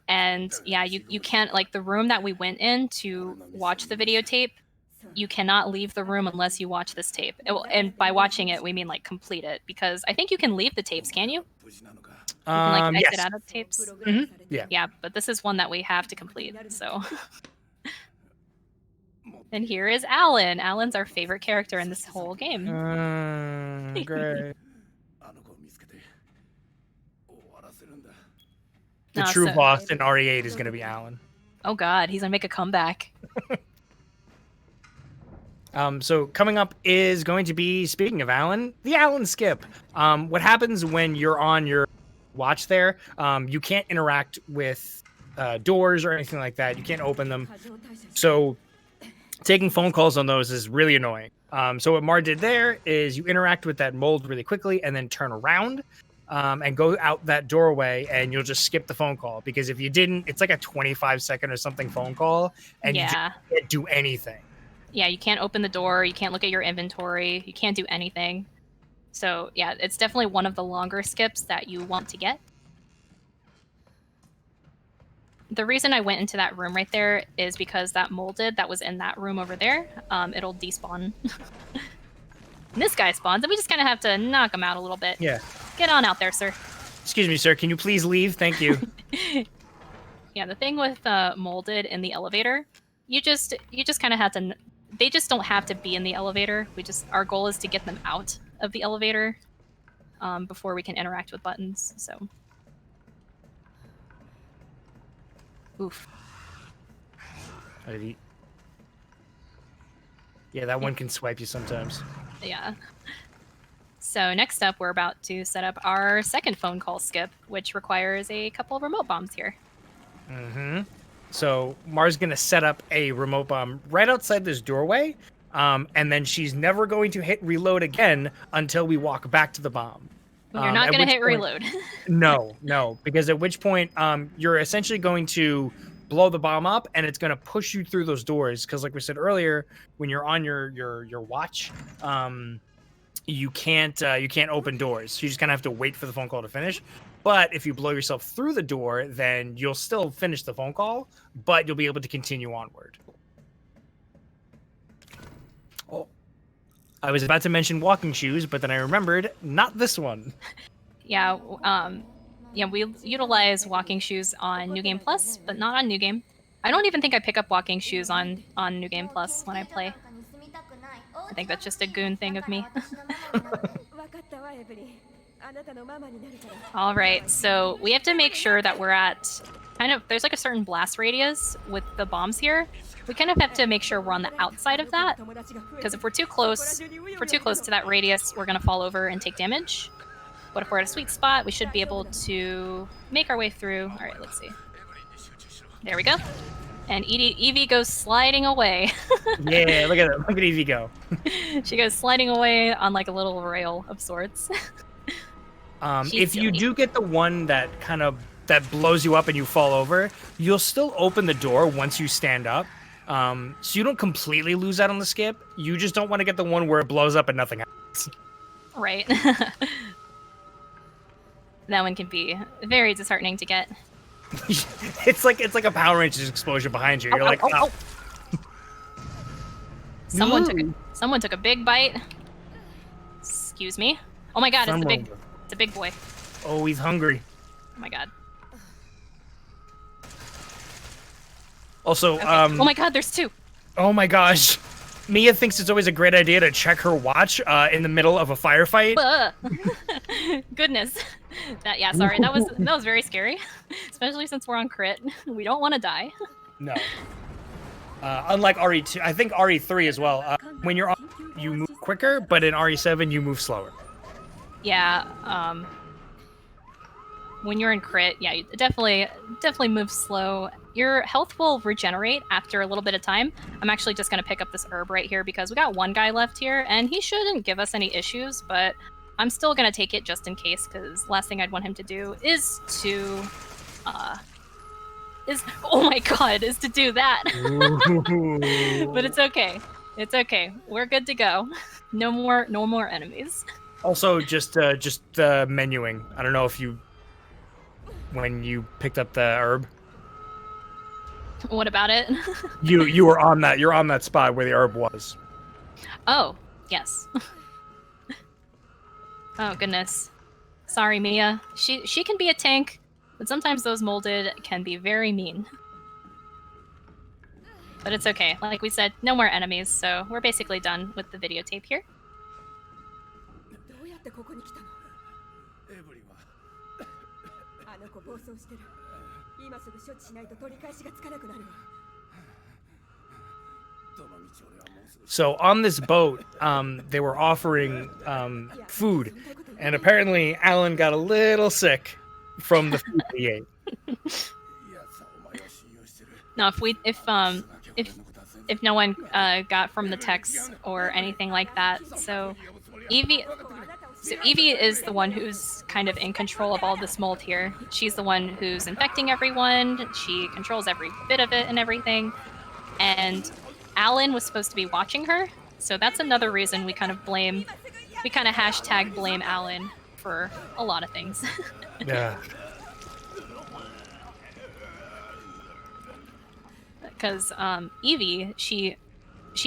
Speaker 4: And yeah, you can't, like, the room that we went in to watch the videotape, you cannot leave the room unless you watch this tape. And by watching it, we mean like complete it, because I think you can leave the tapes, can you? You can like exit out of tapes.
Speaker 5: Mm-hmm. Yeah.
Speaker 4: Yeah, but this is one that we have to complete. So. And here is Alan. Alan's our favorite character in this whole game.
Speaker 5: Great. The true boss in RE8 is going to be Alan.
Speaker 4: Oh god, he's going to make a comeback.
Speaker 5: So coming up is going to be, speaking of Alan, the Alan skip. What happens when you're on your watch there, you can't interact with doors or anything like that. You can't open them. So taking phone calls on those is really annoying. So what Mar did there is you interact with that mold really quickly and then turn around. And go out that doorway and you'll just skip the phone call, because if you didn't, it's like a 25-second or something phone call and you just can't do anything.
Speaker 4: Yeah, you can't open the door, you can't look at your inventory, you can't do anything. So yeah, it's definitely one of the longer skips that you want to get. The reason I went into that room right there is because that molded that was in that room over there, it'll despawn. And this guy spawns, and we just kind of have to knock him out a little bit.
Speaker 5: Yeah.
Speaker 4: Get on out there, sir.
Speaker 5: Excuse me, sir. Can you please leave? Thank you.
Speaker 4: Yeah, the thing with molded in the elevator, you just kind of have to. They just don't have to be in the elevator. Our goal is to get them out of the elevator before we can interact with buttons. So, oof.
Speaker 5: Yeah, that one can swipe you sometimes.
Speaker 4: Yeah. So next up, we're about to set up our second phone call skip, which requires a couple of remote bombs here.
Speaker 5: Mm-hmm. So Mar's going to set up a remote bomb right outside this doorway, and then she's never going to hit reload again until we walk back to the bomb.
Speaker 4: You're not going to hit reload.
Speaker 5: No, because at which point you're essentially going to blow the bomb up, and it's going to push you through those doors, because like we said earlier, when you're on your watch, you can't open doors. So you just kind of have to wait for the phone call to finish. But if you blow yourself through the door, then you'll still finish the phone call, but you'll be able to continue onward. Oh, I was about to mention walking shoes, but then I remembered, not this one.
Speaker 4: Yeah, we utilize walking shoes on New Game Plus, but not on New Game. I don't even think I pick up walking shoes on New Game Plus when I play. I think that's just a goon thing of me. All right, so we have to make sure that we're at there's like a certain blast radius with the bombs here. We kind of have to make sure we're on the outside of that, because if we're too close to that radius, we're gonna fall over and take damage. But if we're at a sweet spot, we should be able to make our way through. All right, let's see. There we go. And Evie goes sliding away.
Speaker 5: Yeah, look at that. Look at Evie go.
Speaker 4: She goes sliding away on like a little rail of sorts.
Speaker 5: If you do get the one that that blows you up and you fall over, you'll still open the door once you stand up. So you don't completely lose out on the skip. You just don't want to get the one where it blows up and nothing happens.
Speaker 4: Right. That one can be very disheartening to get.
Speaker 5: It's like a Power Rangers explosion behind you. You're like, oh.
Speaker 4: Someone took a big bite. Excuse me. Oh my god, it's a big boy.
Speaker 5: Oh, he's hungry.
Speaker 4: Oh my god.
Speaker 5: Also,
Speaker 4: okay. Oh my god, there's two.
Speaker 5: Oh my gosh. Mia thinks it's always a great idea to check her watch in the middle of a firefight.
Speaker 4: Goodness. Sorry. That was very scary. Especially since we're on crit. We don't want to die.
Speaker 5: No. Unlike RE2, I think RE3 as well. When you're on, you move quicker, but in RE7 you move slower.
Speaker 4: Yeah. When you're in crit, yeah, you definitely move slow. Your health will regenerate after a little bit of time. I'm actually just going to pick up this herb right here because we got one guy left here, and he shouldn't give us any issues, but I'm still going to take it just in case, because last thing I'd want him to do is to... oh my god, is to do that. But it's okay. It's okay. We're good to go. No more enemies.
Speaker 5: Also, just menuing. I don't know if when you picked up the herb.
Speaker 4: What about it?
Speaker 5: you were on that. You're on that spot where the herb was.
Speaker 4: Oh, yes. Oh goodness. Sorry, Mia. She can be a tank, but sometimes those molded can be very mean. But it's okay. Like we said, no more enemies, so we're basically done with the videotape here.
Speaker 5: So on this boat, they were offering food, and apparently Alan got a little sick from the food he ate.
Speaker 4: No, if no one got from the text or anything like that, so Evie is the one who's kind of in control of all this mold here. She's the one who's infecting everyone. She controls every bit of it and everything. And Alan was supposed to be watching her, so that's another reason we kind of hashtag blame Alan for a lot of things.
Speaker 5: Yeah.
Speaker 4: Because Evie, she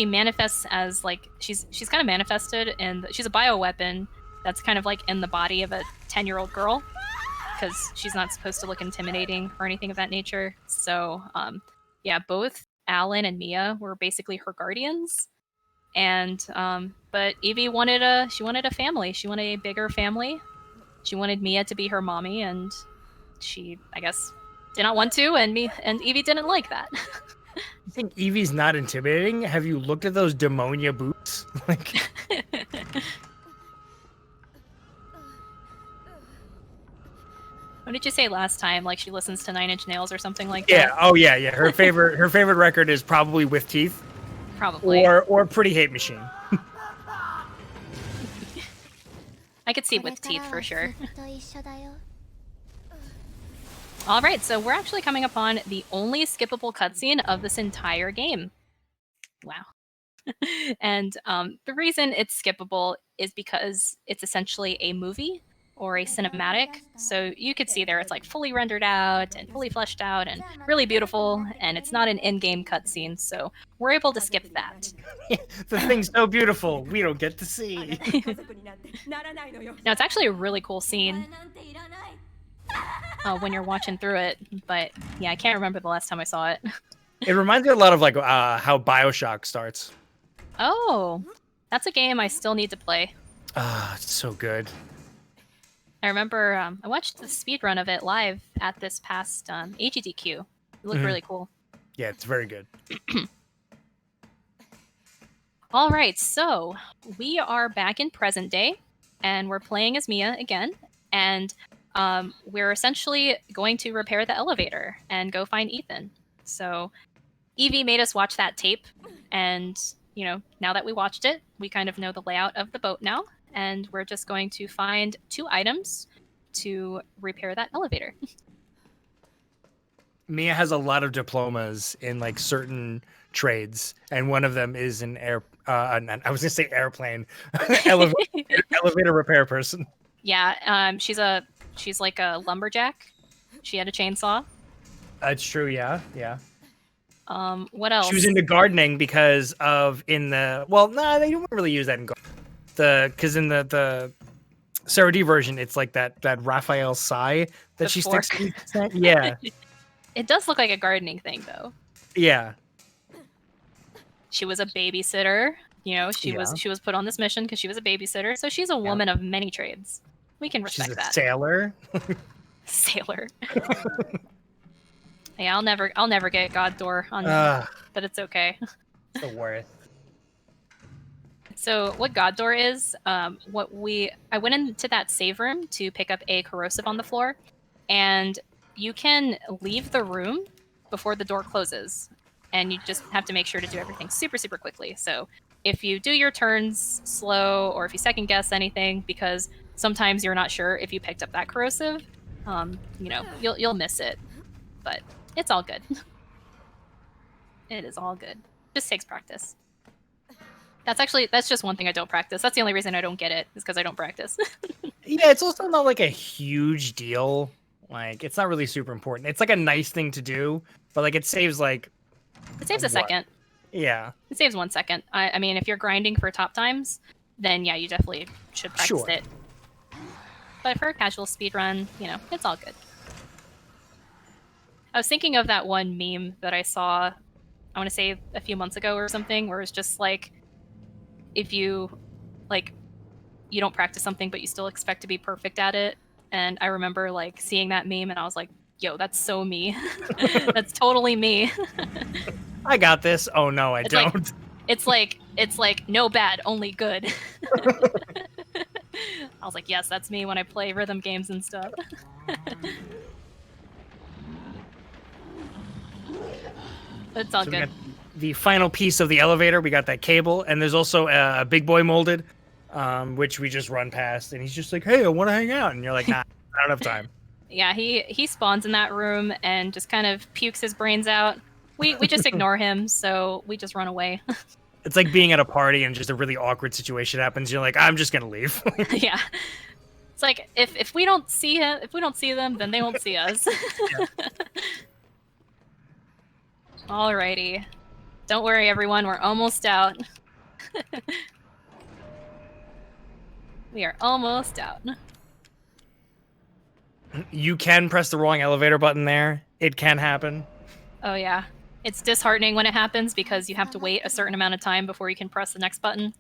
Speaker 4: manifests as like she's kind of manifested, and she's a bioweapon that's kind of like in the body of a 10-year-old girl, because she's not supposed to look intimidating or anything of that nature. So yeah, both Alan and Mia were basically her guardians, and but Evie wanted a family. She wanted a bigger family. She wanted Mia to be her mommy, and she, I guess, did not want to, and Evie didn't like that.
Speaker 5: You think Evie's not intimidating? Have you looked at those demonia boots? Like.
Speaker 4: What did you say last time? Like she listens to Nine Inch Nails or something like
Speaker 5: that?
Speaker 4: Yeah.
Speaker 5: Oh yeah. Her favorite record is probably With Teeth.
Speaker 4: Probably.
Speaker 5: Or Pretty Hate Machine.
Speaker 4: I could see With Teeth for sure. All right, so we're actually coming upon the only skippable cutscene of this entire game. Wow. And the reason it's skippable is because it's essentially a movie or a cinematic. So you could see there it's like fully rendered out and fully fleshed out and really beautiful, and it's not an in-game cutscene, so we're able to skip that.
Speaker 5: The thing's so beautiful, we don't get to see.
Speaker 4: Now, it's actually a really cool scene when you're watching through it, but yeah, I can't remember the last time I saw it.
Speaker 5: It reminds me a lot of like how BioShock starts.
Speaker 4: Oh, that's a game I still need to play.
Speaker 5: It's so good.
Speaker 4: I remember I watched the speed run of it live at this past AGDQ. It looked really cool.
Speaker 5: Yeah, it's very good.
Speaker 4: All right, so we are back in present day, and we're playing as Mia again, and we're essentially going to repair the elevator and go find Ethan. So Evie made us watch that tape, and now that we watched it, we kind of know the layout of the boat now, and we're just going to find 2 items to repair that elevator.
Speaker 5: Mia has a lot of diplomas in like certain trades, and one of them is an I was gonna say airplane elevator repair person.
Speaker 4: Yeah, she's like a lumberjack. She had a chainsaw.
Speaker 5: That's true. Yeah.
Speaker 4: What else?
Speaker 5: She was into gardening because of they don't really use that in gardening. Because in the Sarah D version, it's like that Raphael sigh that
Speaker 4: The
Speaker 5: she
Speaker 4: fork.
Speaker 5: sticks in. Yeah.
Speaker 4: It does look like a gardening thing, though.
Speaker 5: Yeah.
Speaker 4: She was a babysitter. She was put on this mission because she was a babysitter. So she's a woman of many trades. We can respect
Speaker 5: She's a
Speaker 4: that.
Speaker 5: sailor.
Speaker 4: Sailor. Yeah, I'll never get God Door on me, but it's okay.
Speaker 5: It's the worst.
Speaker 4: So what God Door is, I went into that save room to pick up a corrosive on the floor, and you can leave the room before the door closes, and you just have to make sure to do everything super, super quickly. So if you do your turns slow, or if you second guess anything, because sometimes you're not sure if you picked up that corrosive, you'll miss it. But it's all good. It is all good. Just takes practice. That's just one thing I don't practice. That's the only reason I don't get it, is because I don't practice.
Speaker 5: Yeah, it's also not like a huge deal. Like, it's not really super important. It's like a nice thing to do, but like it saves a
Speaker 4: second.
Speaker 5: Yeah.
Speaker 4: It saves 1 second. I mean, if you're grinding for top times, then yeah, you definitely should practice it. But for a casual speedrun, it's all good. I was thinking of that one meme that I saw, I want to say a few months ago or something, where it's just like, if you don't practice something, but you still expect to be perfect at it. And I remember seeing that meme, and I was like, yo, that's so me. That's totally me.
Speaker 5: I got this. Oh no, I don't.
Speaker 4: It's like no bad, only good. I was like, yes, that's me when I play rhythm games and stuff. It's all good.
Speaker 5: The final piece of the elevator, we got that cable, and there's also a big boy molded, which we just run past, and he's just like, hey, I want to hang out, and you're like, nah, I don't have time.
Speaker 4: Yeah, he spawns in that room and just kind of pukes his brains out. We just ignore him, so we just run away.
Speaker 5: It's like being at a party and just a really awkward situation happens. You're like, I'm just gonna leave.
Speaker 4: Yeah, it's like if we don't see them, then they won't see us. Alrighty, don't worry, everyone. We're almost out. We are almost out.
Speaker 5: You can press the wrong elevator button there. It can happen.
Speaker 4: Oh yeah. It's disheartening when it happens because you have to wait a certain amount of time before you can press the next button.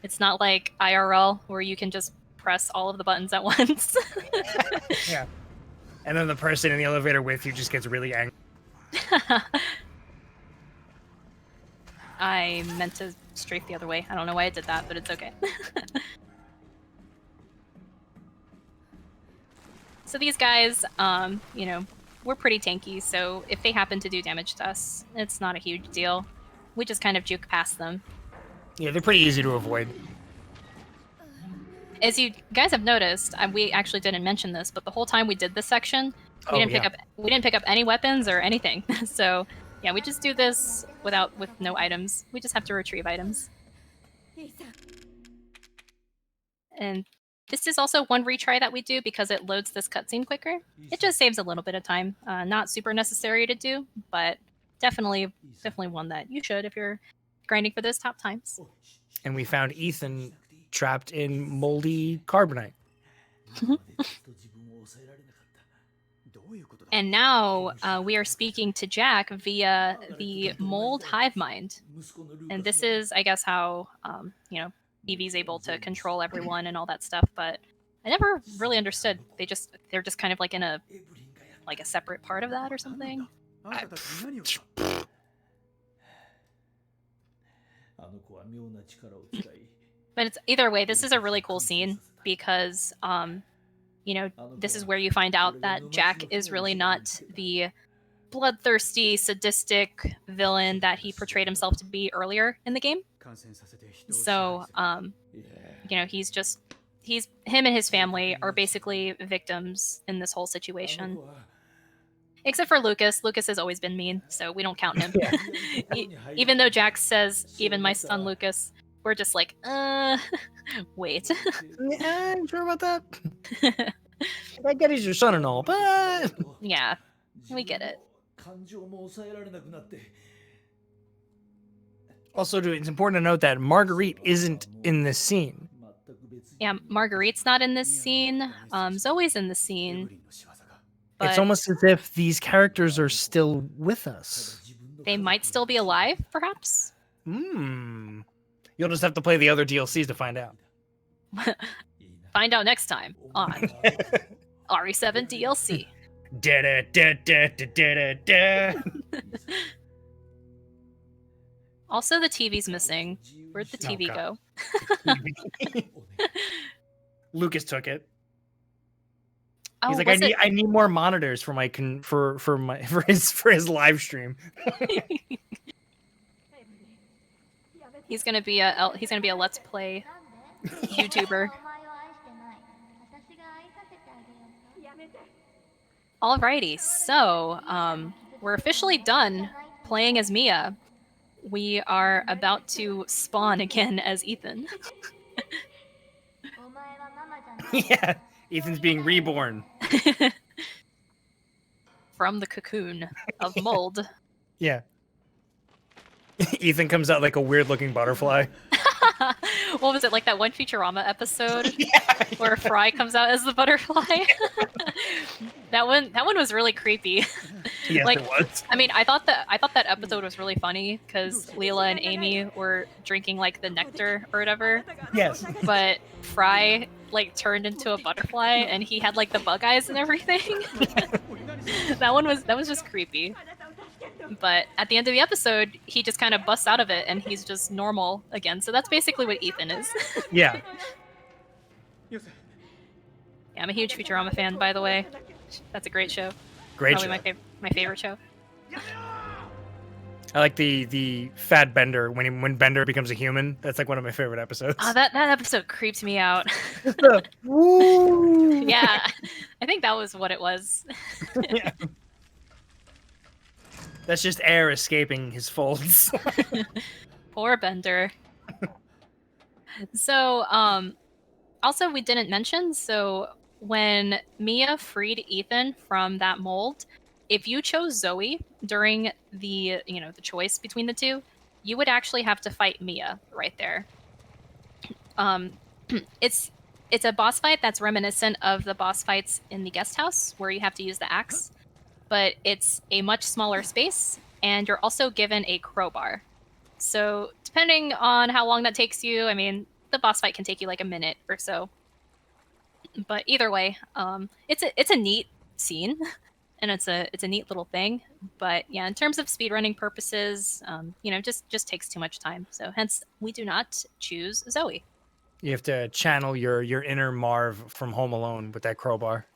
Speaker 4: It's not like IRL where you can just press all of the buttons at once.
Speaker 5: Yeah. And then the person in the elevator with you just gets really angry.
Speaker 4: I meant to strafe the other way. I don't know why I did that, but it's okay. So these guys, we're pretty tanky, so if they happen to do damage to us, it's not a huge deal. We just kind of juke past them.
Speaker 5: Yeah, they're pretty easy to avoid.
Speaker 4: As you guys have noticed, we actually didn't mention this, but the whole time we did this section, we didn't pick up any weapons or anything. So yeah, we just do this with no items. We just have to retrieve items. And this is also one retry that we do because it loads this cutscene quicker. It just saves a little bit of time. Not super necessary to do, but definitely one that you should if you're grinding for those top times.
Speaker 5: And we found Ethan trapped in moldy carbonite.
Speaker 4: And now we are speaking to Jack via the mold hive mind. And this is, I guess, how Evie's able to control everyone and all that stuff. But I never really understood. They're just kind of like in a separate part of that or something. But it's either way, this is a really cool scene because this is where you find out that Jack is really not the bloodthirsty, sadistic villain that he portrayed himself to be earlier in the game. So, him and his family are basically victims in this whole situation. Except for Lucas. Lucas has always been mean, so we don't count him. Even though Jack says, even my son Lucas, we're just like, wait.
Speaker 5: Yeah, I'm sure about that. I get he's your son and all, but...
Speaker 4: Yeah, we get it.
Speaker 5: Also, it's important to note that Marguerite isn't in this scene.
Speaker 4: Yeah, Marguerite's not in this scene. Zoe's in the scene. But
Speaker 5: It's almost as if these characters are still with us.
Speaker 4: they might still be alive, perhaps?
Speaker 5: You'll just have to play the other DLCs to find out.
Speaker 4: Find out next time on RE7 DLC.
Speaker 5: Da da da da da da da.
Speaker 4: Also, the TV's missing. Where'd the TV
Speaker 5: God.
Speaker 4: go?
Speaker 5: Lucas took it.
Speaker 4: Oh,
Speaker 5: He's like,
Speaker 4: was
Speaker 5: I need more monitors for my for his live stream.
Speaker 4: He's gonna be a Let's Play YouTuber. Alrighty, so we're officially done playing as Mia. We are about to spawn again as Ethan.
Speaker 5: Yeah, Ethan's being reborn.
Speaker 4: From the cocoon of mold.
Speaker 5: Yeah. Ethan comes out like a weird-looking butterfly.
Speaker 4: What was it, like that one Futurama episode where Fry comes out as the butterfly? That one was really creepy.
Speaker 5: Yes,
Speaker 4: Like,
Speaker 5: it was.
Speaker 4: I mean, I thought that episode was really funny because Leela and Amy were drinking like the nectar or whatever,
Speaker 5: Yes.
Speaker 4: but Fry like turned into a butterfly and he had like the bug eyes and everything. that was just creepy. But at the end of the episode, he just kind of busts out of it and he's just normal again. So that's basically what Ethan is.
Speaker 5: Yeah.
Speaker 4: Yeah, I'm a huge Futurama fan, by the way. That's a great show.
Speaker 5: Great
Speaker 4: Probably
Speaker 5: show.
Speaker 4: my favorite show.
Speaker 5: I like the fat Bender when Bender becomes a human. That's like one of my favorite episodes.
Speaker 4: Oh, that episode creeps me out.
Speaker 5: Woo!
Speaker 4: Yeah, I think that was what it was.
Speaker 5: Yeah. That's just air escaping his folds.
Speaker 4: Poor Bender. So, also we didn't mention, so when Mia freed Ethan from that mold, if you chose Zoe during the choice between the two, you would actually have to fight Mia right there. It's a boss fight that's reminiscent of the boss fights in the guest house where you have to use the axe, but it's a much smaller space and you're also given a crowbar. So depending on how long that takes you, I mean, the boss fight can take you like a minute or so. But either way, it's a neat scene, and it's a neat little thing. But yeah, in terms of speedrunning purposes, just takes too much time. So hence, we do not choose Zoe.
Speaker 5: You have to channel your inner Marv from Home Alone with that crowbar.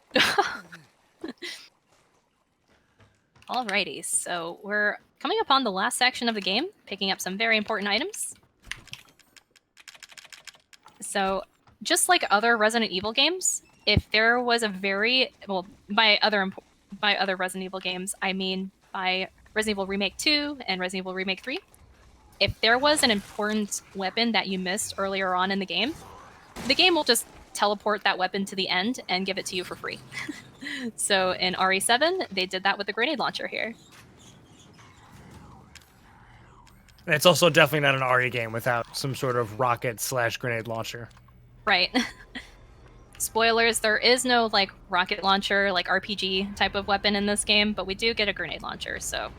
Speaker 4: Alrighty, so we're coming upon the last section of the game, picking up some very important items. So, just like other Resident Evil games, if there was a by other Resident Evil games, I mean by Resident Evil Remake 2 and Resident Evil Remake 3, if there was an important weapon that you missed earlier on in the game will just teleport that weapon to the end and give it to you for free. So in RE7, they did that with the grenade launcher here.
Speaker 5: And it's also definitely not an RE game without some sort of rocket/grenade launcher.
Speaker 4: Right. Spoilers, there is no like rocket launcher, like RPG type of weapon in this game, but we do get a grenade launcher, so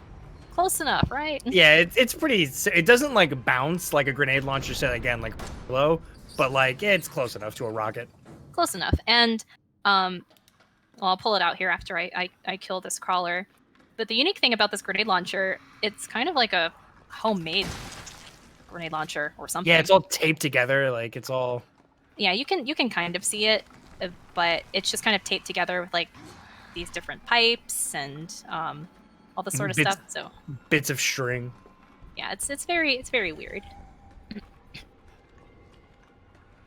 Speaker 4: close enough, right?
Speaker 5: Yeah, it's pretty. It doesn't like bounce like a grenade launcher, say again, like low, but like it's close enough to a rocket.
Speaker 4: close enough. And well, I'll pull it out here after I kill this crawler. But the unique thing about this grenade launcher, it's kind of like a homemade grenade launcher or something.
Speaker 5: Yeah, it's all taped together. Like it's all.
Speaker 4: Yeah, you can kind of see it, but it's just kind of taped together with like these different pipes and all this sort of stuff. So
Speaker 5: bits of string.
Speaker 4: yeah, it's very weird.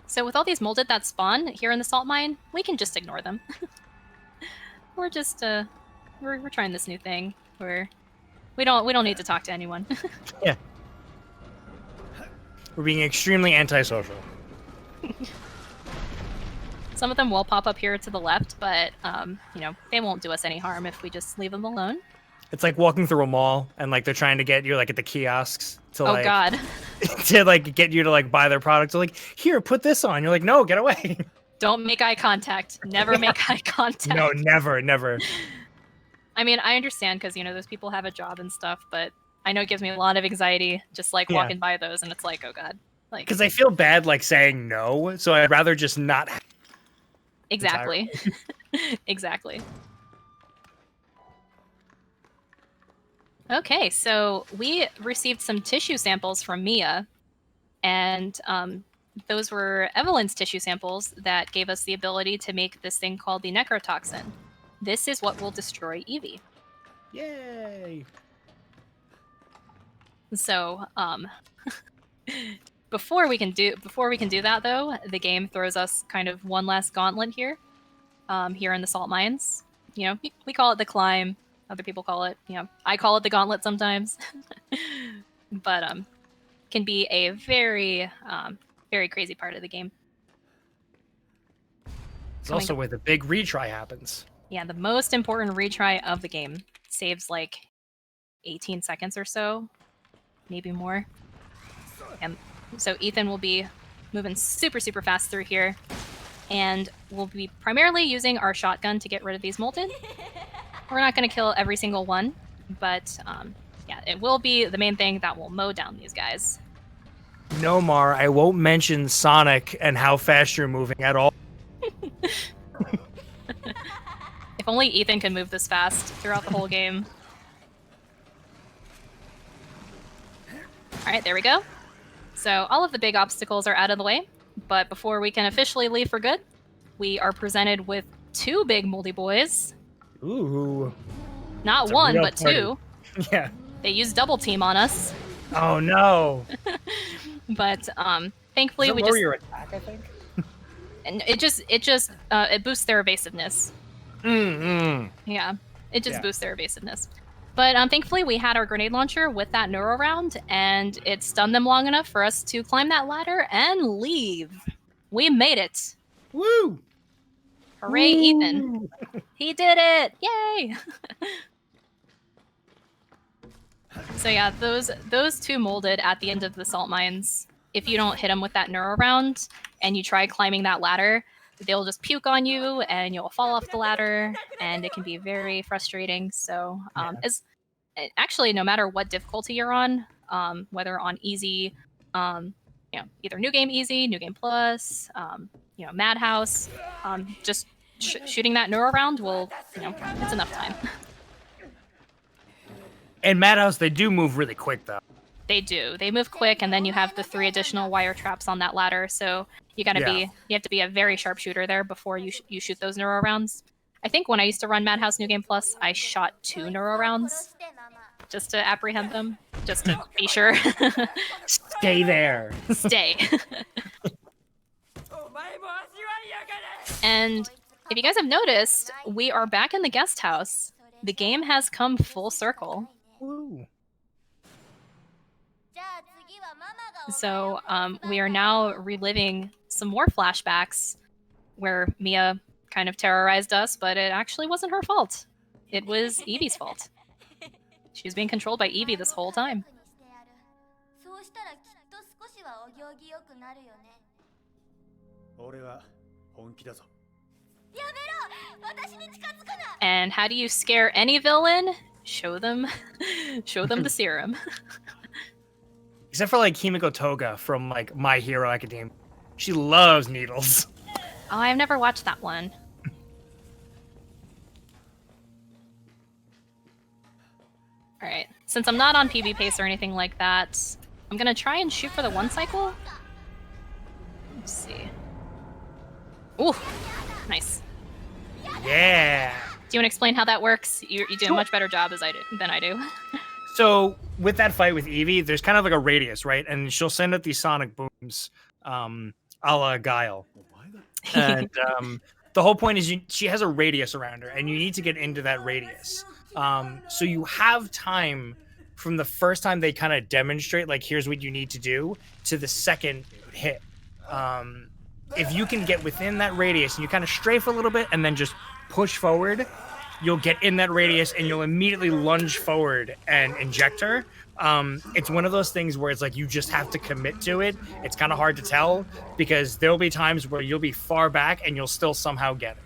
Speaker 4: So with all these molded that spawn here in the salt mine, we can just ignore them. We're just we're trying this new thing where we don't need to talk to anyone.
Speaker 5: Yeah. We're being extremely antisocial.
Speaker 4: Some of them will pop up here to the left, but you know, they won't do us any harm if we just leave them alone.
Speaker 5: It's like walking through a mall and like they're trying to get you like at the kiosks to
Speaker 4: Oh god.
Speaker 5: to like get you to like buy their products. They're like, here, put this on. You're like, no, get away.
Speaker 4: Don't make eye contact. Never make eye contact.
Speaker 5: No, never.
Speaker 4: I mean, I understand because, you know, those people have a job and stuff, but I know it gives me a lot of anxiety just like walking by those, and it's like, oh god. Like,
Speaker 5: because I feel bad like saying no, so I'd rather just not.
Speaker 4: Exactly. Exactly. Okay, so we received some tissue samples from Mia, and those were Evelyn's tissue samples that gave us the ability to make this thing called the necrotoxin. This is what will destroy Evie.
Speaker 5: Yay!
Speaker 4: So, before we can do that though, the game throws us kind of one last gauntlet here, here in the salt mines. You know, we call it the climb. Other people call it, you know, I call it the gauntlet sometimes. But can be a very very crazy part of the game.
Speaker 5: It's also where the big retry happens.
Speaker 4: Yeah, the most important retry of the game. Saves like 18 seconds or so, maybe more. And so Ethan will be moving super fast through here, and we'll be primarily using our shotgun to get rid of these molten. We're not going to kill every single one, but yeah, it will be the main thing that will mow down these guys.
Speaker 5: No, Mar, I won't mention Sonic and how fast you're moving at all.
Speaker 4: If only Ethan can move this fast throughout the whole game. Alright, there we go. So all of the big obstacles are out of the way, but before we can officially leave for good, we are presented with two big moldy boys.
Speaker 5: Ooh.
Speaker 4: Not one, but
Speaker 5: party.
Speaker 4: two.
Speaker 5: Yeah.
Speaker 4: They used double team on us.
Speaker 5: Oh no.
Speaker 4: But thankfully
Speaker 5: Does it
Speaker 4: we
Speaker 5: lower
Speaker 4: just
Speaker 5: your attack, I think?
Speaker 4: and it boosts their evasiveness. Yeah, it just boosts their evasiveness. But thankfully we had our grenade launcher with that neuro round, and it stunned them long enough for us to climb that ladder and leave. We made it.
Speaker 5: Woo!
Speaker 4: Hooray,
Speaker 5: Woo!
Speaker 4: Ethan. He did it! Yay! So yeah, those two molded at the end of the salt mines, if you don't hit them with that neuro round and you try climbing that ladder, they'll just puke on you and you'll fall off the ladder, and it can be very frustrating. So actually, no matter what difficulty you're on, whether on easy, you know, either new game easy, new game plus, you know, Madhouse, just shooting that neuro round will, you know, it's enough time.
Speaker 5: In Madhouse, they do move really quick, though.
Speaker 4: They do. They move quick, and then you have the 3 additional wire traps on that ladder. So you have to be a very sharp shooter there before you shoot those neuro rounds. I think when I used to run Madhouse New Game Plus, I shot 2 neuro rounds just to apprehend them, just to be sure.
Speaker 5: Stay there.
Speaker 4: Stay. And if you guys have noticed, we are back in the guest house. The game has come full circle.
Speaker 5: Woo.
Speaker 4: So we are now reliving some more flashbacks where Mia kind of terrorized us, but it actually wasn't her fault. It was Evie's fault. She was being controlled by Evie this whole time. And how do you scare any villain? Show them the serum.
Speaker 5: Except for like Himiko Toga from like My Hero Academia. She loves needles.
Speaker 4: Oh, I've never watched that one. All right. Since I'm not on PB pace or anything like that, I'm gonna try and shoot for the 1 cycle. Let's see. Ooh, nice.
Speaker 5: Yeah.
Speaker 4: Do you want to explain how that works? You do a much better job than I do.
Speaker 5: So with that fight with Eevee, there's kind of like a radius, right? And she'll send out these sonic booms, a la Guile. And the whole point is she has a radius around her, and you need to get into that radius. So you have time from the first time they kind of demonstrate, like, here's what you need to do, to the second hit. If you can get within that radius and you kind of strafe a little bit and then just push forward, you'll get in that radius and you'll immediately lunge forward and inject her. It's one of those things where it's like you just have to commit to it. It's kind of hard to tell because there'll be times where you'll be far back and you'll still somehow get it.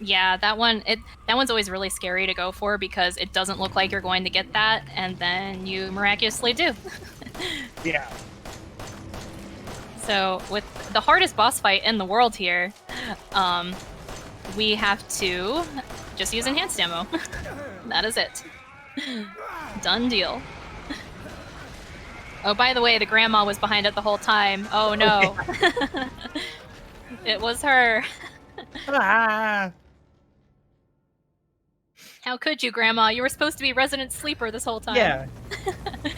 Speaker 4: Yeah, that one's always really scary to go for because it doesn't look like you're going to get that, and then you miraculously do.
Speaker 5: Yeah.
Speaker 4: So with the hardest boss fight in the world here, we have to just use enhanced ammo. That is it. Done deal. Oh, by the way, the grandma was behind it the whole time. Oh no. It was her.
Speaker 5: Ah.
Speaker 4: How could you, Grandma? You were supposed to be resident sleeper this whole time.
Speaker 5: Yeah.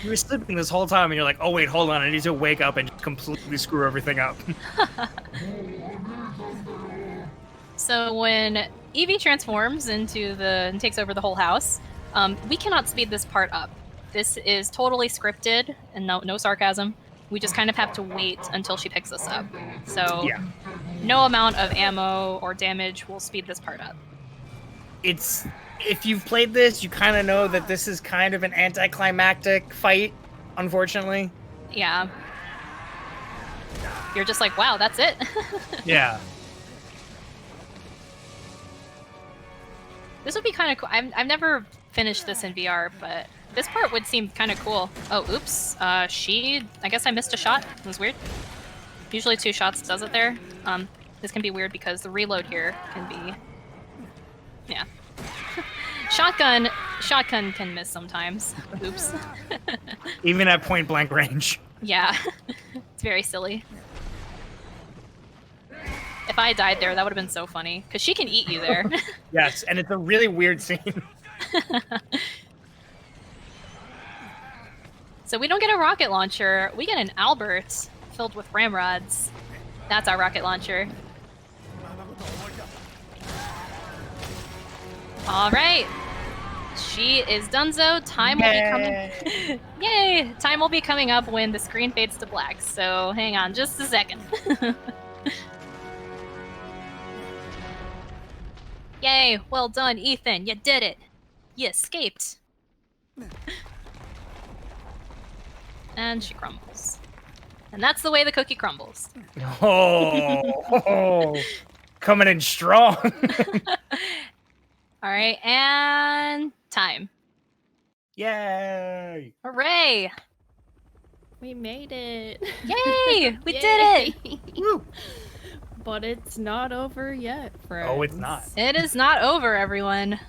Speaker 5: You were sleeping this whole time and you're like, oh wait, hold on, I need to wake up and completely screw everything up.
Speaker 4: So when Eevee transforms and takes over the whole house, we cannot speed this part up. This is totally scripted and no sarcasm. We just kind of have to wait until she picks us up. So
Speaker 5: Yeah.
Speaker 4: no amount of ammo or damage will speed this part up.
Speaker 5: If you've played this, you kind of know that this is kind of an anticlimactic fight, unfortunately.
Speaker 4: Yeah. You're just like, wow, that's it?
Speaker 5: Yeah.
Speaker 4: This would be kind of cool. I've never finished this in VR, but this part would seem kind of cool. Oh, oops. I guess I missed a shot. It was weird. Usually 2 shots does it there. This can be weird because the reload here can be... Yeah. Shotgun can miss sometimes. Oops.
Speaker 5: Even at point blank range.
Speaker 4: Yeah. It's very silly. If I died there, that would have been so funny. Because she can eat you there.
Speaker 5: Yes, and it's a really weird scene.
Speaker 4: So we don't get a rocket launcher. We get an Albert filled with ramrods. That's our rocket launcher. All right. She is donezo. Time will be coming. Yay! Time will be coming up when the screen fades to black. So hang on just a second. Yay! Well done, Ethan. You did it. You escaped. And she crumbles. And that's the way the cookie crumbles.
Speaker 5: Oh, coming in strong.
Speaker 4: All right, and time.
Speaker 5: Yay!
Speaker 4: Hooray!
Speaker 1: We made it.
Speaker 4: Yay! We did it!
Speaker 5: Woo.
Speaker 1: But it's not over yet, friends.
Speaker 5: Oh, it's not.
Speaker 4: It is not over, everyone.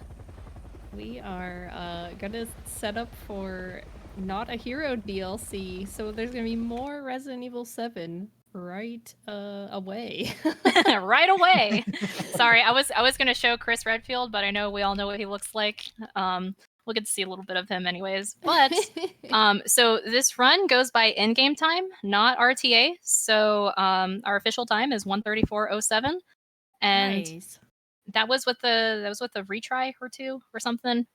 Speaker 1: We are gonna set up for Not a Hero DLC, so there's gonna be more Resident Evil 7 right away.
Speaker 4: Right away. Sorry, I was gonna show Chris Redfield, but I know we all know what he looks like. We'll get to see a little bit of him anyways. But so this run goes by in-game time, not RTA. So our official time is 1:34:07, and
Speaker 1: Nice.
Speaker 4: that was with a retry or 2 or something.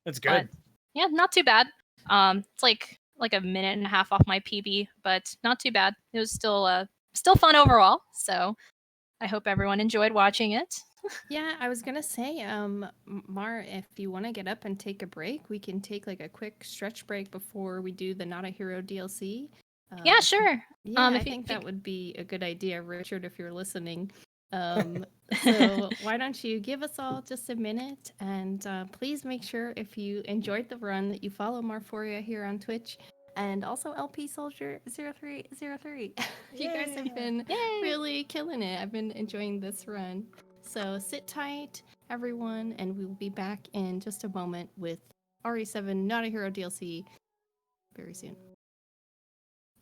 Speaker 5: That's good.
Speaker 4: But, yeah, not too bad. It's like a minute and a half off my PB, but not too bad. It was still fun overall. So I hope everyone enjoyed watching it.
Speaker 1: Yeah, I was gonna say, Mar, if you want to get up and take a break, we can take like a quick stretch break before we do the Not a Hero DLC.
Speaker 4: Yeah, sure.
Speaker 1: Yeah, I
Speaker 4: if
Speaker 1: think
Speaker 4: you-
Speaker 1: that would be a good idea, Richard, if you're listening. So why don't you give us all just a minute, and please make sure if you enjoyed the run that you follow Marforia here on Twitch, and also LP Soldier 0303. You guys have been really killing it. I've been enjoying this run. So sit tight, everyone, and we will be back in just a moment with RE7 Not a Hero DLC very soon.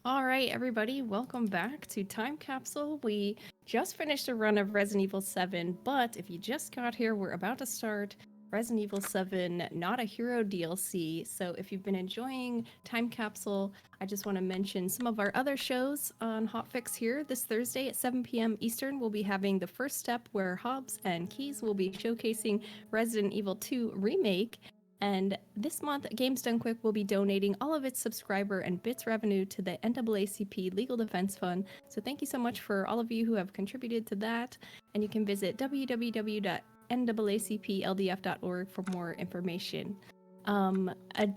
Speaker 1: All right, everybody, welcome back to Time Capsule. We just finished a run of Resident Evil 7, but if you just got here, we're about to start Resident Evil 7 Not a Hero DLC. So if you've been enjoying Time Capsule, I just want to mention some of our other shows on Hotfix here. This Thursday at 7 p.m. Eastern, we'll be having The First Step, where Hobbs and Keys will be showcasing Resident Evil 2 Remake. And this month, Games Done Quick will be donating all of its subscriber and bits revenue to the NAACP Legal Defense Fund. So thank you so much for all of you who have contributed to that. And you can visit www.naacpldf.org for more information.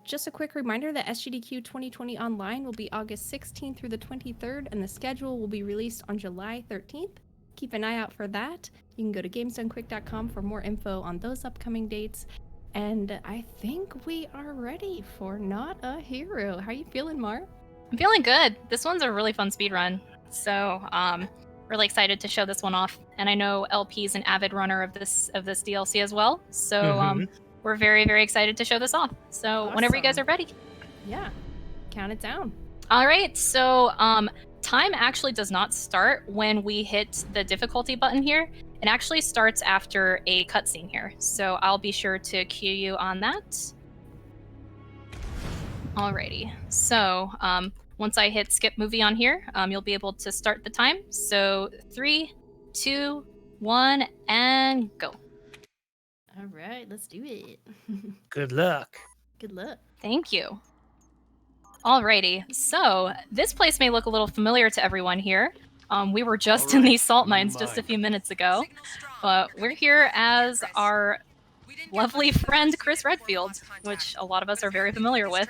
Speaker 1: Just a quick reminder that SGDQ 2020 Online will be August 16th through the 23rd, and the schedule will be released on July 13th. Keep an eye out for that. You can go to gamesdonequick.com for more info on those upcoming dates. And I think we are ready for Not a Hero. How are you feeling, Mar?
Speaker 4: I'm feeling good. This one's a really fun speedrun. So, really excited to show this one off. And I know LP's an avid runner of this DLC as well. So, we're very, very excited to show this off. So, whenever you guys are ready.
Speaker 1: Yeah. Count it down.
Speaker 4: All right. So, time actually does not start when we hit the difficulty button here. It actually starts after a cutscene here, so I'll be sure to cue you on that. Alrighty, so once I hit skip movie on here, you'll be able to start the time. So 3, 2, 1, and go.
Speaker 1: All right, let's do it.
Speaker 5: Good luck.
Speaker 1: Good luck.
Speaker 4: Thank you. Alrighty, so this place may look a little familiar to everyone here. We were just in these salt mines just a few minutes ago, but we're here as our lovely friend Chris Redfield, which a lot of us are very familiar with.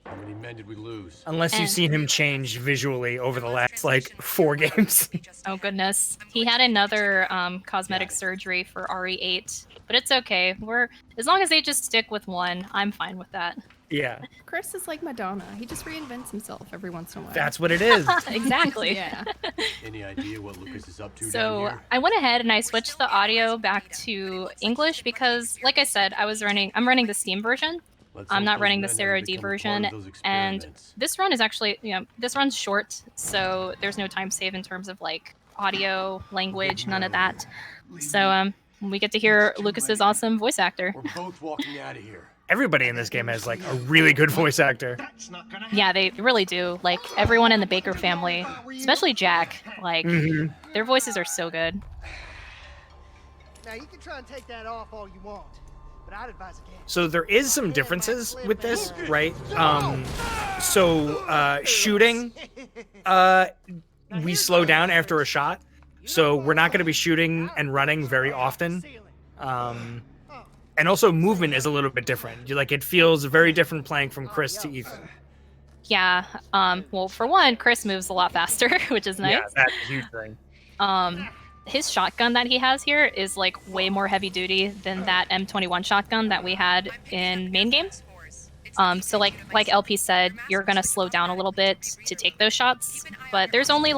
Speaker 6: How many men did we lose?
Speaker 5: Unless you've seen him change visually over the last, 4 games.
Speaker 4: Oh, goodness. He had another cosmetic surgery for RE8, but it's okay. As long as they just stick with one, I'm fine with that.
Speaker 5: Yeah.
Speaker 1: Chris is like Madonna. He just reinvents himself every once in a while.
Speaker 5: That's what it is.
Speaker 4: Exactly.
Speaker 1: Yeah.
Speaker 6: Any idea what Lucas is up to down
Speaker 4: So
Speaker 6: here?
Speaker 4: I went ahead and I switched the audio back to English because, like I said, I'm running the Steam version. I'm not running the Sarah D version, and this run is actually, this run's short, so there's no time save in terms of audio, language, none of that. So we get to hear Lucas's awesome voice actor.
Speaker 6: We're both walking out of here.
Speaker 5: Everybody in this game has a really good voice actor.
Speaker 4: Yeah, they really do. Everyone in the Baker family, especially Jack, their voices are so good.
Speaker 7: Now you can try and take that off all you want, but I'd advise against.
Speaker 5: So there is some differences with this, right? Shooting, we slow down after a shot, so we're not going to be shooting and running very often. And also movement is a little bit different. It feels very different playing from Chris to Ethan.
Speaker 4: Yeah. Well, for one, Chris moves a lot faster, which is nice.
Speaker 5: Yeah, that's a huge thing.
Speaker 4: His shotgun that he has here is way more heavy duty than that M21 shotgun that we had in main game. So like LP said, you're gonna slow down a little bit to take those shots, but there's only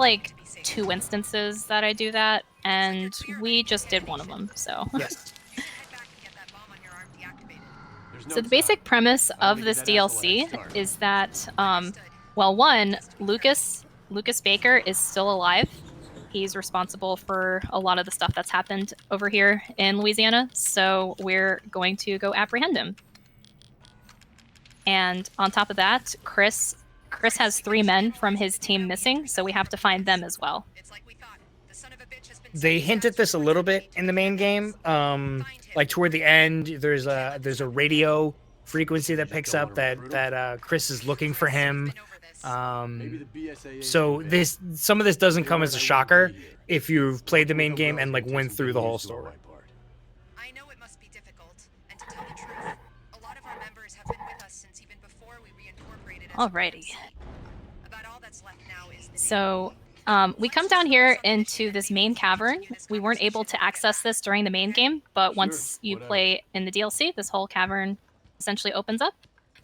Speaker 4: 2 instances that I do that, and we just did one of them. So.
Speaker 5: Yes.
Speaker 4: So the basic premise of this DLC is that, one, Lucas Baker is still alive. He's responsible for a lot of the stuff that's happened over here in Louisiana, so we're going to go apprehend him. And on top of that, Chris has 3 men from his team missing, so we have to find them as well.
Speaker 5: They hint at this a little bit in the main game. Toward the end, there's a radio frequency that picks up that Chris is looking for him. So some of this doesn't come as a shocker if you've played the main game and went through the whole story.
Speaker 8: I know it must be difficult, and to tell the truth, a lot of our members have been with us since even before we reincorporated.
Speaker 4: Alrighty.
Speaker 8: About all that's left now is the
Speaker 4: So. We come down here into this main cavern. We weren't able to access this during the main game, but once you play in the DLC, this whole cavern essentially opens up.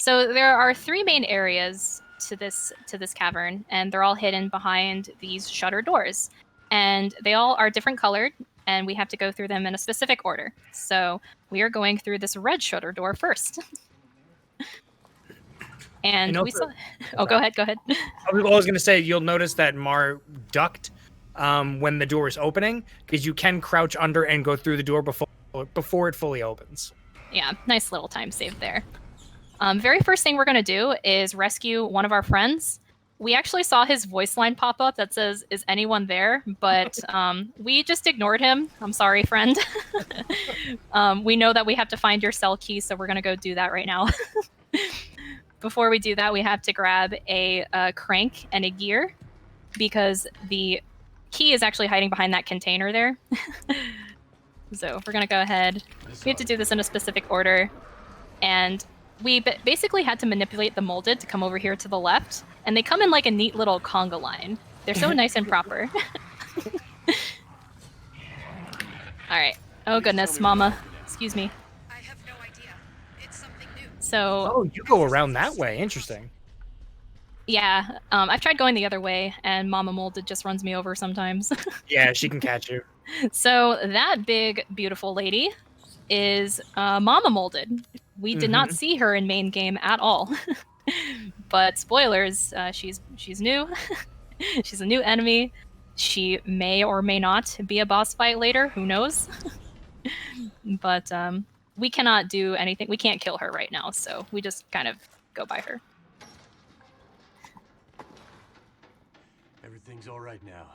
Speaker 4: So there are 3 main areas to this cavern, and they're all hidden behind these shutter doors. And they all are different colored, and we have to go through them in a specific order. So we are going through this red shutter door first. And we saw. Oh, go ahead.
Speaker 5: I was going to say, you'll notice that Mar ducked when the door is opening, because you can crouch under and go through the door before it fully opens.
Speaker 4: Yeah, nice little time save there. Very first thing we're going to do is rescue one of our friends. We actually saw his voice line pop up that says, "Is anyone there?" But we just ignored him. I'm sorry, friend. We know that we have to find your cell key, so we're going to go do that right now. Before we do that, we have to grab a crank and a gear, because the key is actually hiding behind that container there. So we're going to go ahead. We have to do this in a specific order. And we basically had to manipulate the molded to come over here to the left. And they come in like a neat little conga line. They're so nice and proper. All right. Oh, goodness, Mama. Excuse me.
Speaker 8: I have no idea. It's something new.
Speaker 4: So...
Speaker 5: Oh, you go around that way. Interesting.
Speaker 4: Yeah, I've tried going the other way, and Mama Molded just runs me over sometimes.
Speaker 5: Yeah, she can catch you.
Speaker 4: So that big, beautiful lady is Mama Molded. We did not see her in main game at all. But spoilers, she's new. She's a new enemy. She may or may not be a boss fight later. Who knows? But we cannot do anything. We can't kill her right now, so we just kind of go by her.
Speaker 6: Everything's all right now.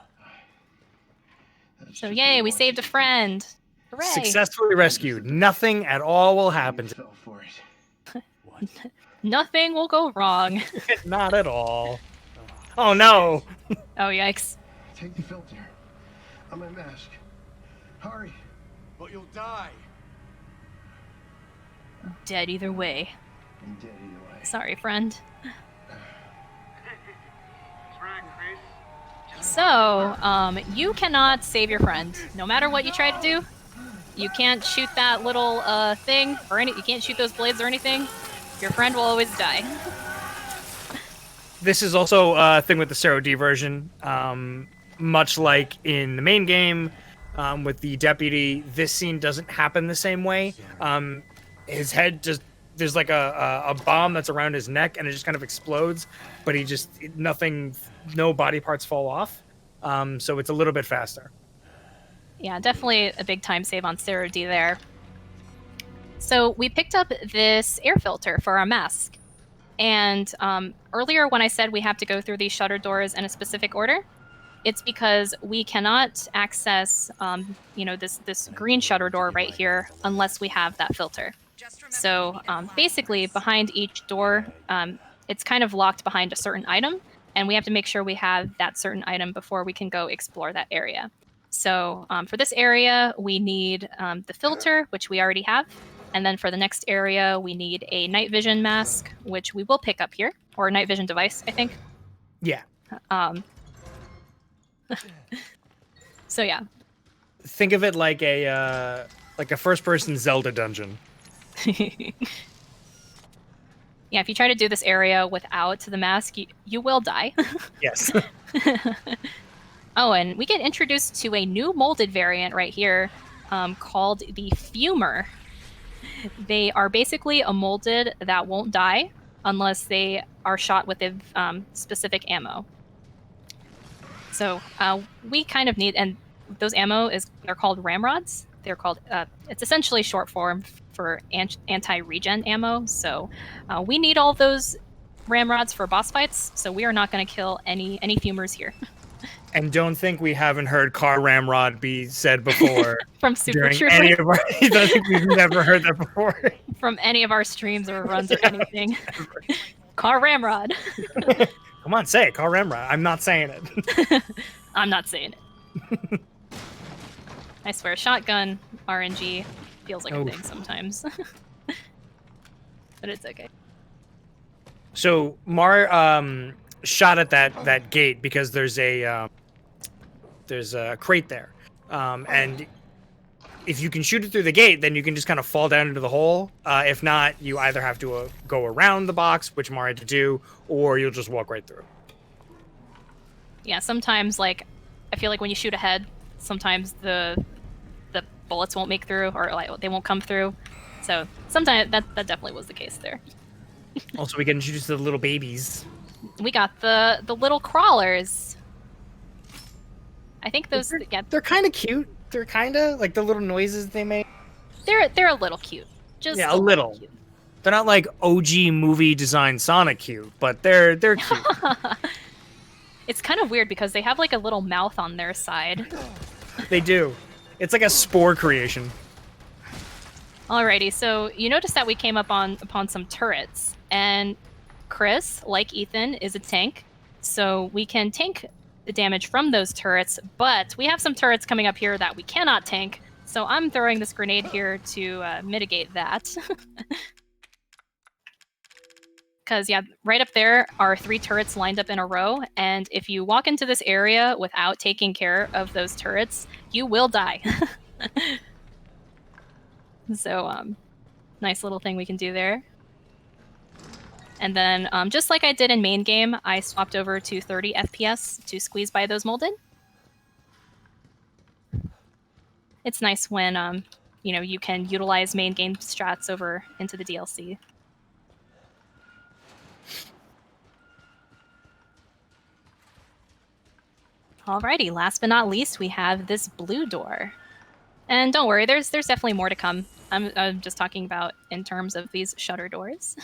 Speaker 4: So yay, we saved a friend. Hooray.
Speaker 5: Successfully rescued. Nothing at all will happen.
Speaker 6: What?
Speaker 4: Nothing will go wrong.
Speaker 5: Not at all. Oh no!
Speaker 4: Oh, yikes.
Speaker 9: Take the filter on my mask. Hurry.
Speaker 6: But you'll die.
Speaker 4: Dead either way.
Speaker 9: I'm dead either way.
Speaker 4: Sorry, friend. So, you cannot save your friend. No matter what you try to do, you can't shoot that little thing, or you can't shoot those blades or anything. Your friend will always die.
Speaker 5: This is also a thing with the Zero D version. Much like in the main game with the deputy, this scene doesn't happen the same way. His head just, there's like a bomb that's around his neck and it just kind of explodes, but he just, no body parts fall off. So it's a little bit faster.
Speaker 4: Yeah, definitely a big time save on Zero D there. So we picked up this air filter for our mask. And earlier when I said we have to go through these shutter doors in a specific order, it's because we cannot access, this green shutter door right here unless we have that filter. So basically, behind each door, it's kind of locked behind a certain item, and we have to make sure we have that certain item before we can go explore that area. So for this area, we need the filter, which we already have. And then for the next area, we need a night vision mask, which we will pick up here, or a night vision device, I think.
Speaker 5: Yeah.
Speaker 4: So yeah.
Speaker 5: Think of it like a first-person Zelda dungeon.
Speaker 4: Yeah, if you try to do this area without the mask, you will die.
Speaker 5: Yes.
Speaker 4: Oh, and we get introduced to a new molded variant right here called the Fumer. They are basically a molded that won't die unless they are shot with a specific ammo. So we kind of need, and those ammo they're called ramrods. They're called, it's essentially short form for anti-regen ammo. So we need all those ramrods for boss fights. So we are not going to kill any fumers here.
Speaker 5: And don't think we haven't heard car ramrod be said before.
Speaker 4: From Super
Speaker 5: during any of our, I don't think we've never heard that before.
Speaker 4: From any of our streams or runs or anything. Car ramrod.
Speaker 5: Come on, say it, car ramrod. I'm not saying it.
Speaker 4: I'm not saying it. I swear, shotgun RNG feels like a thing sometimes. But it's okay.
Speaker 5: So Mar shot at that gate because there's a crate there, and if you can shoot it through the gate, then you can just kind of fall down into the hole. If not, you either have to go around the box, which Mara had to do, or you'll just walk right through.
Speaker 4: Yeah, sometimes like I feel like when you shoot ahead, sometimes the bullets won't make through, or like they won't come through. So sometimes that definitely was the case there.
Speaker 5: Also, we get introduced to the little babies.
Speaker 4: We got the little crawlers. I think those
Speaker 5: They're kind of cute. They're kind of like the little noises they make.
Speaker 4: They're a little cute. Just
Speaker 5: a little.
Speaker 4: cute.
Speaker 5: They're not like OG movie design Sonic cute, but they're cute.
Speaker 4: It's kind of weird because they have like a little mouth on their side.
Speaker 5: They do. It's like a spore creation.
Speaker 4: Alrighty, so you notice that we came upon some turrets, and Chris, like Ethan, is a tank, so we can tank the damage from those turrets, but we have some turrets coming up here that we cannot tank, so I'm throwing this grenade here to mitigate that. Because, yeah, right up there are 3 turrets lined up in a row, and if you walk into this area without taking care of those turrets, you will die. So, nice little thing we can do there. And then, just like I did in main game, I swapped over to 30 FPS to squeeze by those molded. It's nice when, you know, you can utilize main game strats over into the DLC. Alrighty, last but not least, we have this blue door. And don't worry, there's definitely more to come. I'm just talking about in terms of these shutter doors.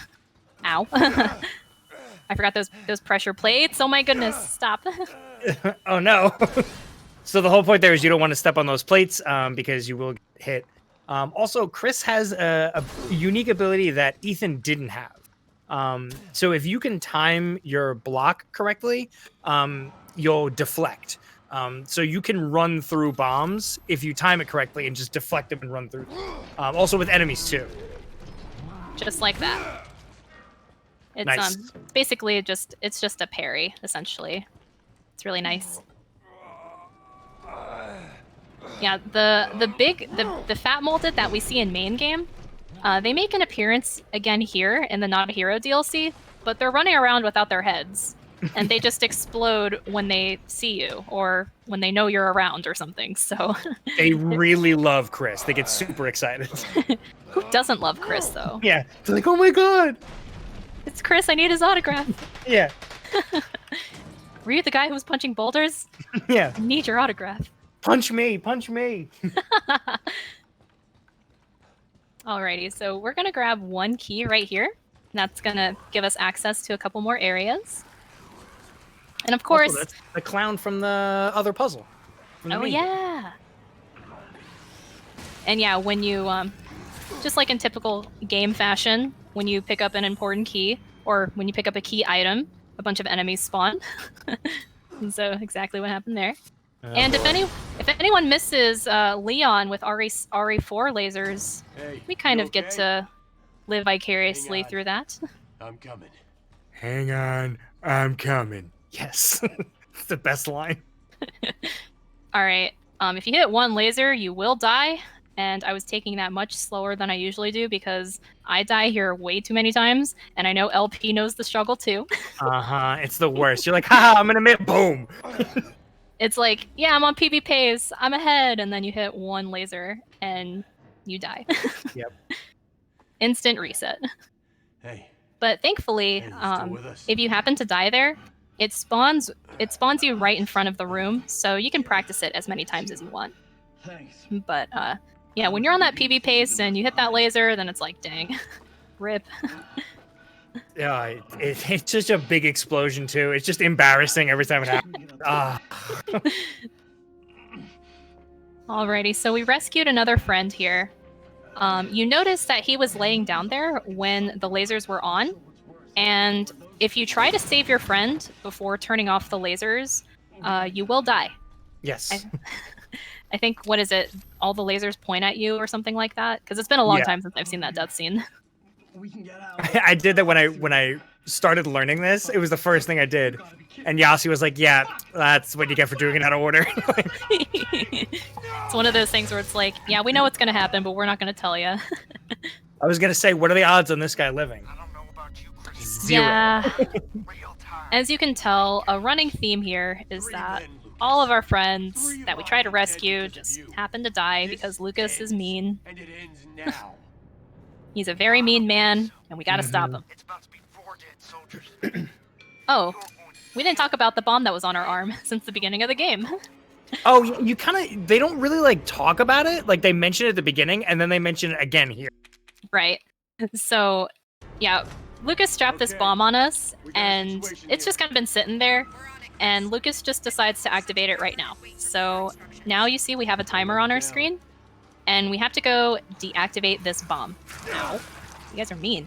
Speaker 4: Ow. I forgot those pressure plates. Oh my goodness, stop.
Speaker 5: Oh no. So the whole point there is you don't want to step on those plates because you will get hit. Also, Chris has a unique ability that Ethan didn't have. So if you can time your block correctly, you'll deflect. So you can run through bombs if you time it correctly and just deflect them and run through. Also with enemies too.
Speaker 4: Just like that. It's
Speaker 5: Nice.
Speaker 4: basically it's just a parry essentially. It's really nice. Yeah, the fat molded that we see in main game, they make an appearance again here in the Not a Hero DLC, but they're running around without their heads. And they just explode when they see you or when they know you're around or something. So
Speaker 5: They really love Chris. They get super excited.
Speaker 4: who doesn't love Chris though?
Speaker 5: Yeah. They're like, oh my god.
Speaker 4: It's Chris, I need his autograph.
Speaker 5: Yeah.
Speaker 4: Were you the guy who was punching boulders?
Speaker 5: Yeah.
Speaker 4: I need your autograph.
Speaker 5: Punch me. Punch me.
Speaker 4: Alrighty, so we're gonna grab one key right here. That's gonna give us access to a couple more areas. And of course,
Speaker 5: Also, that's the clown from the other puzzle.
Speaker 4: oh yeah. And yeah, when you just like in typical game fashion, when you pick up an important key or when you pick up a key item, a bunch of enemies spawn. So exactly what happened there. And if anyone misses Leon with RE4 lasers,
Speaker 6: Hey,
Speaker 4: we kind
Speaker 6: you
Speaker 4: of get
Speaker 6: okay?
Speaker 4: to live vicariously
Speaker 6: Hang on.
Speaker 4: through that.
Speaker 6: I'm coming.
Speaker 5: Hang on. I'm coming. Yes. It's the best line.
Speaker 4: All right. If you hit one laser, you will die. And I was taking that much slower than I usually do because I die here way too many times. And I know LP knows the struggle too.
Speaker 5: Uh-huh. It's the worst. You're like, haha, I'm gonna hit boom.
Speaker 4: It's like, yeah, I'm on PB pace. I'm ahead. And then you hit one laser and you die.
Speaker 5: Yep.
Speaker 4: Instant reset.
Speaker 6: Hey,
Speaker 4: But thankfully,
Speaker 6: Hey, you still with us?
Speaker 4: if you happen to die there, it spawns you right in front of the room, so you can practice it as many times as you want.
Speaker 9: Thanks.
Speaker 4: But yeah, when you're on that PB pace and you hit that laser, then it's like, dang, rip.
Speaker 5: Yeah, it's just a big explosion too. It's just embarrassing every time it happens. Ah.
Speaker 4: Alrighty, so we rescued another friend here. You notice that he was laying down there when the lasers were on, and if you try to save your friend before turning off the lasers, you will die.
Speaker 5: Yes.
Speaker 4: I think, what is it? All the lasers point at you or something like that? Because it's been a long
Speaker 5: Yeah.
Speaker 4: time since I've seen that death scene.
Speaker 9: We can get out.
Speaker 5: I did that when I started learning this, it was the first thing I did. And Yasi was like, yeah, that's what you get for doing it out of order.
Speaker 4: It's one of those things where it's like, yeah, we know what's going to happen, but we're not going to tell you.
Speaker 5: I was going to say, what are the odds on this guy living? Zero.
Speaker 4: Yeah. As you can tell, a running theme here is that all of our friends that we try to rescue just happen to die because Lucas is mean.
Speaker 6: And it ends now.
Speaker 4: He's a very mean man, and we gotta stop him.
Speaker 7: It's about to be 4 dead soldiers.
Speaker 4: Oh, we didn't talk about the bomb that was on our arm since the beginning of the game.
Speaker 5: Oh, you kind of, they don't really like talk about it. Like they mention it at the beginning and then they mention it again here.
Speaker 4: Right. So, yeah, Lucas strapped this bomb on us, and it's just kind of been sitting there, and Lucas just decides to activate it right now. So now you see we have a timer on our screen, and we have to go deactivate this bomb. Ow. You guys are mean.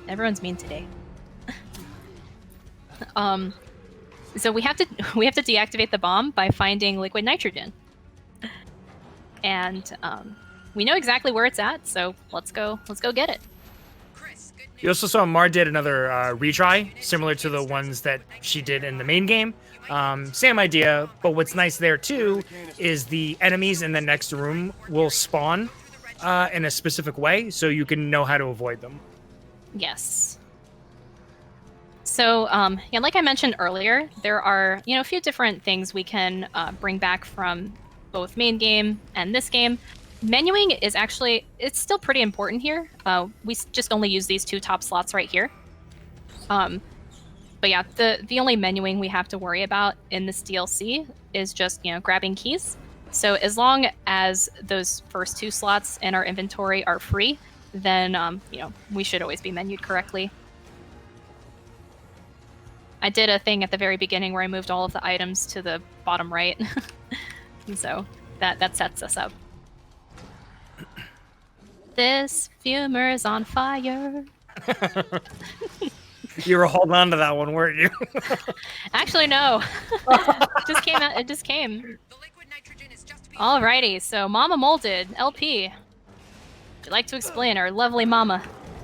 Speaker 4: Everyone's mean today. So we have to deactivate the bomb by finding liquid nitrogen. And we know exactly where it's at, so let's go get it.
Speaker 5: You also saw Mar did another retry, similar to the ones that she did in the main game. Same idea, but what's nice there too is the enemies in the next room will spawn in a specific way, so you can know how to avoid them.
Speaker 4: Yes. So, yeah, like I mentioned earlier, there are, a few different things we can bring back from both main game and this game. Menuing is actually, it's still pretty important here. We just only use these 2 top slots right here. But yeah, the only menuing we have to worry about in this DLC is just, grabbing keys. So as long as those first 2 slots in our inventory are free, then, we should always be menued correctly. I did a thing at the very beginning where I moved all of the items to the bottom right. So that sets us up. This fumer's on fire.
Speaker 5: You were holding on to that one, weren't you?
Speaker 4: Actually, no. Just came out. It just came. Alrighty, so Mama Molded, LP. Would you like to explain our lovely Mama?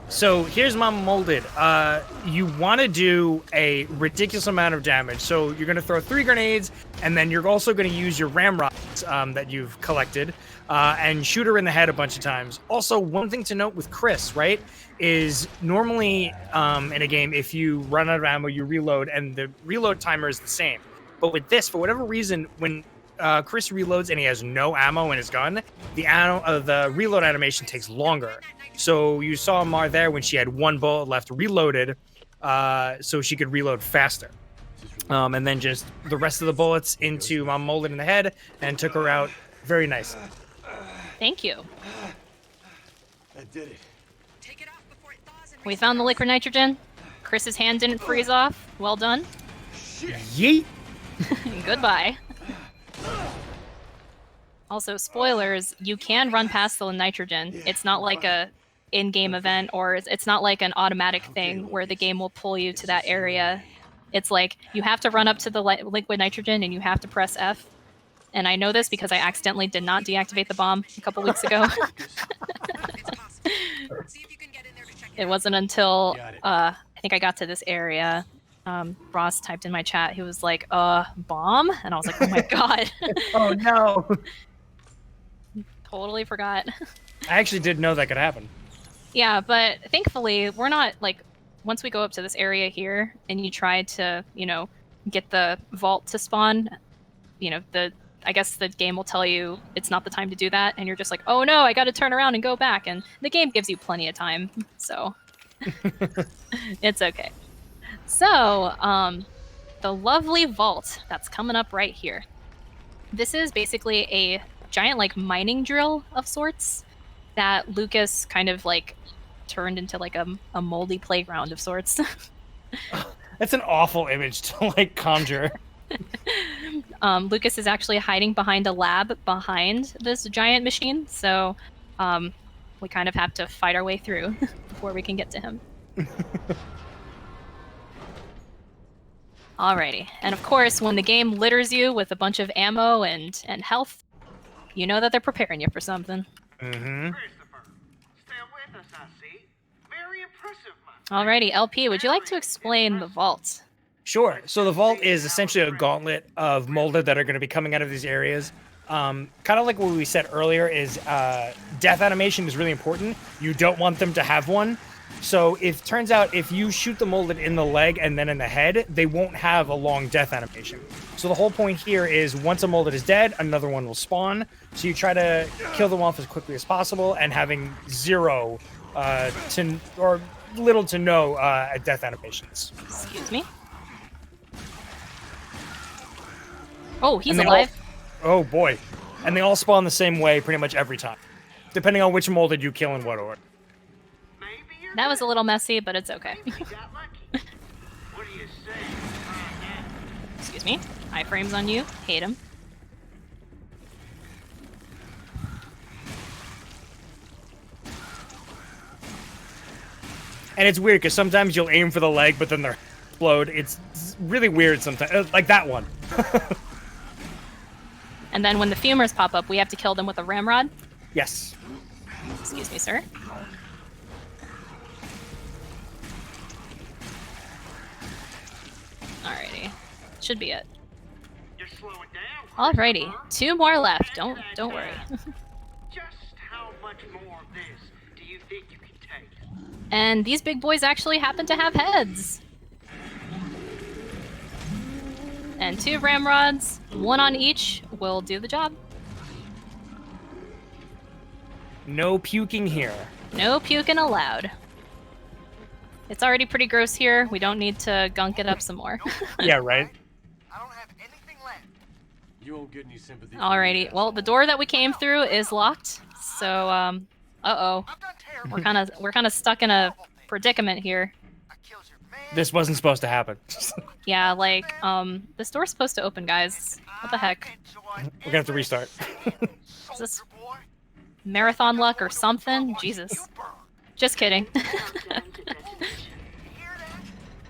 Speaker 5: So here's Mama Molded. You want to do a ridiculous amount of damage. So you're going to throw 3 grenades, and then you're also going to use your ramrods that you've collected and shoot her in the head a bunch of times. Also, one thing to note with Chris, right, is normally in a game, if you run out of ammo, you reload, and the reload timer is the same. But with this, for whatever reason, when Chris reloads and he has no ammo in his gun, the reload animation takes longer. So you saw Mar there when she had 1 bullet left reloaded, so she could reload faster. And then just the rest of the bullets into Mom Molded in the head and took her out very nicely.
Speaker 4: Thank you.
Speaker 6: I did it.
Speaker 4: We found the liquid nitrogen. Chris's hand didn't freeze off. Well done.
Speaker 5: Yeet!
Speaker 4: Goodbye. Also, spoilers, you can run past the nitrogen. It's not like a in-game event, or it's not like an automatic thing where the game will pull you to that area. It's like you have to run up to the liquid nitrogen and you have to press F. And I know this because I accidentally did not deactivate the bomb a couple weeks ago. It wasn't until I think I got to this area. Ross typed in my chat. He was like, bomb? And I was like, oh my god.
Speaker 5: Oh no.
Speaker 4: Totally forgot.
Speaker 5: I actually did know that could happen.
Speaker 4: Yeah, but thankfully, we're not, like, once we go up to this area here, and you try to, get the vault to spawn, I guess the game will tell you it's not the time to do that, and you're just like, oh no, I gotta turn around and go back, and the game gives you plenty of time, so it's okay. So, the lovely vault that's coming up right here. This is basically a giant, like, mining drill of sorts that Lucas kind of, like, turned into, like, a moldy playground of sorts.
Speaker 5: That's an awful image to, like, conjure.
Speaker 4: Lucas is actually hiding behind a lab behind this giant machine, so we kind of have to fight our way through before we can get to him. Alrighty, and of course, when the game litters you with a bunch of ammo and health, you know that they're preparing you for something.
Speaker 5: Mm-hmm.
Speaker 7: Christopher, still with us, I see. Very impressive, my
Speaker 4: Alrighty, LP, would you like to explain the vault?
Speaker 5: Sure. So the vault is essentially a gauntlet of molded that are going to be coming out of these areas. Kind of like what we said earlier is death animation is really important. You don't want them to have one. So if turns out if you shoot the molded in the leg and then in the head, they won't have a long death animation. So the whole point here is once a molded is dead, another one will spawn. So you try to kill them off as quickly as possible and having zero or little to no death animations.
Speaker 4: Excuse me. Oh, he's
Speaker 5: And they
Speaker 4: alive.
Speaker 5: Oh boy. And they all spawn the same way pretty much every time, depending on which molded you kill in what order.
Speaker 4: That was a little messy, but it's okay. Excuse me. Iframes on you. Hate him.
Speaker 5: And it's weird because sometimes you'll aim for the leg, but then they'll explode. It's really weird sometimes, like that one.
Speaker 4: And then when the fumers pop up, we have to kill them with a ramrod.
Speaker 5: Yes.
Speaker 4: Excuse me, sir. Alrighty. Should be it. Alrighty. 2 more left. Don't worry.
Speaker 10: Just how much more of this do you think you can take?
Speaker 4: And these big boys actually happen to have heads. And 2 ramrods, 1 on each, will do the job.
Speaker 5: No puking here.
Speaker 4: No puking allowed. It's already pretty gross here. We don't need to gunk it up some more.
Speaker 5: Yeah, right.
Speaker 7: I don't have anything left.
Speaker 6: You won't get any sympathy.
Speaker 4: Alrighty. Well, the door that we came through is locked. So, uh-oh.
Speaker 7: I've done terrible.
Speaker 4: We're kind of stuck in a predicament here.
Speaker 7: I killed your man.
Speaker 5: This wasn't supposed to happen.
Speaker 4: Yeah, like, this door's supposed to open, guys. What the heck?
Speaker 5: We're gonna have to restart.
Speaker 4: Is this marathon luck or something? Jesus. Just kidding.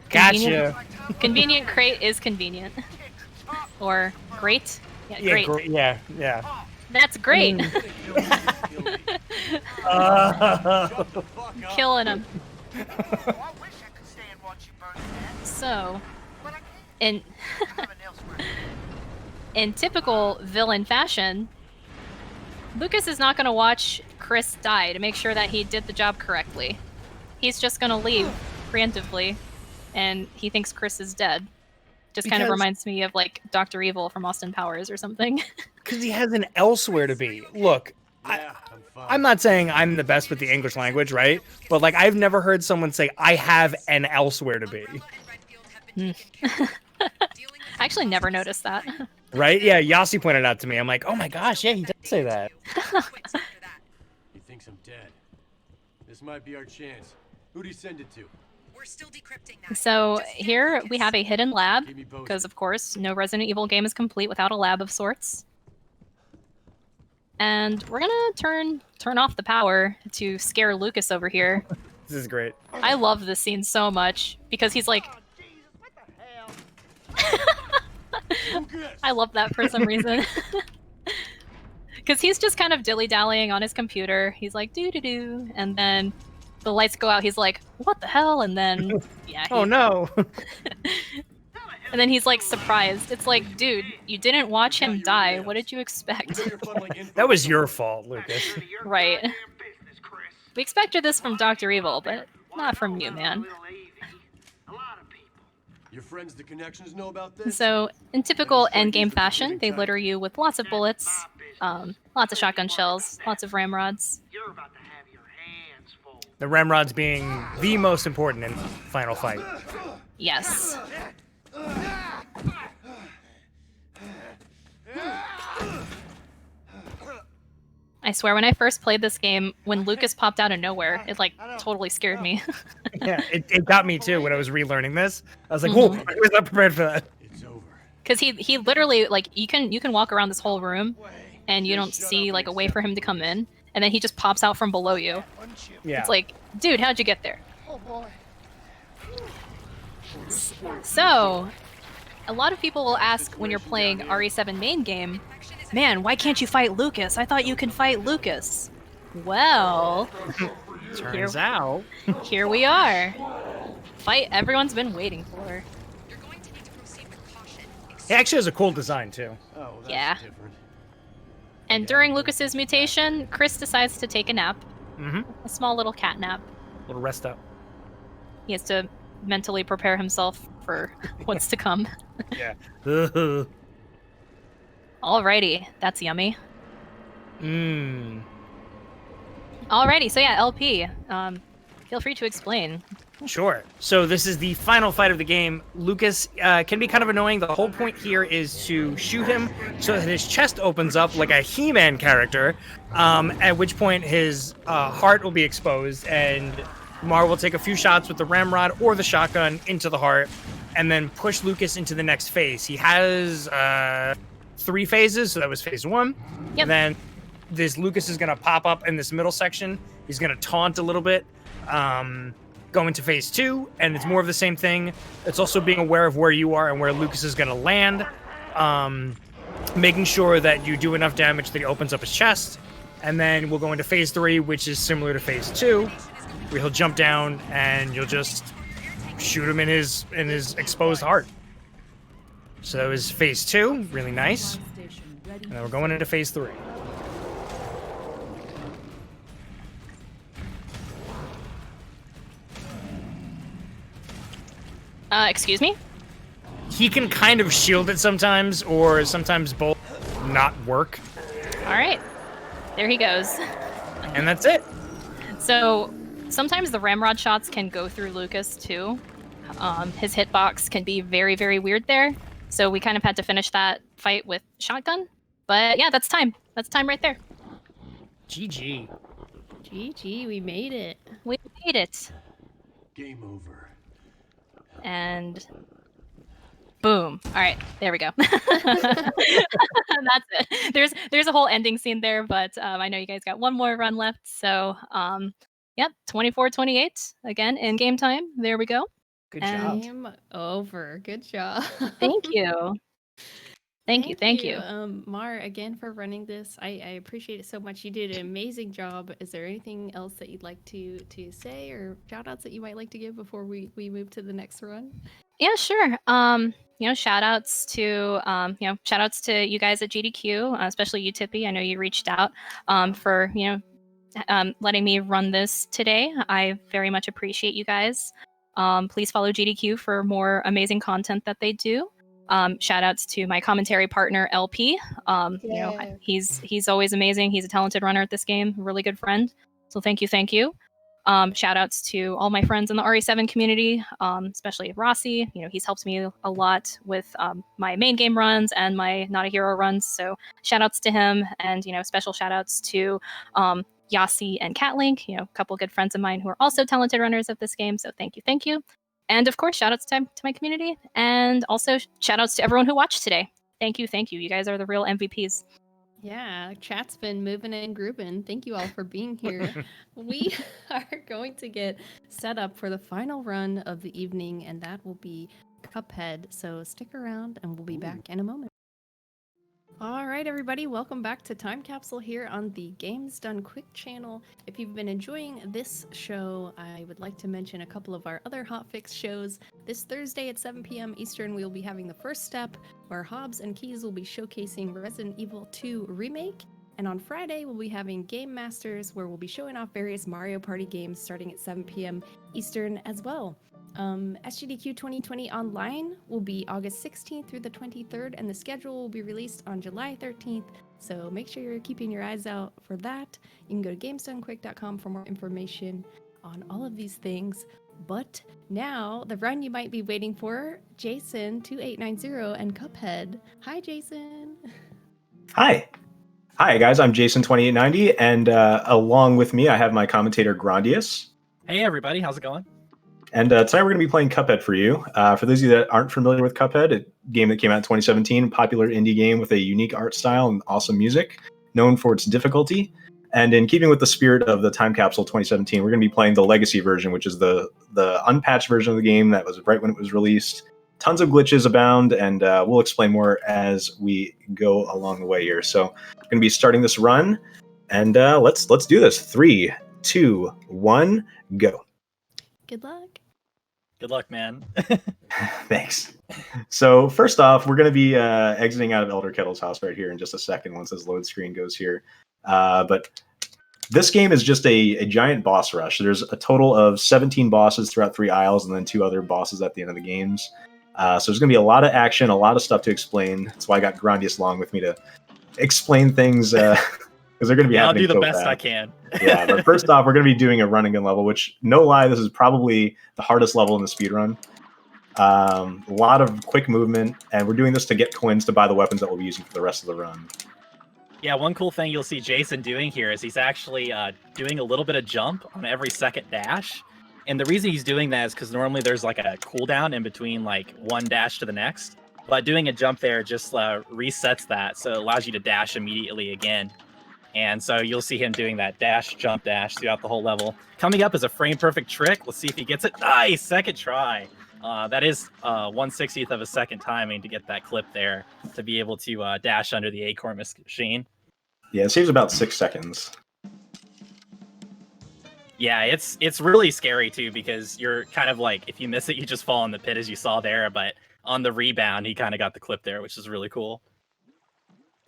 Speaker 5: Gotcha.
Speaker 4: Convenient crate is convenient. Or great? Yeah,
Speaker 5: Yeah,
Speaker 4: great.
Speaker 5: yeah.
Speaker 4: That's great. Killing him.
Speaker 7: I wish I could stay and watch you burn to death,
Speaker 4: So,
Speaker 7: but I can't.
Speaker 4: in
Speaker 7: I have an elsewhere.
Speaker 4: in typical villain fashion, Lucas is not going to watch Chris die to make sure that he did the job correctly. He's just going to leave preemptively, and he thinks Chris is dead. Just kind of
Speaker 5: Because-
Speaker 4: reminds me of like Dr. Evil from Austin Powers or something.
Speaker 5: Because he has an elsewhere to be. Look,
Speaker 6: Yeah, I'm fine.
Speaker 5: I'm not saying I'm the best with the English language, right? But like, I've never heard someone say, I have an elsewhere to be.
Speaker 8: Umbrella and Redfield have been taken care of. Dealing with
Speaker 4: I actually never noticed that.
Speaker 5: Right? Yeah, Yossi pointed out to me. I'm like, oh my gosh, yeah, he did say that.
Speaker 8: quits after that.
Speaker 6: He thinks I'm dead. This might be our chance. Who'd he send it to?
Speaker 8: We're still decrypting that.
Speaker 4: So
Speaker 8: Just stay
Speaker 4: here
Speaker 8: focused.
Speaker 4: we have a hidden lab,
Speaker 6: Keep me posted.
Speaker 4: because of course no Resident Evil game is complete without a lab of sorts. And we're gonna turn off the power to scare Lucas over here.
Speaker 5: This is great.
Speaker 4: I love this scene so much because he's like,
Speaker 7: Oh, Jesus, what the hell?
Speaker 6: Lucas!
Speaker 4: I love that for some reason. Because he's just kind of dilly-dallying on his computer. He's like, doo-doo-doo. And then the lights go out. He's like, what the hell? And then, yeah.
Speaker 5: Oh no.
Speaker 4: And then he's like surprised. It's like, dude, you didn't watch him die. What did you expect?
Speaker 6: Better funneling info
Speaker 5: That was
Speaker 6: to
Speaker 5: your
Speaker 6: someone.
Speaker 5: fault, Lucas.
Speaker 10: None of your
Speaker 4: Right.
Speaker 10: goddamn business, Chris.
Speaker 4: We expected this from Dr. Evil, but not from you, man.
Speaker 10: A little easy. A lot of people.
Speaker 6: Your friends, the connections, know about this?
Speaker 4: So, in typical endgame fashion, they litter you with lots of bullets, lots of shotgun shells, lots of ramrods.
Speaker 10: You're about to have your hands full.
Speaker 5: The ramrods being the most important in Final Fight.
Speaker 4: Yes. I swear, when I first played this game, when Lucas popped out of nowhere, it like totally scared me.
Speaker 5: Yeah, it got me too when I was relearning this. I was like, whoa, I was not prepared for that.
Speaker 6: It's over.
Speaker 4: Because he literally like you can walk around this whole room, and you don't see like a way for him to come in, and then he just pops out from below you.
Speaker 5: Yeah.
Speaker 4: It's like, dude, how'd you get there?
Speaker 7: Oh boy.
Speaker 4: So, a lot of people will ask when you're playing RE7 main game, man, why can't you fight Lucas? I thought you can fight Lucas. Well,
Speaker 5: Turns out.
Speaker 4: here we are. Fight everyone's been waiting for.
Speaker 8: You're going to need to proceed with caution.
Speaker 5: He actually has a cool design, too.
Speaker 6: Oh, that's
Speaker 4: Yeah.
Speaker 6: different.
Speaker 4: And during Lucas's mutation, Chris decides to take a nap.
Speaker 5: Mm-hmm.
Speaker 4: A small little cat nap.
Speaker 5: Little rest up.
Speaker 4: He has to mentally prepare himself for what's to come.
Speaker 5: Yeah.
Speaker 4: Alrighty, that's yummy.
Speaker 5: Mmm.
Speaker 4: Alrighty, so yeah, LP. Feel free to explain.
Speaker 5: Sure. So this is the final fight of the game. Lucas can be kind of annoying. The whole point here is to shoot him so that his chest opens up like a He-Man character, at which point his heart will be exposed, and Mar will take a few shots with the ramrod or the shotgun into the heart, and then push Lucas into the next phase. He has 3 phases, so that was phase 1.
Speaker 4: Yep.
Speaker 5: Then this Lucas is going to pop up in this middle section. He's going to taunt a little bit. Go into phase 2, and it's more of the same thing. It's also being aware of where you are and where Lucas is going to land, making sure that you do enough damage that he opens up his chest, and then we'll go into phase 3, which is similar to phase 2, where he'll jump down and you'll just shoot him in his exposed heart. So that was phase 2, really nice. And then we're going into phase 3.
Speaker 4: Excuse me?
Speaker 5: He can kind of shield it sometimes, or sometimes both not work.
Speaker 4: Alright. There he goes.
Speaker 5: And that's it.
Speaker 4: So, sometimes the ramrod shots can go through Lucas, too. His hitbox can be very, very weird there. So we kind of had to finish that fight with shotgun. But yeah, that's time. That's time right there.
Speaker 5: GG.
Speaker 1: GG, we made it.
Speaker 4: We made it.
Speaker 6: Game over.
Speaker 4: And boom. All right, there we go. That's it. There's a whole ending scene there, but I know you guys got one more run left. So yep, 24-28 again in game time. There we go.
Speaker 5: Good job.
Speaker 1: Game over. Good job.
Speaker 4: Thank you. Thank you.
Speaker 1: Mar, again for running this. I appreciate it so much. You did an amazing job. Is there anything else that you'd like to say, or shout outs that you might like to give before we move to the next run?
Speaker 4: Yeah, sure. Shout outs to you guys at GDQ, especially you, Tippy. I know you reached out for letting me run this today. I very much appreciate you guys. Please follow GDQ for more amazing content that they do. Shout outs to my commentary partner LP. He's always amazing. He's a talented runner at this game, a really good friend. So thank you. Shout outs to all my friends in the RE7 community, especially Rossi. He's helped me a lot with my main game runs and my Not a Hero runs. So shout outs to him, and special shout outs to Yasi and Catlink, a couple good friends of mine who are also talented runners of this game. So thank you. And of course, shout outs to my community, and also shout outs to everyone who watched today. Thank you. You guys are the real MVPs.
Speaker 1: Yeah, chat's been moving and grooving. Thank you all for being here. We are going to get set up for the final run of the evening, and that will be Cuphead. So stick around, and we'll be back in a moment. All right, everybody, welcome back to Time Capsule here on the Games Done Quick channel. If you've been enjoying this show, I would like to mention a couple of our other hotfix shows. This Thursday at 7 p.m. Eastern, we will be having The First Step, where Hobbs and Keys will be showcasing Resident Evil 2 Remake. And on Friday, we'll be having Game Masters, where we'll be showing off various Mario Party games starting at 7 p.m. Eastern as well. SGDQ 2020 Online will be August 16th through the 23rd, and the schedule will be released on July 13th, so make sure you're keeping your eyes out for that. You can go to gamesdonequick.com for more information on all of these things. But now, the run you might be waiting for, Jason2890 and Cuphead. Hi, Jason.
Speaker 11: Hi guys, I'm Jason2890, and along with me I have my commentator Grandius.
Speaker 12: Hey everybody, how's it going?
Speaker 11: And tonight we're going to be playing Cuphead for you. For those of you that aren't familiar with Cuphead, a game that came out in 2017, popular indie game with a unique art style and awesome music, known for its difficulty. And in keeping with the spirit of the Time Capsule 2017, we're going to be playing the Legacy version, which is the unpatched version of the game that was right when it was released. Tons of glitches abound, and we'll explain more as we go along the way here. So we're going to be starting this run, And let's do this. 3, 2, 1, go.
Speaker 1: Good luck.
Speaker 12: Good luck, man.
Speaker 11: Thanks. So first off, we're going to be exiting out of Elder Kettle's house right here in just a second once this load screen goes here. But this game is just a giant boss rush. There's a total of 17 bosses throughout 3 aisles and then 2 other bosses at the end of the games. So there's going to be a lot of action, a lot of stuff to explain. That's why I got Grandius along with me to explain things because they're going to be happening.
Speaker 12: I'll do the
Speaker 11: so
Speaker 12: best
Speaker 11: fast.
Speaker 12: I can.
Speaker 11: Yeah, but first off, we're going to be doing a run and gun level, which, no lie, this is probably the hardest level in the speedrun. A lot of quick movement, and we're doing this to get coins to buy the weapons that we'll be using for the rest of the run.
Speaker 12: Yeah, one cool thing you'll see Jason doing here is he's actually doing a little bit of jump on every second dash. And the reason he's doing that is because normally there's like a cooldown in between like one dash to the next. But doing a jump there just resets that, so it allows you to dash immediately again. And so you'll see him doing that dash, jump, dash throughout the whole level. Coming up is a frame perfect trick. Let's see if he gets it. Nice, second try. That is 1/60th of a second timing to get that clip there to be able to dash under the acorn machine.
Speaker 11: Yeah, it saves about 6 seconds.
Speaker 12: Yeah, it's really scary too because you're kind of like, if you miss it, you just fall in the pit as you saw there. But on the rebound, he kind of got the clip there, which is really cool.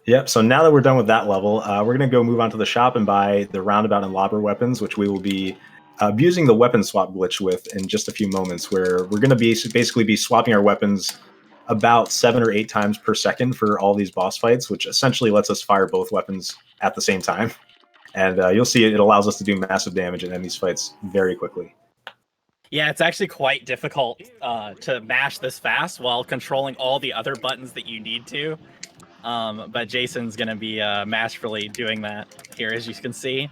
Speaker 11: Yep, so now that we're done with that level, we're going to go move on to the shop and buy the roundabout and lobber weapons, which we will be abusing the weapon swap glitch with in just a few moments, where we're going to be basically be swapping our weapons about 7 or 8 times per second for all these boss fights, which essentially lets us fire both weapons at the same time. And you'll see it allows us to do massive damage and end these fights very quickly.
Speaker 12: Yeah, it's actually quite difficult to mash this fast while controlling all the other buttons that you need to. But Jason's going to be masterfully doing that here, as you can see.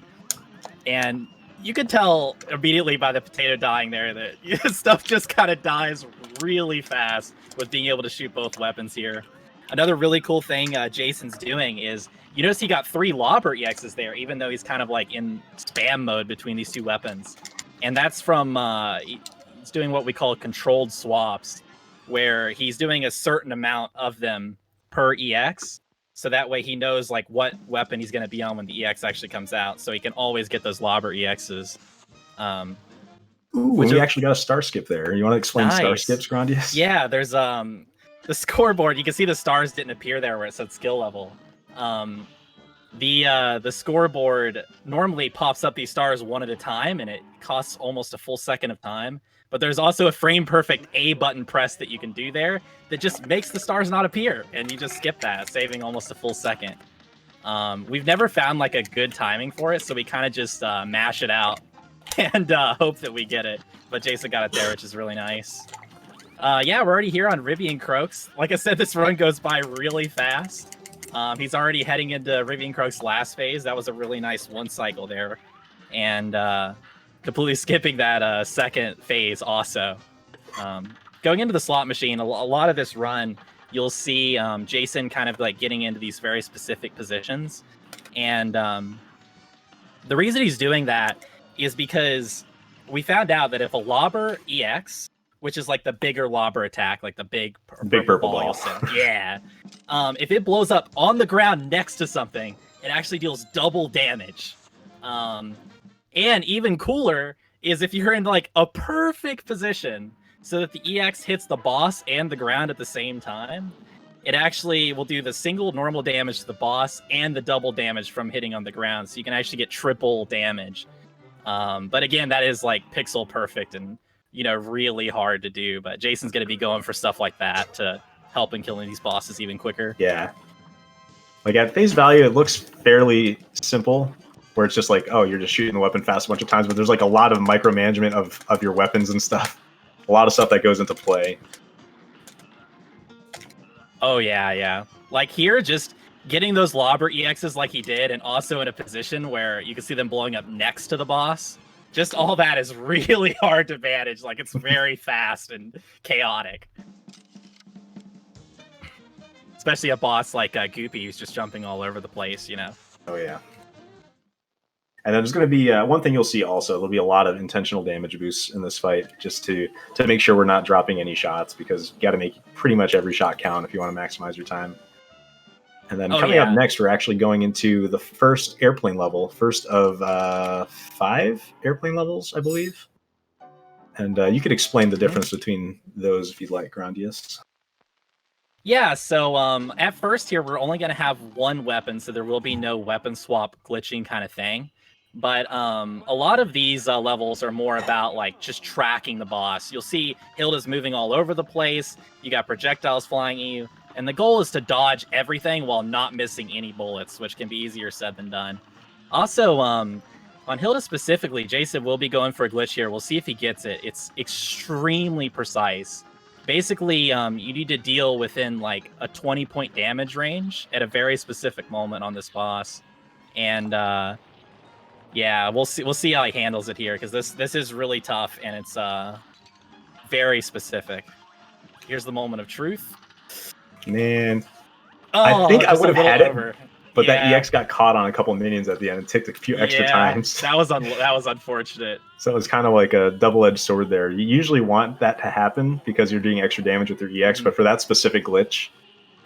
Speaker 12: And you can tell immediately by the potato dying there that stuff just kind of dies really fast with being able to shoot both weapons here. Another really cool thing Jason's doing is, you notice he got 3 lobber EXs there, even though he's kind of like in spam mode between these 2 weapons. And that's from, he's doing what we call controlled swaps, where he's doing a certain amount of them per EX. So that way he knows like what weapon he's going to be on when the EX actually comes out. So he can always get those lobber EXs.
Speaker 11: Ooh, we actually got a star skip there. You want to explain star skips, Grandius?
Speaker 12: Yeah, there's the scoreboard. You can see the stars didn't appear there where it said skill level. The scoreboard normally pops up these stars one at a time, and it costs almost a full second of time. But there's also a frame perfect A button press that you can do there that just makes the stars not appear, and you just skip that, saving almost a full second. We've never found like a good timing for it, so we kind of just mash it out and hope that we get it. But Jason got it there, which is really nice. Yeah, we're already here on Rivian Croaks. Like I said, this run goes by really fast. He's already heading into Rivian Croak's last phase. That was a really nice one cycle there. And completely skipping that second phase also. Going into the slot machine, a lot of this run, you'll see Jason kind of like getting into these very specific positions. And the reason he's doing that is because we found out that if a lobber EX, which is like the bigger lobber attack, like the big purple ball. Yeah. If it blows up on the ground next to something, it actually deals double damage. And even cooler is if you're in like a perfect position so that the EX hits the boss and the ground at the same time, it actually will do the single normal damage to the boss and the double damage from hitting on the ground. So you can actually get triple damage. But again, that is like pixel perfect and, you know, really hard to do. But Jason's going to be going for stuff like that to help in killing these bosses even quicker.
Speaker 11: Yeah. Like at face value, it looks fairly simple, where it's just like, oh, you're just shooting the weapon fast a bunch of times, but there's like a lot of micromanagement of your weapons and stuff. A lot of stuff that goes into play.
Speaker 12: Oh, yeah. Like here, just getting those lobber EXs like he did, and also in a position where you can see them blowing up next to the boss. Just all that is really hard to manage. Like, it's very fast and chaotic. Especially a boss like Goopy, who's just jumping all over the place, you know?
Speaker 11: Oh, yeah. And then there's going to be one thing you'll see also. There'll be a lot of intentional damage boosts in this fight, just to make sure we're not dropping any shots, because you got to make pretty much every shot count if you want to maximize your time. And then coming up next, we're actually going into the first airplane level, first of 5 airplane levels, I believe. And you could explain the difference between those if you'd like, Grandius.
Speaker 12: Yeah, so at first here, we're only going to have one weapon, so there will be no weapon swap glitching kind of thing. But a lot of these levels are more about like just tracking the boss. You'll see Hilda's moving all over the place. You got projectiles flying at you. And the goal is to dodge everything while not missing any bullets, which can be easier said than done. Also, on Hilda specifically, Jason will be going for a glitch here. We'll see if he gets it. It's extremely precise. Basically, you need to deal within like a 20-point damage range at a very specific moment on this boss. And yeah, we'll see how he handles it here, because this is really tough and it's very specific. Here's the moment of truth.
Speaker 11: Man, I think I would have had it, but that EX got caught on a couple minions at the end and ticked a few extra times.
Speaker 12: That was unfortunate.
Speaker 11: So it was kind of like a double-edged sword there. You usually want that to happen because you're doing extra damage with your EX, but for that specific glitch,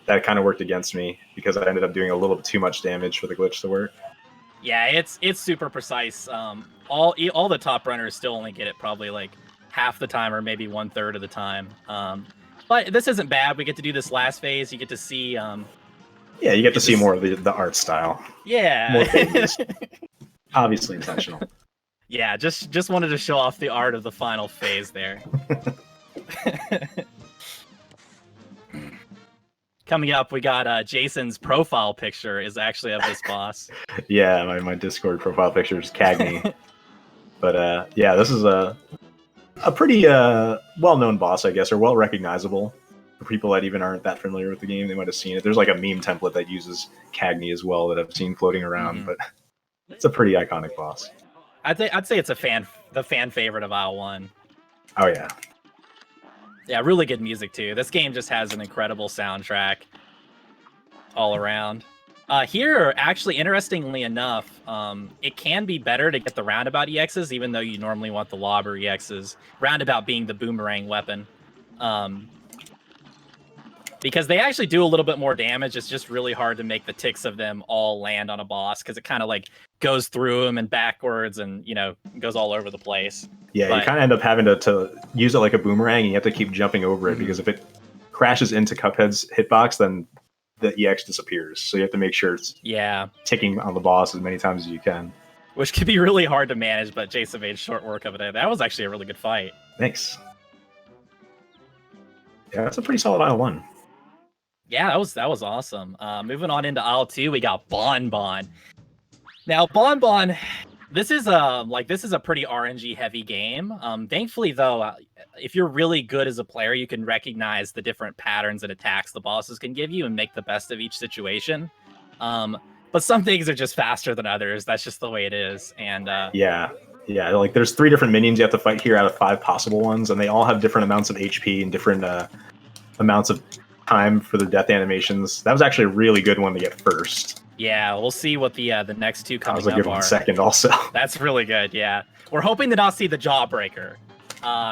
Speaker 11: that kind of worked against me because I ended up doing a little bit too much damage for the glitch to work.
Speaker 12: Yeah, it's super precise. All the top runners still only get it probably like half the time or maybe 1/3 of the time. But this isn't bad. We get to do this last phase. You get to see. Yeah,
Speaker 11: you get to see more of the art style.
Speaker 12: Yeah.
Speaker 11: More phases. Obviously intentional.
Speaker 12: Yeah, just wanted to show off the art of the final phase there. Coming up, we got Jason's profile picture is actually of this boss.
Speaker 11: Yeah, my Discord profile picture is Cagney. But yeah, this is a pretty well-known boss, I guess, or well-recognizable. For people that even aren't that familiar with the game, they might have seen it. There's like a meme template that uses Cagney as well that I've seen floating around, but it's a pretty iconic boss.
Speaker 12: I'd say it's the fan favorite of Isle 1.
Speaker 11: Oh yeah.
Speaker 12: Yeah, really good music too. This game just has an incredible soundtrack all around. Here, actually, interestingly enough, it can be better to get the roundabout EXs, even though you normally want the lobber EXs. Roundabout being the boomerang weapon. Because they actually do a little bit more damage. It's just really hard to make the ticks of them all land on a boss, because it kind of like goes through them and backwards and, you know, goes all over the place.
Speaker 11: Yeah, you kind of end up having to use it like a boomerang, and you have to keep jumping over it, because if it crashes into Cuphead's hitbox, then the EX disappears. So you have to make sure it's ticking on the boss as many times as you can.
Speaker 12: Which can be really hard to manage, but Jason made short work of it. That was actually a really good fight.
Speaker 11: Thanks. Yeah, that's a pretty solid Isle 1.
Speaker 12: Yeah, that was awesome. Moving on into Isle 2, we got Bon Bon. Now, Bon Bon, this is a pretty RNG heavy game. Thankfully, though, if you're really good as a player, you can recognize the different patterns and attacks the bosses can give you and make the best of each situation. But some things are just faster than others. That's just the way it is. And
Speaker 11: yeah, like there's 3 different minions you have to fight here out of 5 possible ones, and they all have different amounts of HP and different amounts of time for the death animations. That was actually a really good one to get first.
Speaker 12: Yeah, we'll see what the next 2 coming up are.
Speaker 11: That was a good one second also.
Speaker 12: That's really good, yeah. We're hoping to not see the Jawbreaker,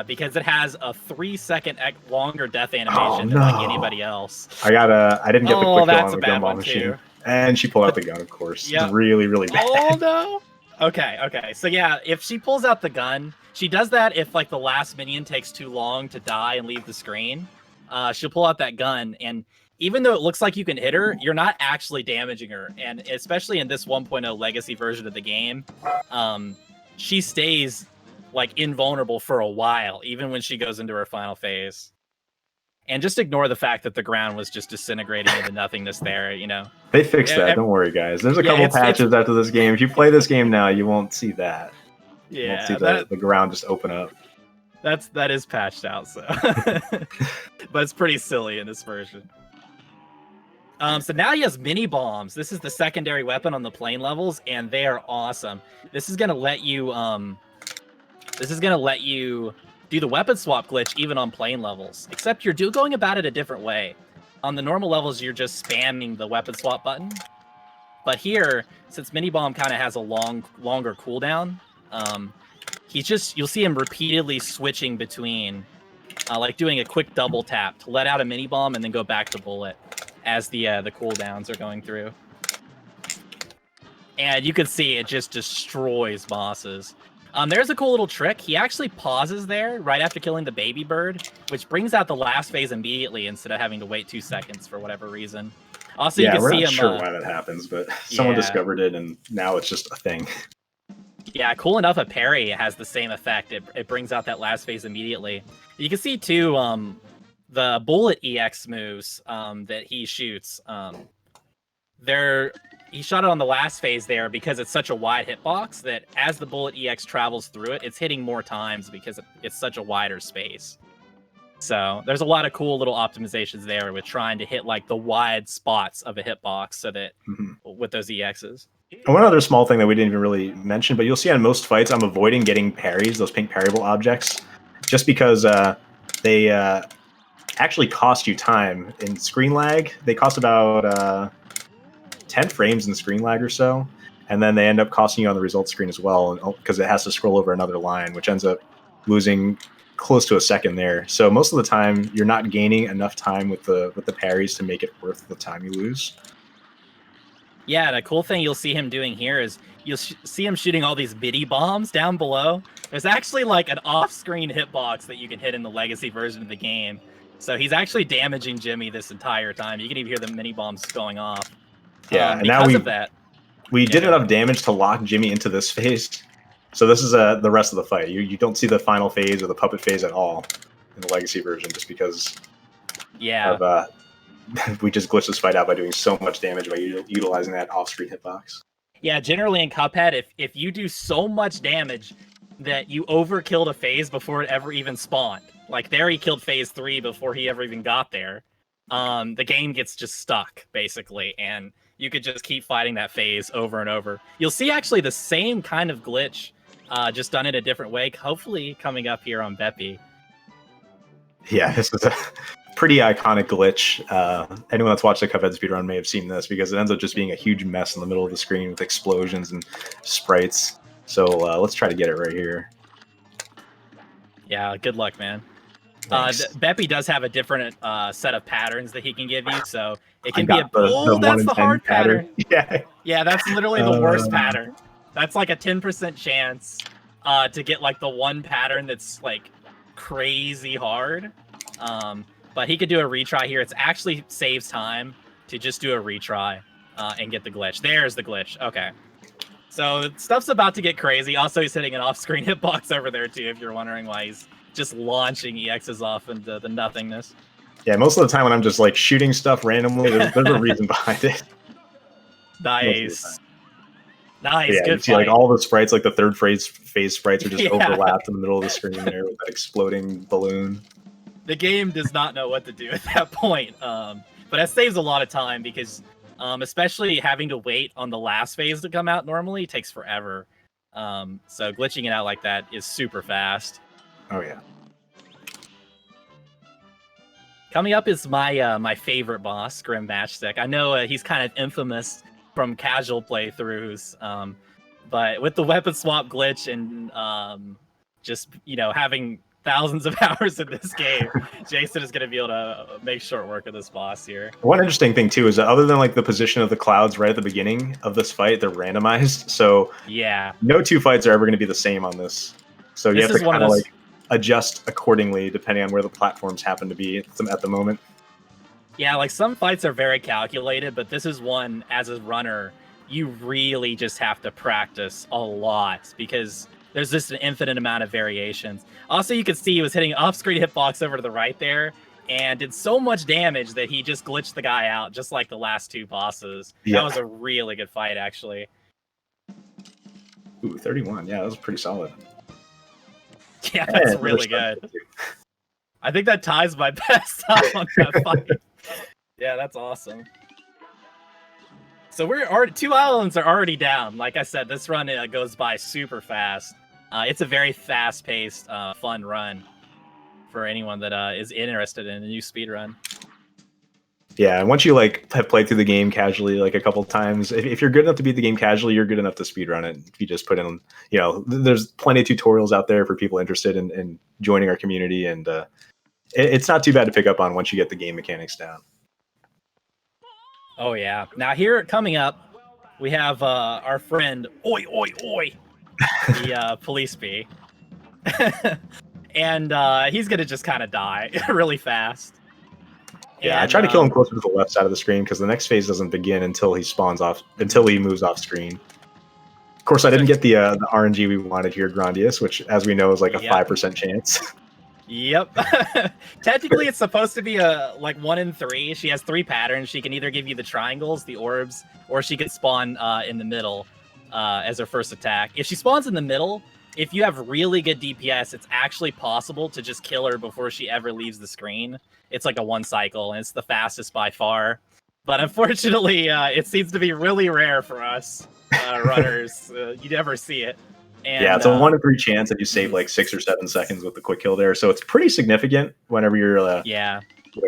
Speaker 12: because it has a 3-second longer death animation than like anybody else.
Speaker 11: I didn't get the quick kill on the gumball machine. Too. And she pulled out the gun, of course. Yep. It's really, really bad.
Speaker 12: Oh no! Okay. So yeah, if she pulls out the gun, she does that if like the last minion takes too long to die and leave the screen. She'll pull out that gun, and even though it looks like you can hit her, you're not actually damaging her. And especially in this 1.0 legacy version of the game, she stays like invulnerable for a while, even when she goes into her final phase. And just ignore the fact that the ground was just disintegrating into nothingness there, you know.
Speaker 11: They fixed that, don't worry, guys. There's a couple patches after this game. If you play this game now, you won't see that. You won't see the ground just open up.
Speaker 12: That is patched out, so. But it's pretty silly in this version. So now he has mini bombs. This is the secondary weapon on the plane levels, and they are awesome. This is gonna let you do the weapon swap glitch even on plane levels. Except you're going about it a different way. On the normal levels, you're just spamming the weapon swap button. But here, since mini bomb kind of has a longer cooldown, you'll see him repeatedly switching between, like doing a quick double tap to let out a mini bomb and then go back to bullet. as the cooldowns are going through. And you can see it just destroys bosses. There's a cool little trick. He actually pauses there right after killing the baby bird, which brings out the last phase immediately instead of having to wait 2 seconds for whatever reason. Also, you can
Speaker 11: we're
Speaker 12: see
Speaker 11: not
Speaker 12: him.
Speaker 11: sure why that happens, but someone discovered it, and now it's just a thing.
Speaker 12: Yeah, cool enough. A parry has the same effect. It brings out that last phase immediately. You can see too the bullet EX moves that he shoots. He shot it on the last phase there because it's such a wide hitbox that as the bullet EX travels through it, it's hitting more times because it's such a wider space. So there's a lot of cool little optimizations there with trying to hit like the wide spots of a hitbox so that with those EXs.
Speaker 11: And one other small thing that we didn't even really mention, but you'll see on most fights, I'm avoiding getting parries, those pink parryable objects, just because they actually cost you time in screen lag. They cost about 10 frames in screen lag or so, and then they end up costing you on the results screen as well, because it has to scroll over another line, which ends up losing close to a second there. So most of the time, you're not gaining enough time with the parries to make it worth the time you lose.
Speaker 12: Yeah, the cool thing you'll see him doing here is you'll see him shooting all these bitty bombs down below. There's actually like an off-screen hitbox that you can hit in the legacy version of the game. So he's actually damaging Jimmy this entire time. You can even hear the mini bombs going off.
Speaker 11: Yeah, and now we did enough damage to lock Jimmy into this phase. So this is the rest of the fight. You don't see the final phase or the puppet phase at all in the legacy version, just because of we just glitched this fight out by doing so much damage by utilizing that off-screen hitbox.
Speaker 12: Yeah, generally in Cuphead, if you do so much damage that you overkilled a phase before it ever even spawned, like there he killed phase 3 before he ever even got there, the game gets just stuck, basically, and you could just keep fighting that phase over and over. You'll see actually the same kind of glitch, just done in a different way, hopefully coming up here on Beppy.
Speaker 11: Yeah, this is a pretty iconic glitch. Anyone that's watched the Cuphead speedrun may have seen this, because it ends up just being a huge mess in the middle of the screen with explosions and sprites. So let's try to get it right here.
Speaker 12: Yeah, good luck, man. Beppy does have a different set of patterns that he can give you, so it can be that's the hard pattern. Yeah, that's literally the worst pattern. That's like a 10% chance to get like the one pattern that's like crazy hard. But he could do a retry here. It actually saves time to just do a retry and get the glitch. There's the glitch. Okay. So stuff's about to get crazy. Also, he's hitting an off-screen hitbox over there too, if you're wondering why he's just launching EXs off into the nothingness.
Speaker 11: Yeah, most of the time when I'm just like shooting stuff randomly, there's a reason behind it.
Speaker 12: Nice.
Speaker 11: Yeah,
Speaker 12: Good
Speaker 11: you see like all the sprites, like the third phase sprites are just overlapped in the middle of the screen there with that exploding balloon.
Speaker 12: The game does not know what to do at that point. But that saves a lot of time because especially having to wait on the last phase to come out normally takes forever. So glitching it out like that is super fast.
Speaker 11: Oh yeah.
Speaker 12: Coming up is my favorite boss, Grim Matchstick. I know he's kind of infamous from casual playthroughs, but with the weapon swap glitch and just having thousands of hours in this game, Jason is going to be able to make short work of this boss here.
Speaker 11: One interesting thing too is that other than like the position of the clouds right at the beginning of this fight, they're randomized. So
Speaker 12: yeah,
Speaker 11: no two fights are ever going to be the same on this. So you have to kind of like adjust accordingly depending on where the platforms happen to be at the moment.
Speaker 12: Yeah, like some fights are very calculated, but this is one, as a runner, you really just have to practice a lot because there's just an infinite amount of variations. Also, you can see he was hitting off-screen hitbox over to the right there and did so much damage that he just glitched the guy out, just like the last two bosses. Yeah. That was a really good fight, actually.
Speaker 11: Ooh, 31. Yeah, that was pretty solid.
Speaker 12: Yeah, that's really good. I think that ties my best time on that fight. Yeah, that's awesome. So we're already 2 islands are already down. Like I said, this run goes by super fast. It's a very fast-paced, fun run for anyone that is interested in a new speedrun.
Speaker 11: Yeah, and once you like have played through the game casually like a couple times, if you're good enough to beat the game casually, you're good enough to speedrun it. If you just put in, there's plenty of tutorials out there for people interested in joining our community, and it's not too bad to pick up on once you get the game mechanics down.
Speaker 12: Oh yeah. Now here coming up, we have our friend Oi Oi Oi, the police bee, and he's gonna just kind of die really fast.
Speaker 11: Yeah, I
Speaker 12: And,
Speaker 11: try to kill him closer to the left side of the screen because the next phase doesn't begin until he moves off screen. Of course, I didn't get the RNG we wanted here, Grandius, which, as we know, is like a 5% chance.
Speaker 12: Yep. Technically, it's supposed to be a like 1 in 3. She has 3 patterns. She can either give you the triangles, the orbs, or she can spawn in the middle as her first attack. If she spawns in the middle, if you have really good DPS, it's actually possible to just kill her before she ever leaves the screen. It's like a 1 cycle, and it's the fastest by far. But unfortunately, it seems to be really rare for us runners. You never see it. And,
Speaker 11: yeah, it's a 1 in 3 chance that you save like 6 or 7 seconds with the quick kill there. So it's pretty significant whenever you're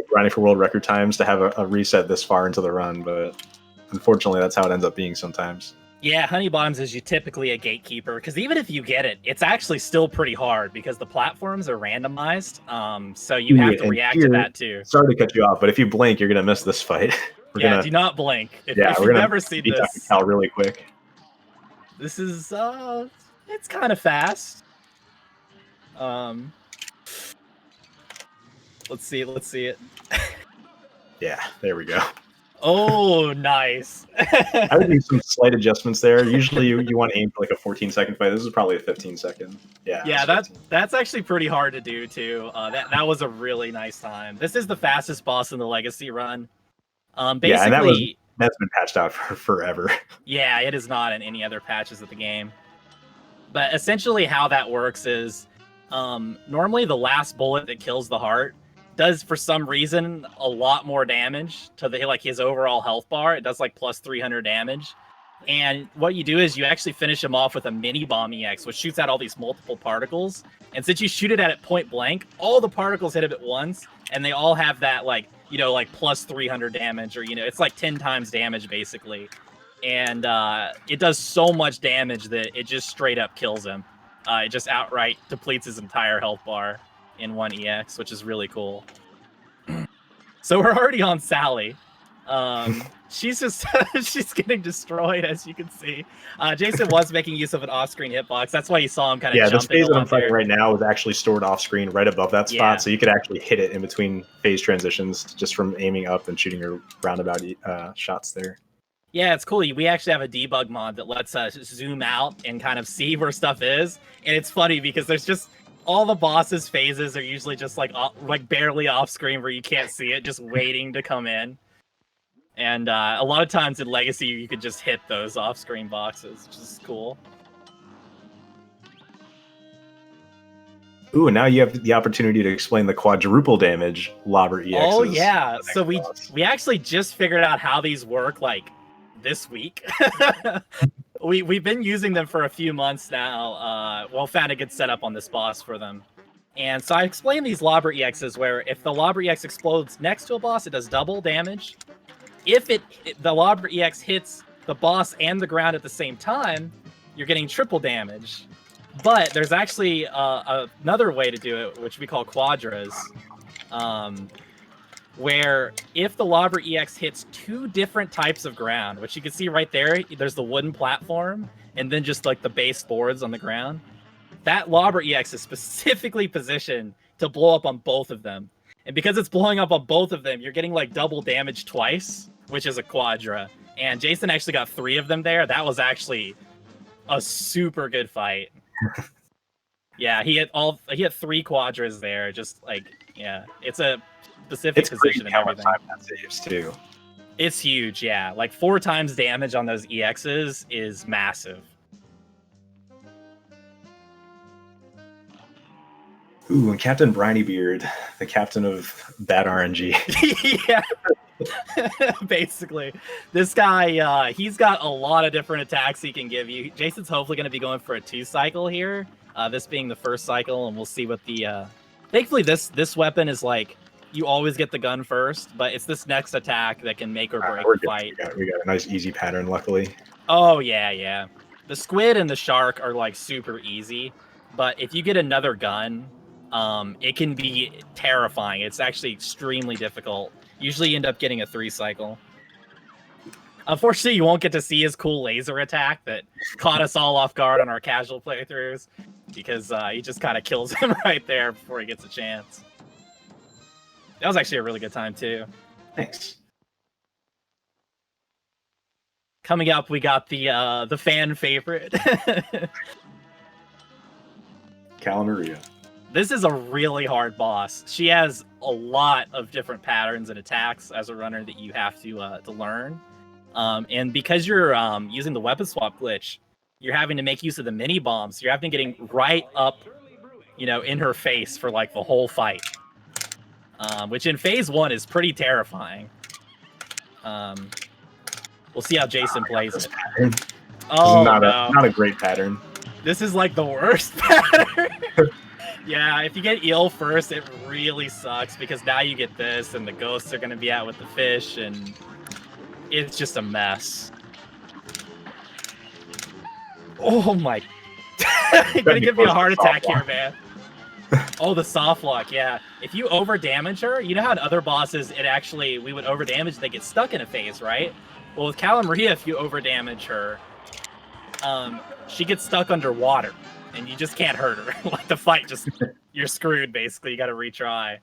Speaker 11: grinding for world record times to have a reset this far into the run. But unfortunately, that's how it ends up being sometimes.
Speaker 12: Yeah, Honey Bottoms is typically a gatekeeper because even if you get it, it's actually still pretty hard because the platforms are randomized. So you have to react to that too.
Speaker 11: Sorry to cut you off, but if you blink, you're gonna miss this fight.
Speaker 12: Do not blink. If
Speaker 11: we're
Speaker 12: you've
Speaker 11: gonna
Speaker 12: never seen this,
Speaker 11: Cal really quick.
Speaker 12: This is it's kind of fast. Let's see it.
Speaker 11: Yeah, there we go.
Speaker 12: Oh, nice.
Speaker 11: I would do some slight adjustments there. Usually you want to aim for like a 14-second fight. This is probably a 15-second.
Speaker 12: Yeah, that's actually pretty hard to do too. That was a really nice time. This is the fastest boss in the Legacy run. Basically,
Speaker 11: yeah, and that's been patched out for forever.
Speaker 12: Yeah, it is not in any other patches of the game. But essentially how that works is normally the last bullet that kills the heart does for some reason a lot more damage to his overall health bar. It does like plus 300 damage. And what you do is you actually finish him off with a mini bomb EX, which shoots out all these multiple particles. And since you shoot it at it point blank, all the particles hit it at once, and they all have that like plus 300 damage, or it's like 10 times damage basically. And it does so much damage that it just straight up kills him. It just outright depletes his entire health bar in 1 EX, which is really cool. So we're already on Sally. She's just she's getting destroyed, as you can see. Jason was making use of an off-screen hitbox. That's why you saw him kind of jumping.
Speaker 11: The phase that I'm fighting right now is actually stored off-screen right above that spot, so you could actually hit it in between phase transitions just from aiming up and shooting your roundabout shots there.
Speaker 12: Yeah, it's cool. We actually have a debug mod that lets us zoom out and kind of see where stuff is. And it's funny because there's just all the bosses' phases are usually just like barely off screen where you can't see it, just waiting to come in. And a lot of times in Legacy, you could just hit those off-screen boxes, which is cool.
Speaker 11: Ooh, now you have the opportunity to explain the quadruple damage Lobber EXs.
Speaker 12: Oh yeah, so we actually just figured out how these work like this week. We've been using them for a few months now. Found a good setup on this boss for them. And so I explained these Lobber EXs where if the Lobber EX explodes next to a boss, it does double damage. If the Lobber EX hits the boss and the ground at the same time, you're getting triple damage. But there's actually another way to do it, which we call quadras, where if the Lobber EX hits 2 different types of ground, which you can see right there, there's the wooden platform and then just like the base boards on the ground. That Lobber EX is specifically positioned to blow up on both of them. And because it's blowing up on both of them, you're getting like double damage twice, which is a quadra. And Jason actually got 3 of them there. That was actually a super good fight. Yeah, he had 3 quadras there. Just like, yeah, it's a specific position and everything.
Speaker 11: Time that saves too.
Speaker 12: It's huge, yeah. Like 4 times damage on those EXs is massive.
Speaker 11: Ooh, and Captain Brinybeard, the captain of bad RNG.
Speaker 12: Yeah. Basically, this guy, he's got a lot of different attacks he can give you. Jason's hopefully going to be going for a 2 cycle here, this being the first cycle, and we'll see what the thankfully this weapon is like you always get the gun first, but it's this next attack that can make or break the fight.
Speaker 11: We got a nice easy pattern, luckily.
Speaker 12: Oh yeah, the squid and the shark are like super easy, but if you get another gun, it can be terrifying. It's actually extremely difficult. Usually you end up getting a 3 cycle. Unfortunately, you won't get to see his cool laser attack that caught us all off guard on our casual playthroughs, because he just kind of kills him right there before he gets a chance. That was actually a really good time, too.
Speaker 11: Thanks.
Speaker 12: Coming up, we got the fan favorite.
Speaker 11: Calamaria.
Speaker 12: This is a really hard boss. She has a lot of different patterns and attacks as a runner that you have to learn. And because you're using the weapon swap glitch, you're having to make use of the mini bombs. You're having to getting right up, in her face for like the whole fight. Which in phase 1 is pretty terrifying. We'll see how Jason plays it.
Speaker 11: Pattern.
Speaker 12: Oh,
Speaker 11: this is
Speaker 12: no.
Speaker 11: not a great pattern.
Speaker 12: This is like the worst pattern. Yeah, if you get eel first, it really sucks because now you get this, and the ghosts are going to be out with the fish, and it's just a mess. Oh my! You're gonna give me a heart attack here, man. Oh, the soft lock, yeah. If you over damage her, you know how in other bosses we would over damage, they get stuck in a phase, right? Well, with Calamaria, if you over damage her, she gets stuck underwater, and you just can't hurt her. Like the fight, you're screwed basically. You got to retry.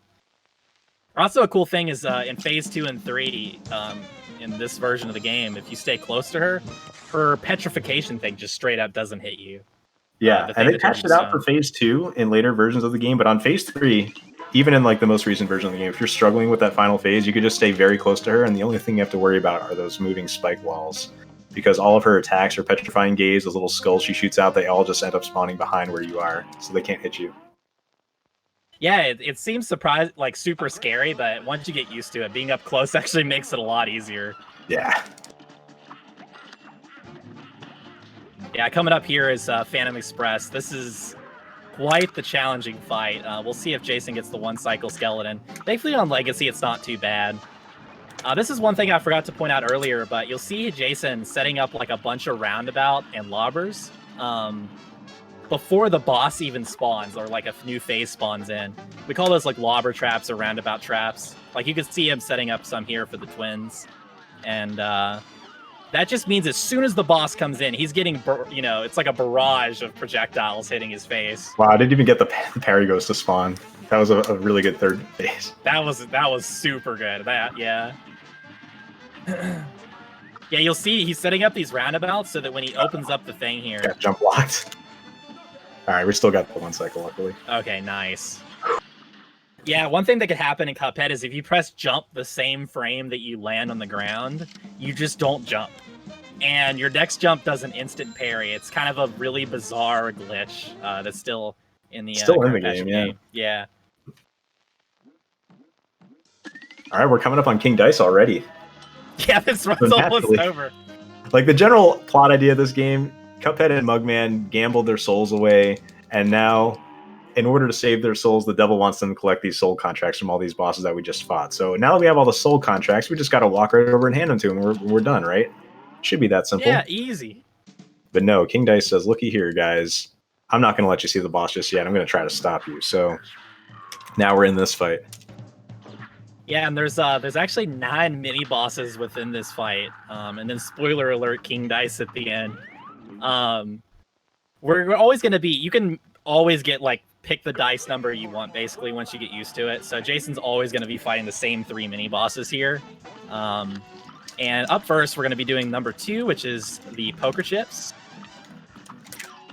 Speaker 12: Also, a cool thing is in phase 2 and 3, in this version of the game, if you stay close to her, her petrification thing just straight up doesn't hit you.
Speaker 11: Yeah, and they patched it out for phase 2 in later versions of the game, but on phase 3, even in like the most recent version of the game, if you're struggling with that final phase, you could just stay very close to her, and the only thing you have to worry about are those moving spike walls. Because all of her attacks, her petrifying gaze, those little skulls she shoots out, they all just end up spawning behind where you are, so they can't hit you.
Speaker 12: Yeah, it seems super scary, but once you get used to it, being up close actually makes it a lot easier.
Speaker 11: Yeah.
Speaker 12: Yeah, coming up here is Phantom Express. This is quite the challenging fight. We'll see if Jason gets the one cycle skeleton. Thankfully on Legacy, it's not too bad. This is one thing I forgot to point out earlier, but you'll see Jason setting up like a bunch of roundabout and lobbers before the boss even spawns or like a new phase spawns in. We call those like lobber traps or roundabout traps. Like you can see him setting up some here for the twins. And that just means as soon as the boss comes in, he's getting, it's like a barrage of projectiles hitting his face.
Speaker 11: Wow, I didn't even get the parry ghost to spawn. That was a really good third phase.
Speaker 12: That was super good. Yeah. Yeah, you'll see he's setting up these roundabouts so that when he opens up the thing here...
Speaker 11: Yeah, jump locked. Alright, we still got the one cycle, luckily.
Speaker 12: Okay, nice. Yeah, one thing that could happen in Cuphead is if you press jump the same frame that you land on the ground, you just don't jump. And your next jump does an instant parry. It's kind of a really bizarre glitch that's still in the
Speaker 11: game,
Speaker 12: yeah.
Speaker 11: Alright, we're coming up on King Dice already.
Speaker 12: Yeah, this run's almost over.
Speaker 11: Like, the general plot idea of this game, Cuphead and Mugman gambled their souls away, and now, in order to save their souls, the devil wants them to collect these soul contracts from all these bosses that we just fought. So now that we have all the soul contracts, we just gotta walk right over and hand them to them, and we're done, right? Should be that simple.
Speaker 12: Yeah, easy.
Speaker 11: But no, King Dice says, looky here, guys. I'm not gonna let you see the boss just yet. I'm gonna try to stop you. So now we're in this fight.
Speaker 12: Yeah, and there's actually 9 mini bosses within this fight, and then spoiler alert, King Dice at the end. We're always going to be. You can always get pick the dice number you want basically once you get used to it. So Jason's always going to be fighting the same 3 mini bosses here. And up first, we're going to be doing number 2, which is the poker chips.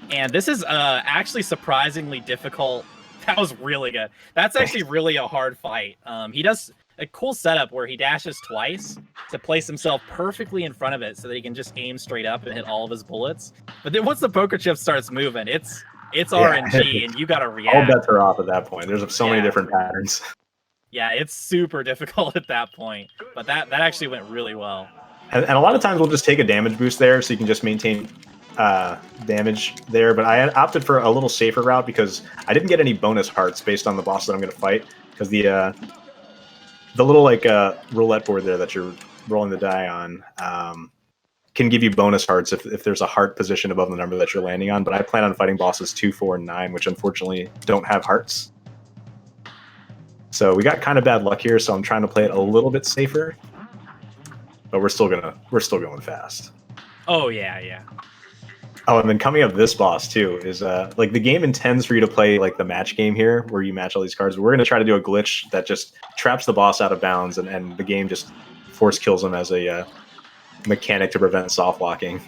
Speaker 12: And this is actually surprisingly difficult. That was really good. That's actually really a hard fight. He does a cool setup where he dashes twice to place himself perfectly in front of it so that he can just aim straight up and hit all of his bullets. But then once the poker chip starts moving, it's RNG and you gotta react.
Speaker 11: All bets are off at that point. There's so many different patterns.
Speaker 12: Yeah, it's super difficult at that point. But that actually went really well.
Speaker 11: And a lot of times we'll just take a damage boost there so you can just maintain damage there. But I opted for a little safer route because I didn't get any bonus hearts based on the boss that I'm going to fight. Because the little roulette board there that you're rolling the die on can give you bonus hearts if there's a heart position above the number that you're landing on. But I plan on fighting bosses 2, 4, and 9, which unfortunately don't have hearts. So we got kind of bad luck here, so I'm trying to play it a little bit safer. but we're still going fast.
Speaker 12: Oh yeah.
Speaker 11: Oh, and then coming up, this boss too is like the game intends for you to play like the match game here, where you match all these cards. But we're gonna try to do a glitch that just traps the boss out of bounds, and the game just force kills him as a mechanic to prevent soft locking.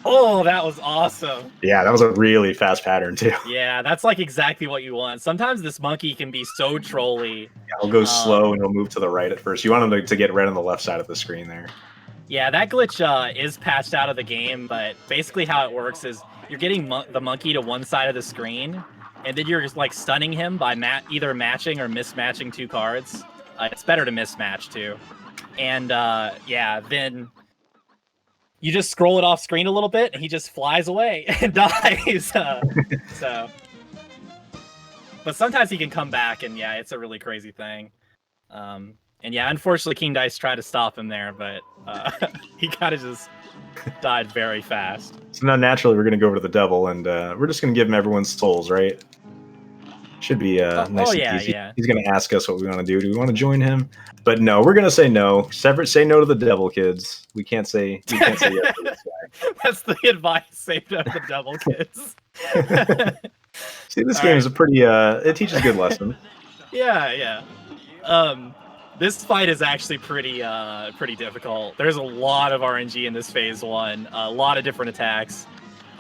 Speaker 12: Oh, that was awesome.
Speaker 11: Yeah, that was a really fast pattern too.
Speaker 12: Yeah, that's like exactly what you want. Sometimes this monkey can be so trolly.
Speaker 11: Yeah, he'll go slow and he'll move to the right at first. You want him to get right on the left side of the screen there.
Speaker 12: Yeah, that glitch is patched out of the game, but basically how it works is you're getting the monkey to one side of the screen, and then you're just like stunning him by either matching or mismatching 2 cards. It's better to mismatch too. And yeah, then you just scroll it off screen a little bit, and he just flies away and dies. So, but sometimes he can come back, and yeah, it's a really crazy thing. And yeah, unfortunately, King Dice tried to stop him there, but he kind of just died very fast.
Speaker 11: So now naturally we're going to go over to the devil, and we're just going to give him everyone's souls, right? Should be nice and easy.
Speaker 12: Yeah.
Speaker 11: He's going to ask us what we want to do. Do we want to join him? But no, we're going to say no. Say no to the devil, kids. We can't say yes to this guy.
Speaker 12: That's the advice. Say no to the devil, kids.
Speaker 11: See, this game is a pretty. It teaches a good lesson.
Speaker 12: Yeah. This fight is actually pretty difficult. There's a lot of RNG in this phase 1. A lot of different attacks.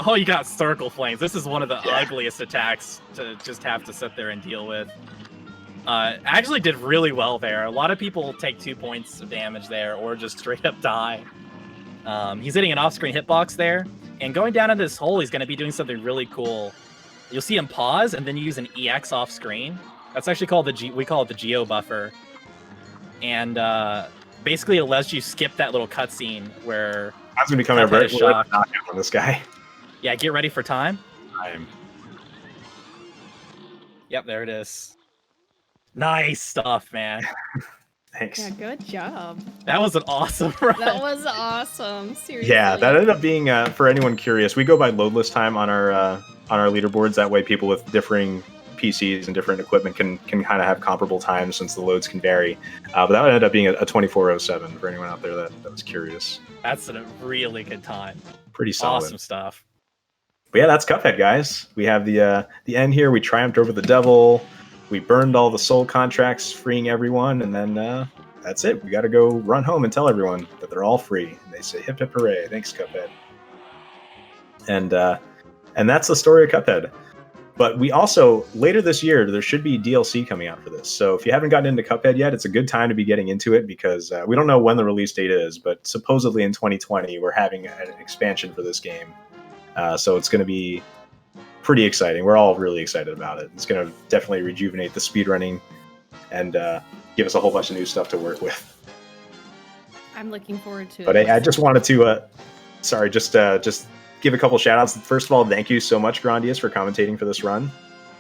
Speaker 12: Oh, you got circle flames. This is one of the ugliest attacks to just have to sit there and deal with. Actually did really well there. A lot of people take 2 points of damage there or just straight up die. He's hitting an off-screen hitbox there. And going down in this hole, he's going to be doing something really cool. You'll see him pause and then use an EX off-screen. That's actually called we call it the Geo Buffer. And basically it lets you skip that little cutscene where
Speaker 11: I'm going to be coming up right on this guy.
Speaker 12: Yeah, get ready for time.
Speaker 11: Time.
Speaker 12: Yep, there it is. Nice stuff, man.
Speaker 11: Thanks.
Speaker 1: Yeah, good job.
Speaker 12: That was an awesome run.
Speaker 1: That was awesome. Seriously.
Speaker 11: Yeah, that ended up being for anyone curious. We go by loadless time on our leaderboards. That way, people with differing PCs and different equipment can kind of have comparable times since the loads can vary. But that ended up being a 24:07 for anyone out there that was curious.
Speaker 12: That's a really good time.
Speaker 11: Pretty solid.
Speaker 12: Awesome stuff.
Speaker 11: But yeah, that's Cuphead, guys. We have the end here. We triumphed over the devil. We burned all the soul contracts, freeing everyone, and then that's it. We got to go run home and tell everyone that they're all free. And they say hip hip hooray! Thanks, Cuphead. And that's the story of Cuphead. But we also, later this year, there should be DLC coming out for this. So if you haven't gotten into Cuphead yet, it's a good time to be getting into it because we don't know when the release date is, but supposedly in 2020, we're having an expansion for this game. So it's going to be pretty exciting. We're all really excited about it. It's going to definitely rejuvenate the speedrunning and give us a whole bunch of new stuff to work with.
Speaker 1: I'm looking forward to it.
Speaker 11: But I just wanted to, just give a couple shout outs. First of all, thank you so much, Grandius, for commentating for this run.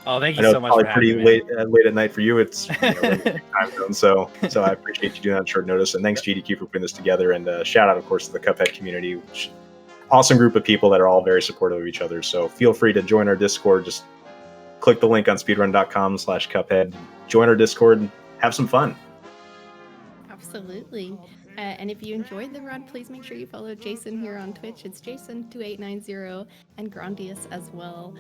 Speaker 12: Oh, thank you
Speaker 11: I know
Speaker 12: so
Speaker 11: it's
Speaker 12: much.
Speaker 11: Probably
Speaker 12: for
Speaker 11: pretty
Speaker 12: having
Speaker 11: late at night for you. It's time zone, so I appreciate you doing that on short notice. And thanks GDQ for putting this together. And shout out, of course, to the Cuphead community, which awesome group of people that are all very supportive of each other. So feel free to join our Discord. Just click the link on speedrun.com/Cuphead. Join our Discord and have some fun.
Speaker 1: Absolutely. And if you enjoyed the run, please make sure you follow Jason here on Twitch. It's Jason2890 and Grandius as well.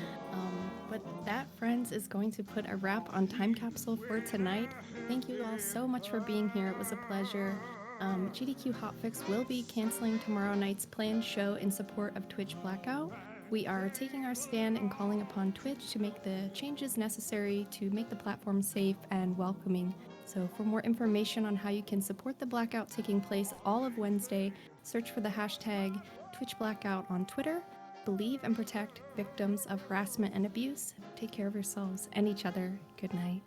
Speaker 1: But that, friends, is going to put a wrap on Time Capsule for tonight. Thank you all so much for being here. It was a pleasure. GDQ Hotfix will be canceling tomorrow night's planned show in support of Twitch Blackout. We are taking our stand and calling upon Twitch to make the changes necessary to make the platform safe and welcoming. So for more information on how you can support the blackout taking place all of Wednesday, search for the hashtag TwitchBlackout on Twitter. Believe and protect victims of harassment and abuse. Take care of yourselves and each other. Good night.